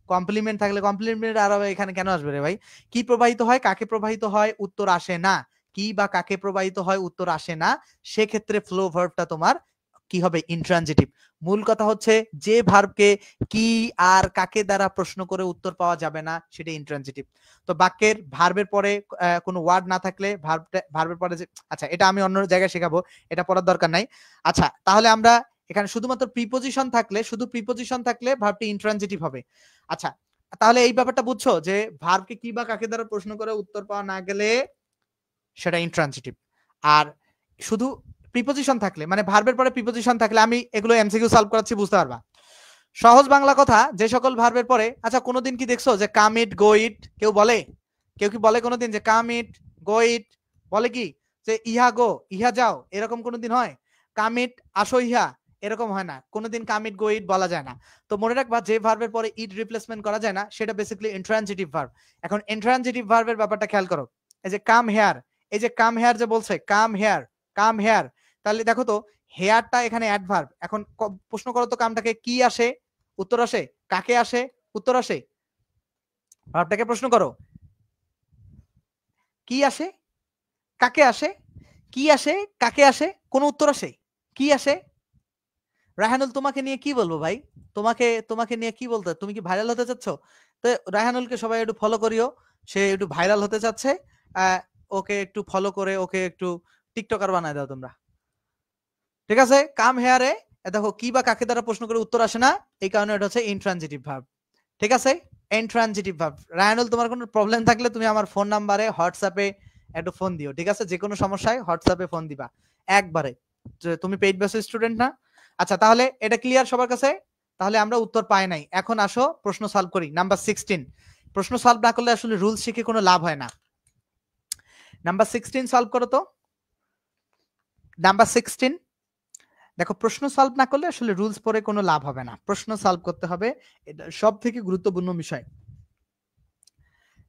কমপ্লিমেন্ট থাকলে, কমপ্লিমেন্ট আর এখানে কেন আসবে রে ভাই? কি প্রবাহিত হয়, কাকে প্রবাহিত হয়, উত্তর আসে না। কি বা কাকে প্রবাহিত হয়, উত্তর আসে না। সেক্ষেত্রে ফ্লো ভার্বটা তোমার কি হবে? ইন্ট্রানজিটিভ। মূল কথা হচ্ছে যে ভার্বকে কি আর কাকে দ্বারা প্রশ্ন করে উত্তর পাওয়া যাবে না সেটা ইন্ট্রানজিটিভ। তো বাক্যের ভার্বের পরে কোনো ওয়ার্ড না থাকলে, ভার্বের পরে যে, আচ্ছা এটা আমি অন্য জায়গায় শেখাবো, এটা পড়ার দরকার নাই। আচ্ছা, তাহলে আমরা এখানে শুধুমাত্র প্রিপোজিশন থাকলে, শুধু প্রিপোজিশন থাকলে ভার্বটি ইন্ট্রানজিটিভ হবে। আচ্ছা, তাহলে এই ব্যাপারটা বুঝছো যে ভার্বকে কি বা কাকে দ্বারা প্রশ্ন করে উত্তর পাওয়া না গেলে সেটা ইন্ট্রানজিটিভ। আর শুধু প্রিপোজিশন থাকলে, মানে ভার্বের পরে প্রিপোজিশন থাকলে, আমি এগুলো এমসিকিউ সলভ করাচ্ছি, বুঝতে পারবা। সহজ বাংলা কথা, যে সকল ভার্বের পরে, আচ্ছা কোনোদিন কি দেখছো যে কাম ইট, গো ইট কেউ বলে? কেউ কি বলে কোনোদিন যে কাম ইট, গো ইট? বলে কি যে ইহা গো, ইহা যাও, এরকম কোনোদিন হয়? কাম ইট, আসো ইহা, এরকম হয় না কোনোদিন। কাম ইট, গো ইট বলা যায় না। তো মনে রাখবা, যে ভার্বের পরে ইট রিপ্লেসমেন্ট করা যায় না সেটা বেসিক্যালি ইন্ট্রানজিটিভ ভার্ব। এখন ইন্ট্রানজিটিভ ভার্বের ব্যাপারটা খেয়াল করো। এই যে কাম হেয়ার, এই যে কাম হেয়ার যে বলছে, কাম হেয়ার, কাম হেয়ার, তাহলে দেখো তো হেয়ারটা এখানে অ্যাডভার্ব। এখন প্রশ্ন করো তো কামটাকে কি আসে, উত্তর আসে, কাকে আসে, উত্তর আসে। ভার্বটাকে প্রশ্ন করো, কি আসে, কাকে আসে, কি আসে, কাকে আসে, কোন উত্তর আসে, কি আসে? রায়হানুল, তোমাকে নিয়ে কি বলবো ভাই? তোমাকে নিয়ে কি বলতে, তুমি কি ভাইরাল হতে চাচ্ছ? তো রায়হানুলকে সবাই একটু ফলো করিও, সে একটু ভাইরাল হতে চাচ্ছে। ওকে একটু ফলো করে ওকে একটু টিকটকার বানায় দাও তোমরা, ঠিক আছে? কাম হেয়ারে দেখো কি বা কাকে দ্বারা প্রশ্ন করে উত্তর আসে না, এই কারণে এটা হচ্ছে ইনট্রানজিটিভ ভার্ব, ঠিক আছে? Intransitive verb. রায়ানুল, তোমার কোনো প্রবলেম থাকলে তুমি আমার ফোন নাম্বারে হোয়াটসঅ্যাপে একটু ফোন দিও, ঠিক আছে? যে কোনো সমস্যায় হোয়াটসঅ্যাপে ফোন দিবা একবারে। তুমি পেইড বেসিস স্টুডেন্ট না? আচ্ছা, তাহলে এটা ক্লিয়ার সবার কাছে? তাহলে আমরা উত্তর পাই নাই, এখন আসো প্রশ্ন সলভ করি। নাম্বার 16, প্রশ্ন সলভ না করলে আসলে রুলস শিখে কোনো লাভ হয় না। নাম্বার 16 সলভ করো তো। নাম্বার 16 দেখো, প্রশ্ন সলভ না করলে আসলে রুলস পড়ে কোনো লাভ হবে না, প্রশ্ন সলভ করতে হবে, এটা সব থেকে গুরুত্বপূর্ণ বিষয়।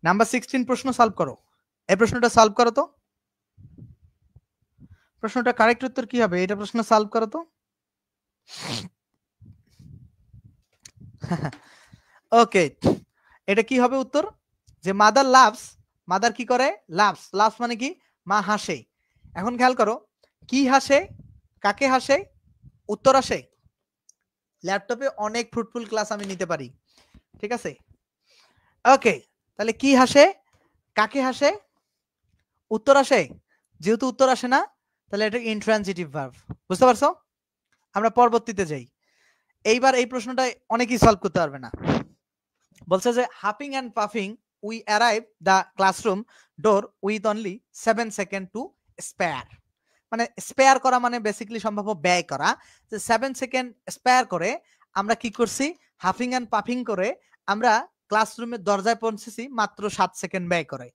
নাম্বার 16 প্রশ্ন সলভ করো। এই প্রশ্নটা সলভ করো তো। প্রশ্নটা কারেক্ট উত্তর কি হবে? এটা প্রশ্ন সলভ করো তো। ওকে, এটা কি হবে উত্তর? যে মাদার লাভস, মাদার কি করে? লাভস। লাভস মানে কি? মা হাসে। এখন খেয়াল করো, কি হাসে, কাকে হাসে, উত্তর আসে। ল্যাপটপে অনেক ফ্রুটফুল ক্লাস আমি নিতে পারি, ঠিক আছে? ওকে, তাহলে কি হাসে, কাকে হাসে, উত্তর আসে। যেহেতু উত্তর আসে না, তাহলে এটা ইনট্রানজিটিভ ভার্ব। বুঝতে পারছো? আমরা পরবর্তীতে যাই। এইবার এই প্রশ্নটা অনেকেই সলভ করতে পারবে না। বলছে যে huffing and puffing we arrive the classroom door with only 7 second to spare. মানে স্পেয়ার করা মানে বেসিক্যালি সম্ভব ব্যয় করা। যে 7 সেকেন্ড স্পেয়ার করে আমরা কি করছি? হাফিং অ্যান্ড পাফিং করে আমরা ক্লাসরুমের দরজায় পৌঁছেছি মাত্র 7 সেকেন্ড ব্যয় করে।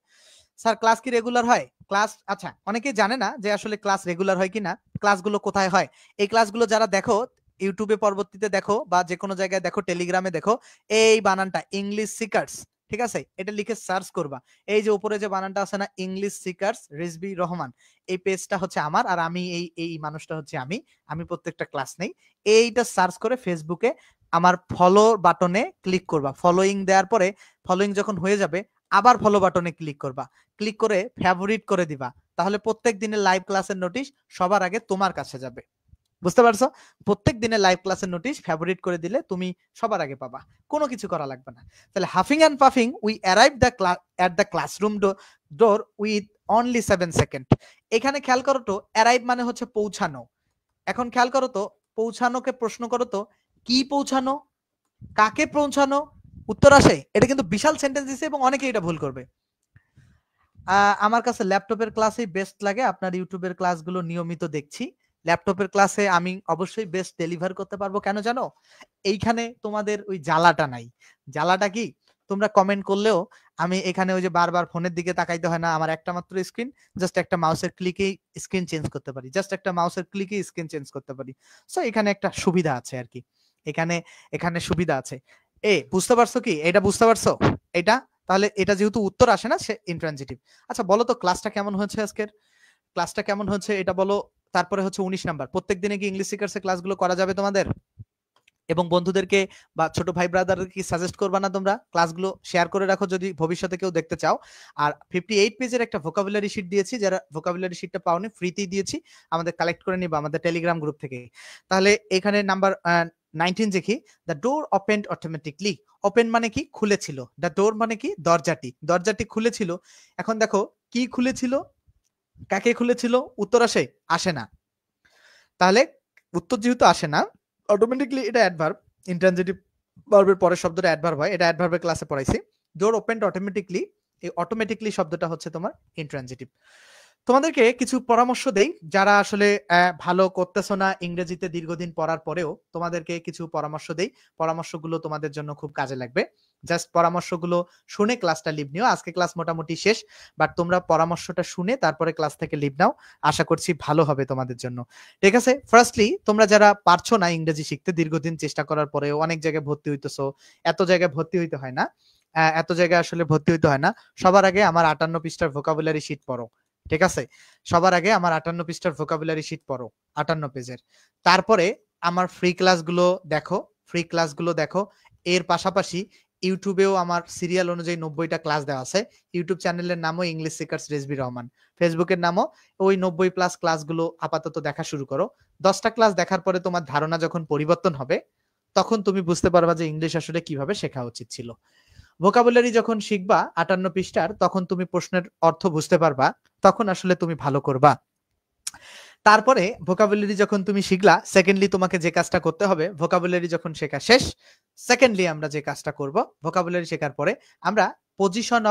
স্যার ক্লাস কি রেগুলার হয়? ক্লাস, আচ্ছা, অনেকেই জানে না যে আসলে ক্লাস রেগুলার হয় কিনা। ক্লাসগুলো কোথায় হয়? এই ক্লাসগুলো যারা দেখো ইউটিউবে পরবর্তীতে দেখো বা যে কোনো জায়গায় দেখো, টেলিগ্রামে দেখো, এই বানানটা ইংলিশ সিকার্স, ঠিক আছে? এটা লিখে সার্চ করবা। এই যে উপরে যে বানানটা আছে না, ইংলিশ সিকার্স রিজভী রহমান, এই পেজটা হচ্ছে আমার, আর আমি এই মানুষটা হচ্ছে আমি প্রত্যেকটা ক্লাস নেই। এইটা সার্চ করে ফেসবুকে আমার ফলো বাটনে ক্লিক করবা। ফলোইং দেওয়ার পরে, ফলোইং যখন হয়ে যাবে, আবার ফলো বাটনে ক্লিক করবা, ক্লিক করে ফেভারিট করে দিবা। তাহলে প্রত্যেক দিনের লাইভ ক্লাসের নোটিশ সবার আগে তোমার কাছে যাবে। বুঝতে পারছো? প্রত্যেক দিনের লাইভ ক্লাসের নোটিশ ফেভারিট করে দিলে তুমি সবার আগে পাবা, কোনো কিছু করা লাগবে না। তাহলে huffing and puffing we arrive at the classroom door with only 7 second. এখানে খেয়াল করো তো, অ্যারাইভ মানে হচ্ছে পৌঁছানো। এখন খেয়াল করো তো, পৌঁছানোকে প্রশ্ন করো তো, কি পৌঁছানো, কাকে পৌঁছানো, উত্তর আসে। এটা কিন্তু বিশাল সেন্টেন্স দিছে এবং অনেকে এটা ভুল করবে। আমার কাছে ল্যাপটপের ক্লাসই বেস্ট লাগে, আপনার ইউটিউবের ক্লাসগুলো নিয়মিত দেখছি। ল্যাপটপের ক্লাসে আমি অবশ্যই বেস্ট ডেলিভার করতে পারবো, কেন জানো? এইখানে তোমাদের ওই জ্বালাটা নাই। জ্বালাটা কি? তোমরা কমেন্ট করলেও আমি এখানে ওই যে বারবার ফোনের দিকে তাকাইতে হয় না, আমার একটা মাত্র স্ক্রিন, জাস্ট একটা মাউসের ক্লিকেই স্ক্রিন চেঞ্জ করতে পারি, জাস্ট একটা মাউসের ক্লিকেই স্ক্রিন চেঞ্জ করতে পারি। সো এখানে একটা সুবিধা আছে আর কি, এখানে এখানে সুবিধা আছে। বুঝতে পারছো কি? এটা বুঝতে পারছো? এটা, তাহলে এটা যেহেতু উত্তর আসে না, সে ইনট্রানজিটিভ। আচ্ছা বলো তো, ক্লাসটা কেমন হয়েছে আজকের? ক্লাসটা কেমন হচ্ছে এটা বলো। তারপরে হচ্ছে 19 নাম্বার, প্রত্যেক দিনে কি ইংলিশ সিকার্সের ক্লাসগুলো করা যাবে তোমাদের? এবং বন্ধুদেরকে বা ছোট ভাই ব্রাদারকে কি সাজেস্ট করবা না তোমরা? ক্লাসগুলো শেয়ার করে রাখো যদি ভবিষ্যতে কেউ দেখতে চাও। আর 58 পেজের একটা ভোকাবুলারি শিট দিয়েছি, যারা ভোকাবুলারি শিটটা পাওনি ফ্রিতেই দিয়েছি, আমাদের কালেক্ট করে নিবা আমাদের টেলিগ্রাম গ্রুপ থেকে। তাহলে এখানে নাম্বার 19 দেখি, the door opened automatically. Open মানে কি? খুলেছিল। দ্য ডোর মানে কি? দরজাটি, দরজাটি খুলেছিল। এখন দেখো, কি খুলেছিল, কাকে খুলেছিল, উত্তর আসে? আসে না। তাহলে উত্তর যেহেতু আসে না, অটোমেটিকলি এটা অ্যাডভার্ব। ইন্ট্রানজিটিভ ভার্বের পরের শব্দটা অ্যাডভার্ব হয়, এটা অ্যাডভার্বের ক্লাসে পড়াইছি। ডোর ওপেন্ড অটোমেটিকলি, এই অটোমেটিকলি শব্দটা হচ্ছে তোমার ইন্ট্রানজিটিভ। তোমাদেরকে কিছু পরামর্শ দেই, যারা আসলে ভালো করতেছো না ইংরেজিতে দীর্ঘদিন পড়ার পরেও, তোমাদেরকে কিছু পরামর্শ দেই। পরামর্শগুলো তোমাদের জন্য খুব কাজে লাগবে। জাস্ট পরামর্শগুলো শুনে ক্লাসটা লিভ নিও। আজকে ক্লাস মোটামুটি শেষ, বাট তোমরা পরামর্শটা শুনে তারপরে ক্লাস থেকে লিভ নাও। আশা করছি ভালো হবে তোমাদের জন্য, ঠিক আছে? ফার্স্টলি, তোমরা যারা পারছো না ইংরেজি শিখতে, দীর্ঘদিন চেষ্টা করার পরেও অনেক জায়গায় ভর্তি হইতেছো, এত জায়গায় ভর্তি হইতে হয় না, এত জায়গায় আসলে ভর্তি হইতে হয় না। সবার আগে আমার 58 পৃষ্ঠার ভোকাবুলারি শিট পড়ো, ঠিক আছে? সবার আগে আমার 58 পৃষ্ঠার ভোকাবুলারি শিট পড়ো, 58 পেজের। তারপরে আমার ফ্রি ক্লাসগুলো দেখো, ফ্রি ক্লাসগুলো দেখো। এর পাশাপাশি ইউটিউবেও আমার সিরিয়াল অনুযায়ী 90টা ক্লাস দেওয়া আছে। ইউটিউব চ্যানেলের নামও ইংলিশ সিকার্স রিজভী রহমান, ফেসবুকের নামও ওই 90 প্লাস ক্লাসগুলো আপাতত দেখা শুরু করো। 10টা ক্লাস দেখার পরে তোমার ধারণা যখন পরিবর্তন হবে, তখন তুমি বুঝতে পারবা যে ইংলিশ আসলে কিভাবে শেখা উচিত ছিল। ভোকাবুলারি যখন শিখবা 58 পৃষ্ঠার, তখন তুমি প্রশ্নের অর্থ বুঝতে পারবা, তখন আসলে তুমি ভালো করবা। তারপরে ভোকাবুলারি যখন তুমি শিখলা, সেকেন্ডলি তোমাকে যে কাজটা করতে হবে, ভোকাবুলারি যখন শেখা শেষ, সেকেন্ডলি আমরা যে কাজটা করব, ভোকাবুলারি শেখার পরে আমরা position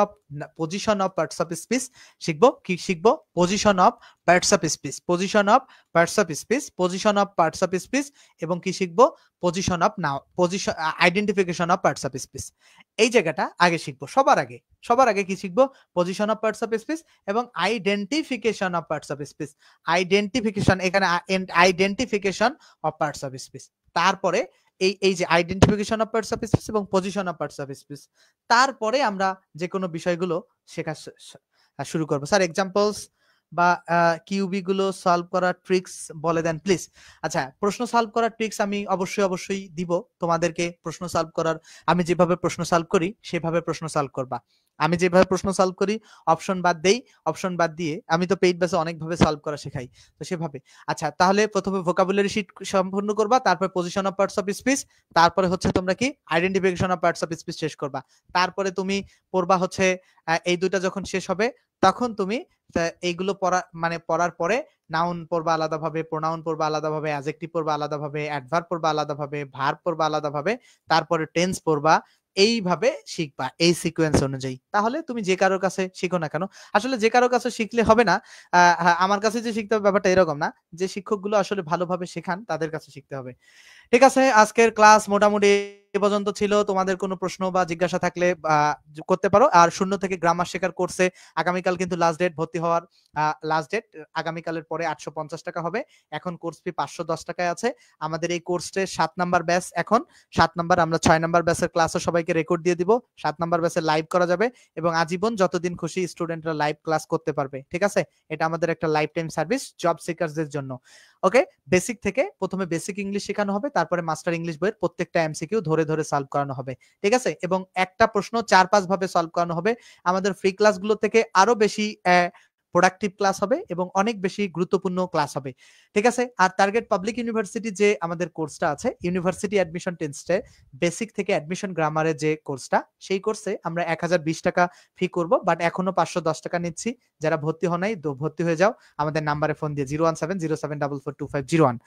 of parts of speech শিখবো। কি শিখবো? Position of parts of speech, position of parts of speech, position of parts of speech, এবং কি শিখবো? Position of identification of parts of speech. এই জায়গাটা আগে শিখবো। সবার আগে কি শিখবো? Position of parts of speech এবং identification of parts of speech. Identification, এখানে identification of parts of speech. তারপরে এই যে identification of parts of speech এবং position of parts of speech, তারপরে আমরা যে কোনো বিষয়গুলো শেখা শুরু করব। স্যার এক্সাম্পলস বা কিউবি গুলো সলভ করার ট্রিক্স বলে দেন প্লিজ। আচ্ছা, প্রশ্ন সলভ করার ট্রিক্স আমি অবশ্যই দিব তোমাদেরকে। প্রশ্ন সলভ করার, আমি যেভাবে প্রশ্ন সলভ করি সেভাবে প্রশ্ন সলভ করবা। আমি যেভাবে প্রশ্ন সলভ করি, অপশন বাদ দেই, অপশন বাদ দিয়ে আমি তো পেইড বেসে অনেকভাবে সলভ করা শেখাই, তো সেভাবে। আচ্ছা, তাহলে প্রথমে ভোকাবুলারি শিট সম্পূর্ণ করবা, তারপর position of parts of speech, তারপরে হচ্ছে তোমরা কি identification of parts of speech শেষ করবা। তারপরে তুমি পড়বা হচ্ছে এই দুইটা যখন শেষ হবে তখন তুমি এইগুলো পড়ার পরে নাউন পড়বা আলাদাভাবে, প্রোনাউন পড়বা আলাদাভাবে, অ্যাডজেক্টিভ পড়বা আলাদাভাবে, অ্যাডভার্ব পড়বা আলাদাভাবে, ভার্ব পড়বা আলাদাভাবে, তারপরে টেন্স পড়বা। এইভাবে শিখবা এই সিকোয়েন্স অনুযায়ী। তাহলে তুমি যে কারোর কাছে শিখো না কেন, আসলে যে কারোর কাছে শিখলে হবে না। আমার কাছে যে শিখতে হবে ব্যাপারটা এরকম না, যে শিক্ষকগুলো আসলে ভালোভাবে শেখান তাদের কাছে শিখতে হবে। ঠিক আছে, আজকের ক্লাস মোটামুটি এ পর্যন্ত ছিল। তোমাদের কোনো প্রশ্ন বা জিজ্ঞাসা থাকলে করতে পারো। আর 0 থেকে গ্রামার শেখার কোর্সে আগামীকাল কিন্তু লাস্ট ডেট, ভর্তি হওয়ার লাস্ট ডেট আগামীকালের পরে 850 টাকা হবে। এখন কোর্স ফি 510 টাকায় আছে। আমাদের এই কোর্সে 7 নাম্বার ব্যাচ, এখন 7 নাম্বার, আমরা 6 নাম্বার ব্যাচের ক্লাসও সবাইকে রেকর্ড দিয়ে দিব। 7 নাম্বার ব্যাচে লাইভ করা যাবে এবং আজীবন যতদিন খুশি স্টুডেন্টরা লাইভ ক্লাস করতে পারবে। ঠিক আছে, এটা আমাদের একটা লাইফ টাইম সার্ভিস জব সিকারদের জন্য। ওকে, বেসিক থেকে প্রথমে বেসিক ইংলিশ শেখানো হবে, তারপরে মাস্টার ইংলিশ বইয়ের প্রত্যেকটা এমসিকিউ ধরে সলভ করানো হবে। ঠিক আছে, এবং একটা প্রশ্ন 4-5 ভাবে সলভ করানো হবে। আমাদের ফ্রি ক্লাসগুলো থেকে আরো বেশি প্রোডাক্টিভ ক্লাস হবে এবং অনেক বেশি গুরুত্বপূর্ণ ক্লাস হবে। ঠিক আছে, আর টার্গেট পাবলিক ইউনিভার্সিটি যে আমাদের কোর্সটা আছে, ইউনিভার্সিটি অ্যাডমিশন টেস্টে বেসিক থেকে অ্যাডমিশন গ্রামারের যে কোর্সটা, সেই কোর্সে আমরা 1020 টাকা ফি করব, বাট এখনো 510 টাকা নিচ্ছি। যারা ভর্তি হও নাই, ভর্তি হয়ে যাও আমাদের নাম্বারে ফোন দিয়ে 01707442501।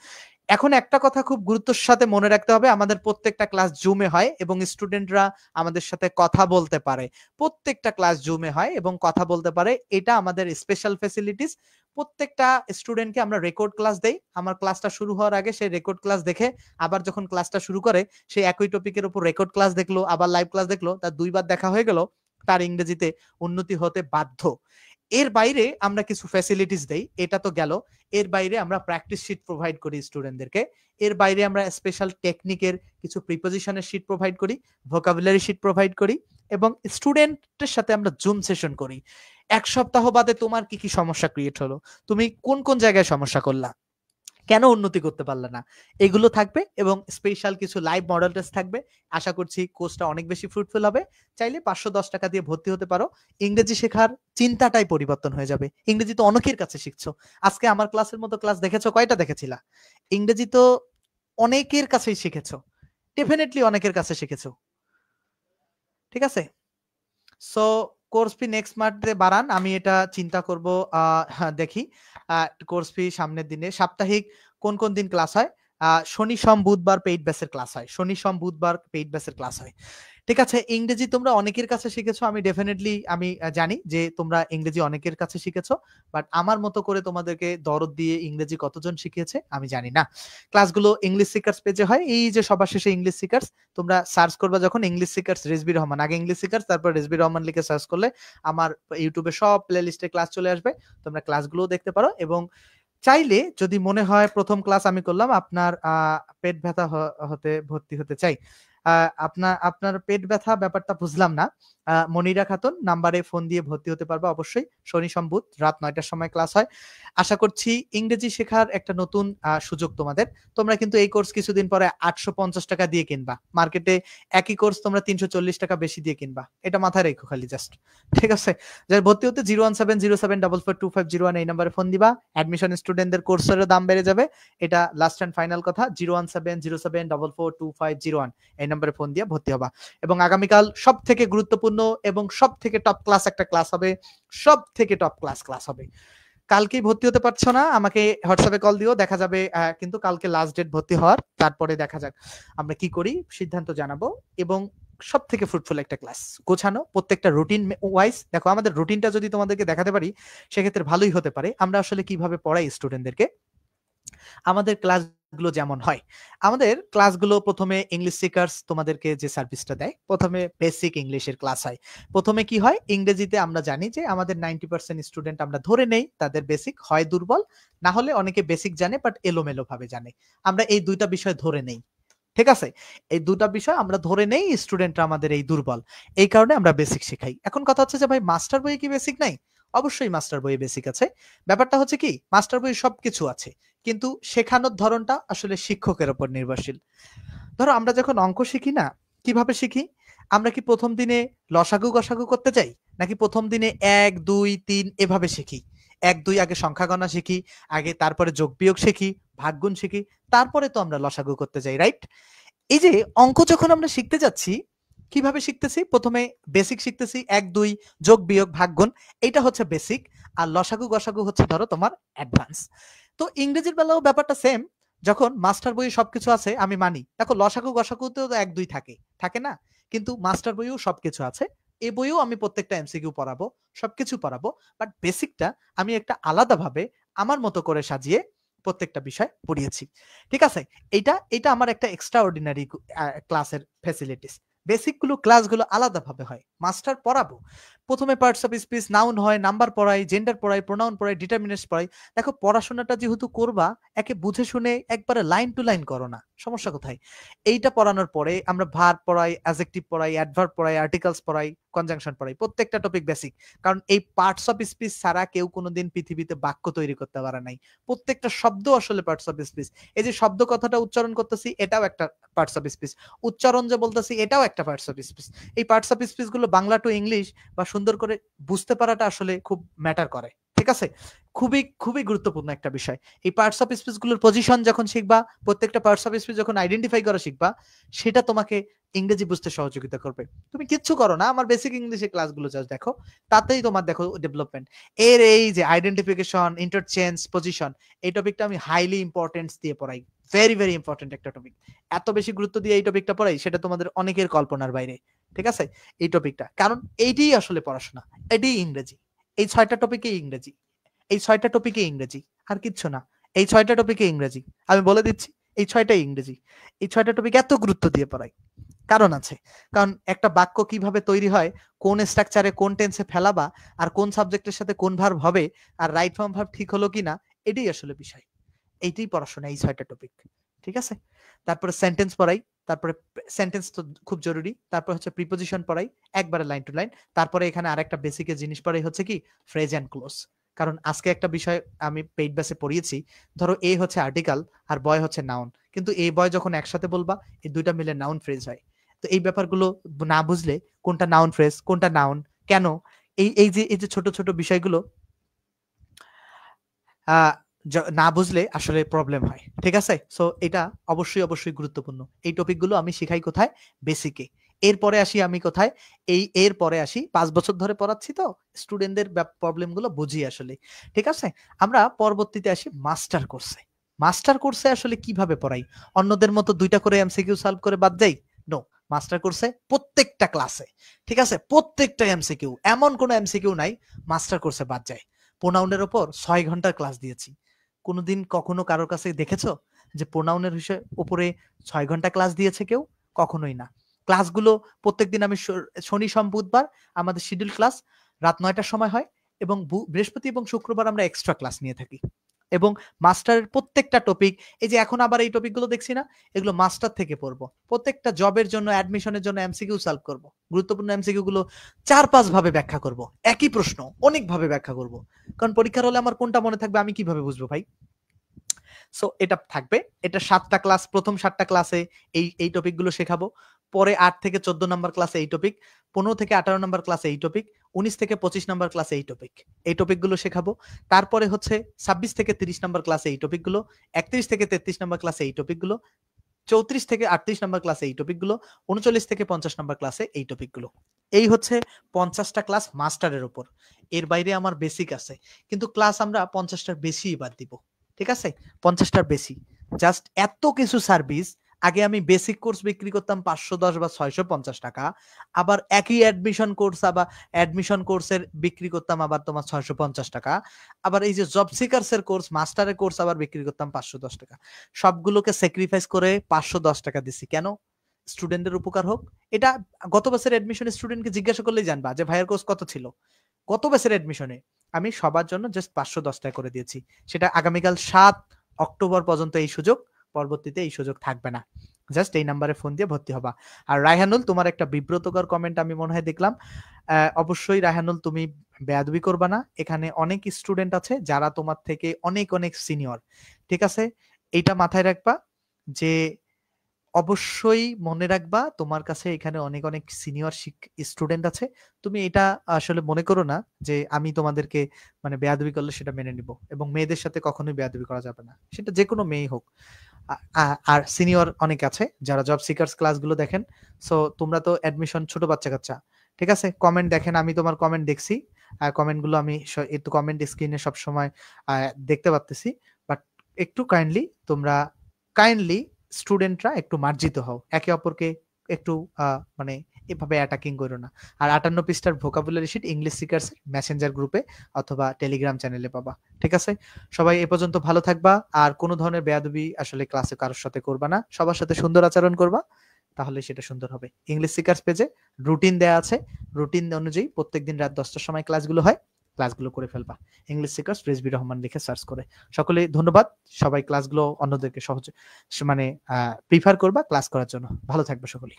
এখন একটা কথা খুব গুরুত্বের সাথে মনে রাখতে হবে, আমাদের প্রত্যেকটা ক্লাস জুমে হয় এবং স্টুডেন্টরা আমাদের সাথে কথা বলতে পারে। প্রত্যেকটা ক্লাস জুমে হয় এবং কথা বলতে পারে, এটা আমাদের স্পেশাল ফ্যাসিলিটিস। প্রত্যেকটা স্টুডেন্টকে আমরা রেকর্ড ক্লাস দেই। আমার ক্লাসটা শুরু হওয়ার আগে সে রেকর্ড ক্লাস দেখে আবার যখন ক্লাসটা শুরু করে, সে একই টপিকের উপর রেকর্ড ক্লাস দেখলো, আবার লাইভ ক্লাস দেখলো, তার 2 বার দেখা হয়ে গেল, তার ইংরেজিতে উন্নতি হতে বাধ্য। এর বাইরে আমরা কিছু ফ্যাসিলিটিস দেই, এটা তো গেল। এর বাইরে আমরা প্র্যাকটিস শিট প্রোভাইড করি স্টুডেন্টদেরকে। এর বাইরে আমরা স্পেশাল টেকনিকের কিছু প্রিপোজিশনের শিট প্রোভাইড করি, ভোকাবুলারি শিট প্রোভাইড করি, এবং স্টুডেন্টের সাথে আমরা জুম সেশন করি। 1 সপ্তাহ বাদে তোমার কি কি সমস্যা ক্রিয়েট হলো, তুমি কোন জায়গায় সমস্যা করলা, কেন উন্নতি করতে পারলে না, এগুলো থাকবে এবং স্পেশাল কিছু লাইভ মডেল টেস্ট থাকবে। আশা করছি কোর্সটা অনেক বেশি ফ্রুটফুল হবে। চাইলে 510 টাকা দিয়ে ভর্তি হতে পারো। ইংরেজি শেখার চিন্তাটাই পরিবর্তন হয়ে যাবে। ইংরেজি তো অনেকের কাছে শিখছো, আজকে আমার ক্লাসের মতো ক্লাস দেখেছো, কয়টা দেখেছিলা? ইংরেজি তো অনেকের কাছেই শিখেছো, ডেফিনেটলি অনেকের কাছে শিখেছো। ঠিক আছে, সো কোর্স ফি নেক্সট মান্থে বাড়ান, আমি এটা চিন্তা করব। দেখি কোর্স ফি সামনের দিনে। সাপ্তাহিক কোন দিন ক্লাস হয়? শনি সোম বুধবার পেইড ব্যাচের ক্লাস হয়, শনি সোম বুধবার পেইড ব্যাচের ক্লাস হয়। ঠিক আছে, ইংরেজি তোমরা অনেকের কাছে শিখেছো, আমি ডেফিনেটলি জানি যে তোমরা ইংরেজি অনেকের কাছে শিখেছো, বাট আমার মতো করে তোমাদেরকে দরদ দিয়ে ইংরেজি কতজন শিখিয়েছে আমি জানি না। ক্লাসগুলো ইংলিশ সিকার্স পেজে হয়, এই যে সবার শেষে ইংলিশ সিকার্স, তোমরা সার্চ করবা যখন ইংলিশ সিকার্স রেজবি রহমান, আগে ইংলিশ সিকার্স তারপর রেজবি রহমান লিখে সার্চ করলে আমার ইউটিউবে সব প্লে লিস্টে ক্লাস চলে আসবে। তোমরা ক্লাসগুলোও দেখতে পারো এবং চাইলে যদি মনে হয় প্রথম ক্লাস আমি করলাম, আপনার পেট ব্যথা হতে ভর্তি হতে চাই, আপনার পেট ব্যথা ব্যাপারটা বুঝলাম না। মনিরা খাতুন নাম্বারে ফোন দিয়ে ভর্তি হতে পারবে অবশ্যই। শনি সোম বুধ রাত 9টার সময় ক্লাস হয়। আশা করছি ইংরেজি শেখার একটা নতুন সুযোগ তোমাদের। তোমরা কিন্তু এই কোর্স কিছুদিন পরে 850 টাকা দিয়ে কিনবা, মার্কেটে একই কোর্স তোমরা 340 টাকা বেশি দিয়ে কিনবা, এটা মাথায় রেখো খালি জাস্ট। ঠিক আছে, যারা ভর্তি হতে 01707442501 এই নাম্বারে ফোন দিবা। অ্যাডমিশন স্টুডেন্টদের কোর্সের দাম বেড়ে যাবে, এটা লাস্ট এন্ড ফাইনাল কথা। 01707442501 এই নম্বরে ফোন দিয়ে ভর্তি হবা। এবং আগামীকাল সব থেকে গুরুত্বপূর্ণ এবং সব থেকে টপ ক্লাস একটা ক্লাস হবে, সব থেকে টপ ক্লাস হবে। কালকেই ভর্তি হতে পারছো না, আমাকে হোয়াটসঅ্যাপে কল দিও, দেখা যাবে। কিন্তু কালকে লাস্ট ডেট ভর্তি হওয়ার, তারপরে দেখা যাক আমরা কি করি, সিদ্ধান্ত জানাবো। এবং সব থেকে ফ্রুটফুল একটা ক্লাস, গোছানো, প্রত্যেকটা রুটিন ওয়াইজ। দেখো আমাদের রুটিনটা যদি তোমাদেরকে দেখাতে পারি সেক্ষেত্রে ভালোই হতে পারে। আমরা আসলে কিভাবে পড়াই স্টুডেন্টদেরকে, আমাদের ক্লাসগুলো যেমন হয়, আমাদের ক্লাসগুলো প্রথমে ইংলিশ সিকার্স তোমাদেরকে যে সার্ভিসটা দেয়, প্রথমে বেসিক ইংলিশের ক্লাস হয়। প্রথমে কি হয়, ইংরেজিতে আমরা জানি যে আমাদের 90% স্টুডেন্ট আমরা ধরে নেই তাদের বেসিক হয় দুর্বল, না হলে অনেকে বেসিক জানে বাট এলোমেলো ভাবে জানে। আমরা এই দুইটা বিষয় ধরে নেই, ঠিক আছে? এই দুটা বিষয় আমরা ধরে নেই স্টুডেন্টরা আমাদের এই দুর্বল, এই কারণে আমরা বেসিক শেখাই। এখন কথা হচ্ছে যে ভাই মাস্টার বইয়ে কি বেসিক নাই? অবশ্যই মাস্টার বইয়ে বেসিক আছে। ব্যাপারটা হচ্ছে কি, মাস্টার বইয়ে সবকিছু আছে, কিন্তু শেখানোর ধরনটা আসলে শিক্ষকের উপর নির্ভরশীল। ধরো আমরা যখন অঙ্ক শিখি না, কিভাবে শিখি? আমরা কি প্রথম দিনে লসাগু গসাগু করতে যাই, নাকি প্রথম দিনে 1 2 3 এভাবে শিখি? 1 2 আগে সংখ্যা গণনা শিখি, আগে তারপরে যোগ বিয়োগ শিখি, ভাগগুণ শিখি, তারপরে তো আমরা লসাগু করতে যাই, রাইট? এই যে অঙ্ক যখন আমরা শিখতে যাচ্ছি, কিভাবে শিখতেছি? প্রথমে বেসিক শিখতেছি, 1 2 যোগ বিয়োগ ভাগগুণ, এটা হচ্ছে বেসিক। আর লসাগু গসাগু হচ্ছে ধরো তোমার অ্যাডভান্স। তো ইংরেজির বেলাও ব্যাপারটা সেম। যখন মাস্টার বইয়ে সবকিছু আছে আমি মানি, দেখো লসাগু গসাগুতেও তো 1 2 থাকে, থাকে না? কিন্তু মাস্টার বইয়েও সবকিছু আছে। এই বইয়েও আমি প্রত্যেকটা এমসিকিউ পড়াবো, সবকিছু পড়াবো, বাট বেসিকটা আমি একটা আলাদাভাবে আমার মতো করে সাজিয়ে প্রত্যেকটা বিষয় পড়িয়েছি, ঠিক আছে? এটা এটা আমার একটা এক্সট্রা অর্ডিনারি ক্লাসের ফ্যাসিলিটিস। বেসিক গুলো ক্লাসগুলো আলাদাভাবে হয়, মাস্টার পড়াবো। প্রথমে পার্টস অফ স্পিচ, নাউন হয়, নাম্বার পড়াই, জেন্ডার পড়াই, প্রোনাউন পড়াই, ডিটারমিনেন্টস পড়াই। দেখো পড়াশোনাটা যেহেতু করবা, একে বুঝে শুনে একবারে লাইন টু লাইন করো না, সমস্যা কোথায়? এইটা পড়ানোর পরে আমরা ভার্ব পড়াই, অ্যাডজেক্টিভ পড়াই, অ্যাডভার্ব পড়াই, আর্টিকেলস পড়াই, কনজাংশন পড়াই, প্রত্যেকটা টপিক বেসিক। কারণ এই পার্টস অফ স্পিচ ছাড়া কেউ কোনোদিন পৃথিবীতে বাক্য তৈরি করতে পারে নাই। প্রত্যেকটা শব্দ আসলে পার্টস অফ স্পিচ। এই যে শব্দ কথাটা উচ্চারণ করতেছি, এটাও একটা পার্টস অফ স্পিচ। উচ্চারণ যে বলতেছি, এটাও একটা পার্টস অফ স্পিচ। এই পার্টস অফ স্পিচ গুলো বাংলা টু ইংলিশ বা সুন্দর করে বুঝতে পারাটা আসলে খুব ম্যাটার করে, ঠিক আছে? খুবই খুবই গুরুত্বপূর্ণ একটা বিষয়। এই পার্টস অফ স্পিচ গুলোর পজিশন যখন শিখবা, প্রত্যেকটা পার্টস অফ স্পিচ যখন আইডেন্টিফাই করা শিখবা, সেটা তোমাকে ইংরেজি বুঝতে সহযোগিতা করবে। তুমি কিচ্ছু করো না, আমার বেসিক ইংলিশের ক্লাসগুলো জাস্ট দেখো, তাতেই তোমার দেখো ডেভেলপমেন্ট। এর এই যে আইডেন্টিফিকেশন, ইন্টারচেঞ্জ, পজিশন, এই টপিকটা আমি হাইলি ইম্পর্টেন্স দিয়ে পড়াই। ভেরি ভেরি ইম্পর্টেন্ট একটা টপিক। এত বেশি গুরুত্ব দিয়ে এই টপিকটা পড়াই, সেটা তোমাদের অনেকের কল্পনার বাইরে, ঠিক আছে? এই টপিকটা, কারণ এইটাই আসলে পড়াশোনা, এটাই ইংরেজি। এই 6টা টপিকে ইংরেজি, এই 6টা টপিকে ইংরেজি, আর কিচ্ছু না। এই 6টা টপিকে ইংরেজি, আমি বলে দিচ্ছি, এই 6টাই ইংরেজি। এই 6টা টপিক এত গুরুত্ব দিয়ে পড়াই, কারণ আছে। কারণ একটা বাক্য কিভাবে তৈরি হয়, কোন স্ট্রাকচারে কোন টেন্সে ফেলাবা, আর কোন সাবজেক্টের সাথে কোন ভার্ব হবে, আর রাইট ফর্ম ভার্ব ঠিক হলো কিনা, এটাই আসলে বিষয়। এইটাই পড়াশোনা, এই 6টা টপিক, ঠিক আছে? তারপরে সেন্টেন্স পড়াই, তারপরে সেন্টেন্স তো খুব জরুরি, তারপর হচ্ছে প্রিপোজিশন পড়াই, একবারে লাইন টু লাইন। তারপরে এখানে আরেকটা বেসিকের জিনিস পড়াই হচ্ছে কি, ফ্রেজ এন্ড ক্লোজ। কারণ আজকে একটা বিষয় আমি পেইড ব্যাচে পড়িয়েছি, ধরো এ হচ্ছে আর্টিকেল আর বয় হচ্ছে নাউন, কিন্তু এই বয় যখন একসাথে বলবা, এই দুইটা মিলে নাউন ফ্রেজ হয়। তো এই ব্যাপারগুলো না বুঝলে কোনটা নাউন ফ্রেজ, কোনটা নাউন, কেন, এই যে ছোট ছোট বিষয়গুলো না বুঝলে আসলে প্রবলেম হয়, ঠিক আছে? সো এটা অবশ্যই অবশ্যই গুরুত্বপূর্ণ। এই টপিকগুলো আমি শিখাই কোথায়? বেসিকে। এরপরে আসি আমি কোথায়? এরপরে আসি 5 বছর ধরে পড়াচ্ছি তো স্টুডেন্টদের প্রবলেম গুলো বুঝি আসলে, ঠিক আছে? আমরা পরবর্তীতে আসি মাস্টার কোর্সে। মাস্টার কোর্সে আসলে কিভাবে পড়াই? অন্যদের মতো 2টা করে এমসিকিউ সলভ করে বাদ যাই? নো। মাস্টার কোর্সে প্রত্যেকটা ক্লাসে, ঠিক আছে, প্রত্যেকটা এমসিকিউ, এমন কোনো এমসিকিউ নাই মাস্টার কোর্সে বাদ যায়। প্রোনাউনের উপর 6 ঘন্টার ক্লাস দিয়েছি। কোনোদিন কখনো কারোর কাছে দেখেছো যে প্রোনাউনের বিষয়ে উপরে 6 ঘন্টা ক্লাস দিয়েছে কেউ? কখনোই না। ক্লাসগুলো প্রত্যেকদিন আমি শনি সোম বুধবার আমাদের শিডিউল ক্লাস রাত 9টার সময় হয়, এবং বৃহস্পতি এবং শুক্রবার আমরা এক্সট্রা ক্লাস নিয়ে থাকি। এবং মাস্টারের প্রত্যেকটা টপিক, এই যে এখন আবার এই টপিকগুলো দেখছি না, এগুলো মাস্টার থেকে পড়বো। প্রত্যেকটা জবের জন্য, অ্যাডমিশনের জন্য এমসিকিউ সলভ করব। গুরুত্বপূর্ণ এমসিকিউ গুলো 4-5 ভাবে ব্যাখ্যা করব। একই প্রশ্ন অনেক ভাবে ব্যাখ্যা করব, কারণ পরীক্ষার হলে আমার কোনটা মনে থাকবে আমি কিভাবে বুঝবো ভাই? সো এটা থাকবে। এটা 7টা ক্লাস, প্রথম 7টা ক্লাসে এই টপিকগুলো শেখাবো। পরে 8 থেকে 14 নাম্বার ক্লাসে এই টপিক, 15 থেকে 18 নাম্বার ক্লাসে এই টপিক, 19 থেকে 25 নাম্বার ক্লাসে এই টপিক। এই টপিকগুলো শেখাবো। তারপরে হচ্ছে 26 থেকে 30 নাম্বার ক্লাসে এই টপিকগুলো, 31 থেকে 33 নাম্বার ক্লাসে এই টপিকগুলো, 34 থেকে 38 নাম্বার ক্লাসে এই টপিকগুলো, 39 থেকে 50 নাম্বার ক্লাসে এই টপিকগুলো। এই হচ্ছে 50টা ক্লাস মাস্টারের উপর। এর বাইরে আমার বেসিক আছে, কিন্তু ক্লাস আমরা 50টার বেশি এবার দিব, ঠিক আছে? 50টার বেশি। জাস্ট এত কিছু সার্ভিস। আগে আমি বেসিক কোর্স বিক্রি করতাম 510 বা 650 টাকা, আবার একই অ্যাডমিশন কোর্স আবার অ্যাডমিশন কোর্সের বিক্রি করতাম আবার তোমার 650 টাকা, আবার এই যে জব সিকার্স এর কোর্স, মাস্টারের কোর্স আবার বিক্রি করতাম 510 টাকা। সবগুলোকে স্যাক্রিফাইস করে 510 টাকা দিছি। কেন? স্টুডেন্টের উপকার হোক। এটা গত বছর অ্যাডমিশন স্টুডেন্টকে জিজ্ঞাসা করলেই জানবা যে ভাইয়ের কোর্স কত ছিল। গত বছর অ্যাডমিশনে আমি সবার জন্য জাস্ট 510 টাকা করে দিয়েছি। সেটা আগামীকাল 7 অক্টোবর পর্যন্ত এই সুযোগ, পরবর্তীতে এই সুযোগ থাকবে না। জাস্ট এই নাম্বারে ফোন দিয়ে ভর্তি হবা। আর রায়হানুল, তোমার একটা বিব্রতকর কমেন্ট আমি মনে হয় দেখলাম। অবশ্যই রায়হানুল, তুমি বেয়াদবি করবা না। এখানে অনেক স্টুডেন্ট আছে যারা তোমার থেকে অনেক অনেক সিনিয়র, ঠিক আছে? এইটা মাথায় রাখবা যে অবশ্যই মনে রাখবা তোমার কাছে এখানে অনেক অনেক সিনিয়র স্টুডেন্ট আছে। তুমি এটা আসলে মনে করো না যে আমি তোমাদেরকে মানে বেয়াদবি করলে সেটা মেনে নিব, এবং মেয়েদের সাথে কখনোই বেয়াদবি করা যাবে না, সেটা যে কোনো মেয়েই হোক। আর সিনিয়র অনেক আছে যারা জব সিকার্স ক্লাসগুলো দেখেন। সো তোমরা তো অ্যাডমিশন ছোট বাচ্চা কাচ্চা, ঠিক আছে? কমেন্ট দেখেন, আমি তোমার কমেন্ট দেখছি, কমেন্টগুলো আমি একটু কমেন্ট স্ক্রিনে সবসময় দেখতে পাচ্তেছি। বাট একটু কাইন্ডলি স্টুডেন্টরা একটু মার্জিত হও, একে অপরকে একটু মানে এভাবে অ্যাটাকিং করো না। আর 58 পৃষ্ঠার vocabulary sheet English seekers messenger গ্রুপে অথবা টেলিগ্রাম চ্যানেলে পাবা, ঠিক আছে? সবাই এ পর্যন্ত ভালো থাকবা, আর কোনো ধরনের বেয়াদবি আসলে ক্লাসে কারোর সাথে করবা না, সবার সাথে সুন্দর আচরণ করবা, তাহলে সেটা সুন্দর হবে। ইংলিশ সিকার্স পেজে রুটিন দেয়া আছে, রুটিন অনুযায়ী প্রত্যেকদিন রাত 10টার সময় ক্লাসগুলো হয়, ক্লাসগুলো করে ফেলবা। ইংলিশ সিকার্স রেজবি রহমান লিখে সার্চ করে। সকলে ধন্যবাদ। সবাই ক্লাসগুলো অন্যদেরকে সহজে মানে প্রিফার করবা ক্লাস করার জন্য। ভালো থাকবে সকলে।